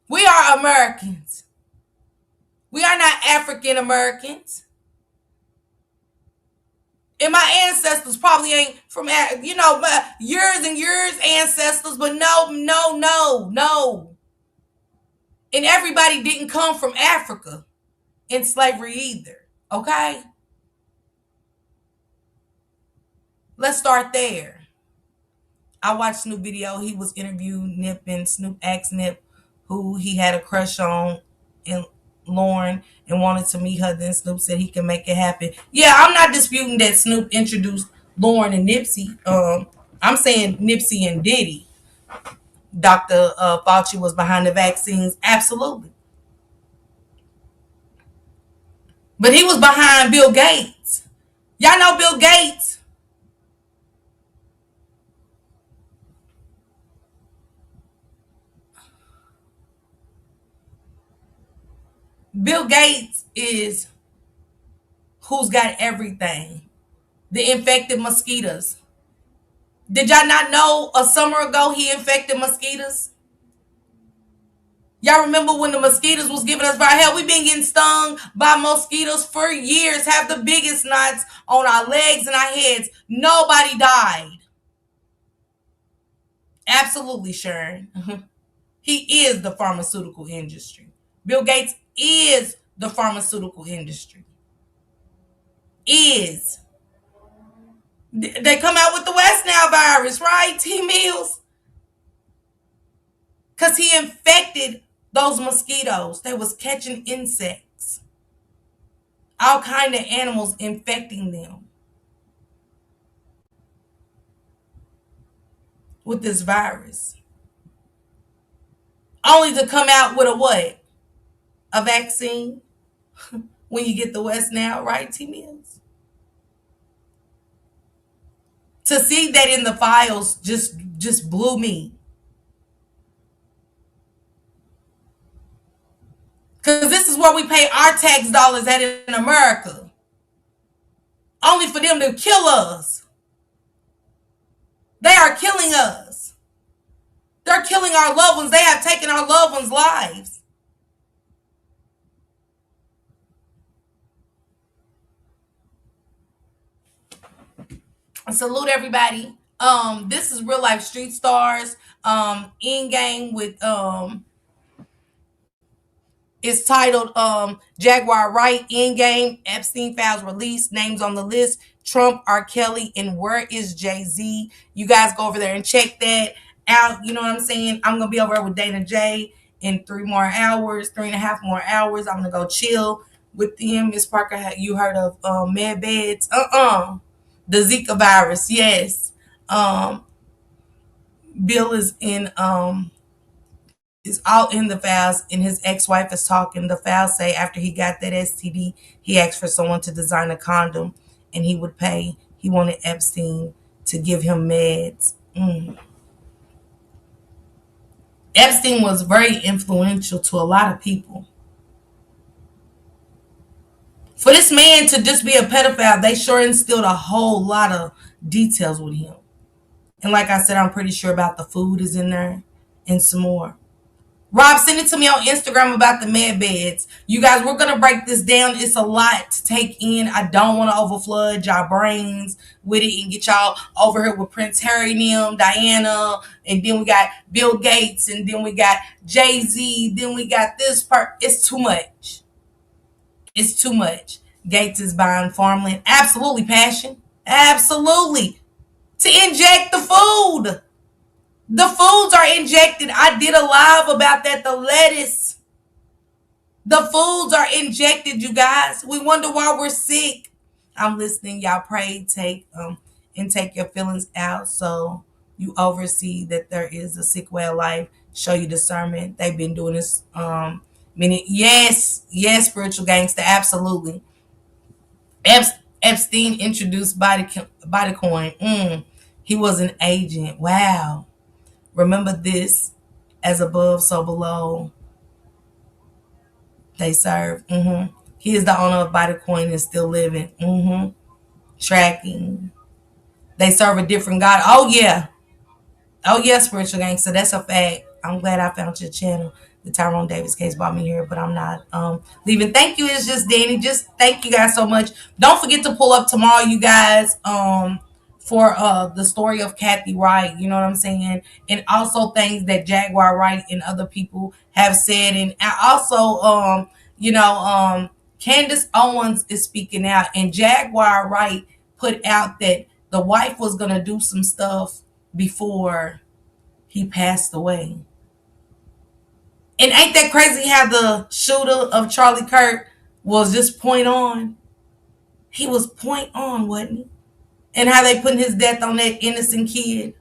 We are Americans. We are not African Americans. And my ancestors probably ain't from, years and years ancestors, but no. And everybody didn't come from Africa in slavery either, okay? Let's start there. I watched Snoop video. He was interviewed Nip, and Snoop asked Nip who he had a crush on and Lauren and wanted to meet her. Then Snoop said he can make it happen. Yeah, I'm not disputing that Snoop introduced Lauren and Nipsey. I'm saying Nipsey and Diddy. Dr. Fauci was behind the vaccines. Absolutely. But he was behind Bill Gates. Y'all know Bill Gates. Bill Gates is who's got everything. The infected mosquitoes. Did y'all not know a summer ago he infected mosquitoes? Y'all remember when the mosquitoes was giving us viral? Hell, we've been getting stung by mosquitoes for years, have the biggest knots on our legs and our heads. Nobody died. Absolutely, Sharon. He is the pharmaceutical industry. Bill Gates is the pharmaceutical industry. Is. They come out with the West Nile virus, right, T. Mills? Because he infected those mosquitoes. They was catching insects. All kind of animals, infecting them with this virus. Only to come out with a what? A vaccine when you get the West Nile, right, T. Mills? To see that in the files just blew me. Because this is where we pay our tax dollars at in America. Only for them to kill us. They are killing us. They're killing our loved ones. They have taken our loved ones' lives. Salute everybody. This is Real Life Street Stars. In game with It's titled Jaguar Wright Endgame, Epstein Files Released, Names on the List, Trump, R. Kelly, and Where is Jay-Z? You guys go over there and check that out. You know what I'm saying? I'm going to be over there with Dana J in 3.5 more hours. I'm going to go chill with them. Miss Parker, you heard of med beds? The Zika virus, yes. Bill is all in the files, and his ex-wife is talking. The files say after he got that STD, he asked for someone to design a condom, and he would pay. He wanted Epstein to give him meds. Epstein was very influential to a lot of people. For this man to just be a pedophile, they sure instilled a whole lot of details with him. And like I said, I'm pretty sure about the food is in there and some more. Rob, send it to me on Instagram about the med beds. You guys, we're going to break this down. It's a lot to take in. I don't want to overflood y'all brains with it and get y'all over here with Prince Harry and them, Diana, and then we got Bill Gates, and then we got Jay-Z, then we got this part. It's too much. It's too much. Gates is buying farmland. Absolutely, passion. Absolutely. To inject the food. The foods are injected. I did a live about that. The lettuce. The foods are injected, you guys. We wonder why we're sick. I'm listening. Y'all pray, take your feelings out so you oversee that there is a sick way of life. Show you discernment. They've been doing this yes, spiritual gangster, absolutely. Epstein introduced Bitcoin. He was an agent. Wow. Remember this, as above, so below. They serve. He is the owner of Bitcoin and still living. Tracking. They serve a different God. Oh, yeah. Spiritual gangster. That's a fact. I'm glad I found your channel. The Tyrone Davis case brought me here, but I'm not leaving. Thank you. It's just Danny. Just thank you guys so much. Don't forget to pull up tomorrow, you guys, for the story of Kathy Wright. You know what I'm saying? And also things that Jaguar Wright and other people have said. And also, Candace Owens is speaking out, and Jaguar Wright put out that the wife was going to do some stuff before he passed away. And ain't that crazy how the shooter of Charlie Kirk was just point on? He was point on, wasn't he? And how they putting his death on that innocent kid.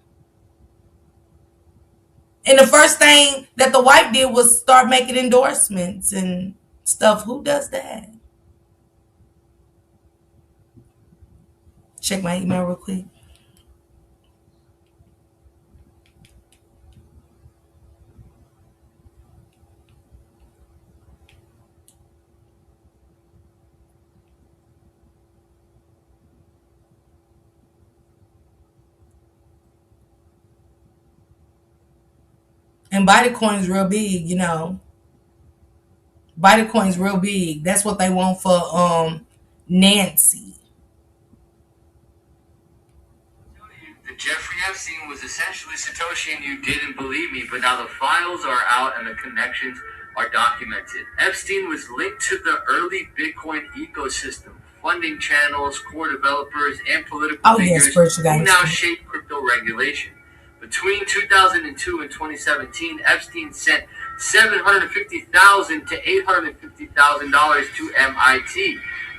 And the first thing that the wife did was start making endorsements and stuff. Who does that? Check my email real quick. And Bitcoin's real big, you know. Bitcoin's real big. That's what they want for Nancy. Jeffrey Epstein was essentially Satoshi and you didn't believe me, but now the files are out and the connections are documented. Epstein was linked to the early Bitcoin ecosystem, funding channels, core developers, and political figures who now shape crypto regulation. Between 2002 and 2017, Epstein sent $750,000 to $850,000 to MIT.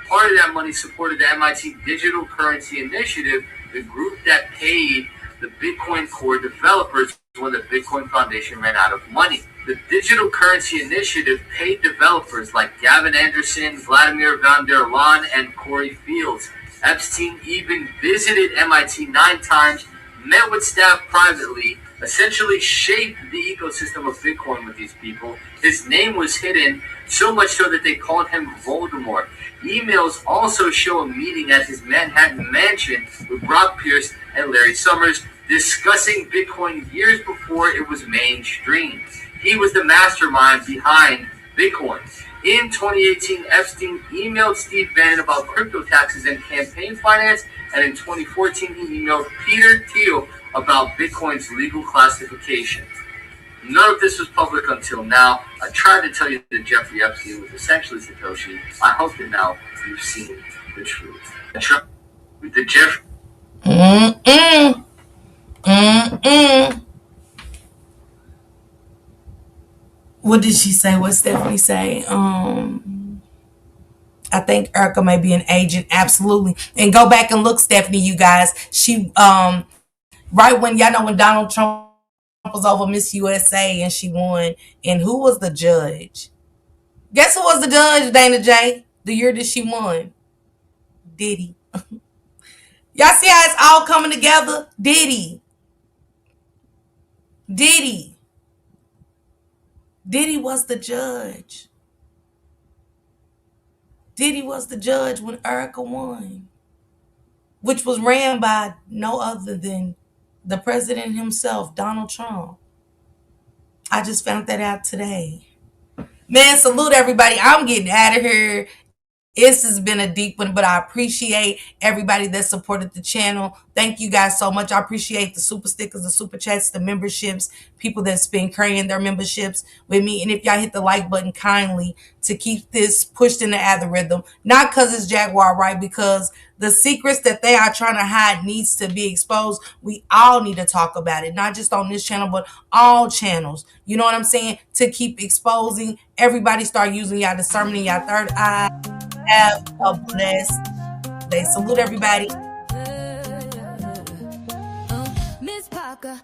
Part of that money supported the MIT Digital Currency Initiative, the group that paid the Bitcoin core developers when the Bitcoin Foundation ran out of money. The Digital Currency Initiative paid developers like Gavin Anderson, Vladimir van der Laan, and Corey Fields. Epstein even visited MIT 9 times, met with staff privately, essentially shaped the ecosystem of Bitcoin with these people. His name was hidden, so much so that they called him Voldemort. Emails also show a meeting at his Manhattan mansion with Brock Pierce and Larry Summers discussing Bitcoin years before it was mainstream. He was the mastermind behind Bitcoin. In 2018, Epstein emailed Steve Bannon about crypto taxes and campaign finance, and in 2014, he emailed Peter Thiel about Bitcoin's legal classification. None of this was public until now. I tried to tell you that Jeffrey Epstein was essentially Satoshi. I hope that now you've seen the truth. With the Jeff. What did she say? What Stephanie say? I think Erica may be an agent. Absolutely. And go back and look, Stephanie, you guys. She right when y'all know when Donald Trump was over Miss USA and she won. And who was the judge? Guess who was the judge, Dana J? The year that she won. Diddy. Y'all see how it's all coming together? Diddy. Diddy was the judge. Diddy was the judge when Erica won, which was ran by no other than the president himself, Donald Trump. I just found that out today. Man, salute everybody. I'm getting out of here. This has been a deep one, but I appreciate everybody that supported the channel. Thank you guys so much. I appreciate the super stickers, the super chats, the memberships, people that's been carrying their memberships with me. And if y'all hit the like button kindly to keep this pushed in the algorithm, not because it's Jaguar, right? Because the secrets that they are trying to hide needs to be exposed. We all need to talk about it, not just on this channel, but all channels. You know what I'm saying? To keep exposing. Everybody start using y'all discernment and y'all third eye. Have a blessed day. Salute everybody. Miss Parker,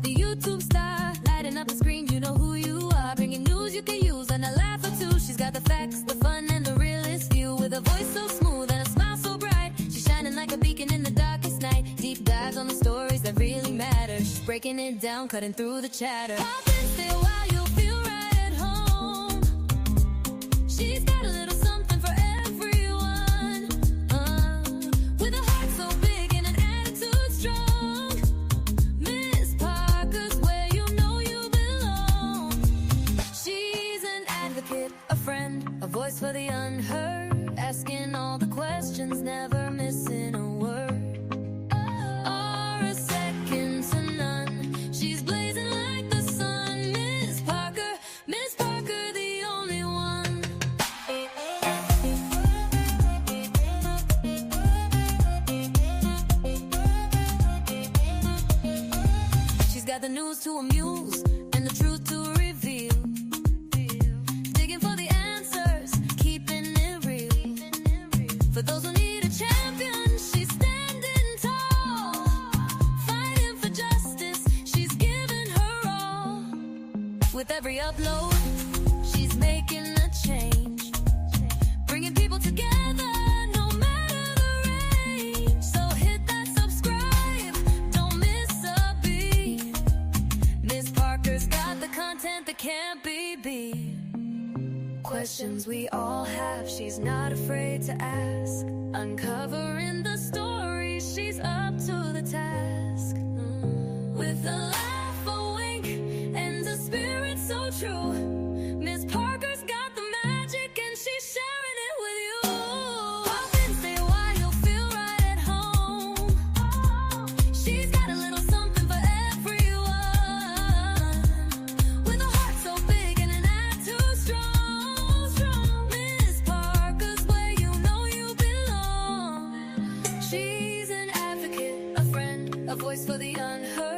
the YouTube star, lighting up the screen, you know who you are, bringing news you can use and a laugh or two. She's got the facts, the fun, and the realest view, with a voice so smooth and a smile so bright. She's shining like a beacon in the darkest night. Deep dives on the stories that really matter. She's breaking it down, cutting through the chatter. Pop and stay a while, you'll feel right at home. She's got a little something for everyone, with a heart so big and an attitude strong. Miss Parker's where you know you belong. She's an advocate, a friend, a voice for the unheard, asking all the questions, never missing a word, or a second to none. She's blazing like the sun. Miss Parker, the only one. She's got the news to amuse and the truth to reveal. Digging for the answers, keeping it real. For those who need a champion, she's standing tall. Fighting for justice, she's giving her all. With every upload, she's making a change. Bringing people together, no matter the range. So hit that subscribe, don't miss a beat. Miss Parker's got the content that can't be beat. Questions we all have, she's not afraid to ask. Uncovering the story, she's up to the task. With a laugh, a wink, and a spirit so true. Miss Parker's got the magic and she's sharing it with you. Pop and stay a while, you'll feel right at home. She's got a little something for everyone, with a heart so big and an attitude strong. Miss Parker's where you know you belong. She's an advocate, a friend, a voice for the unheard,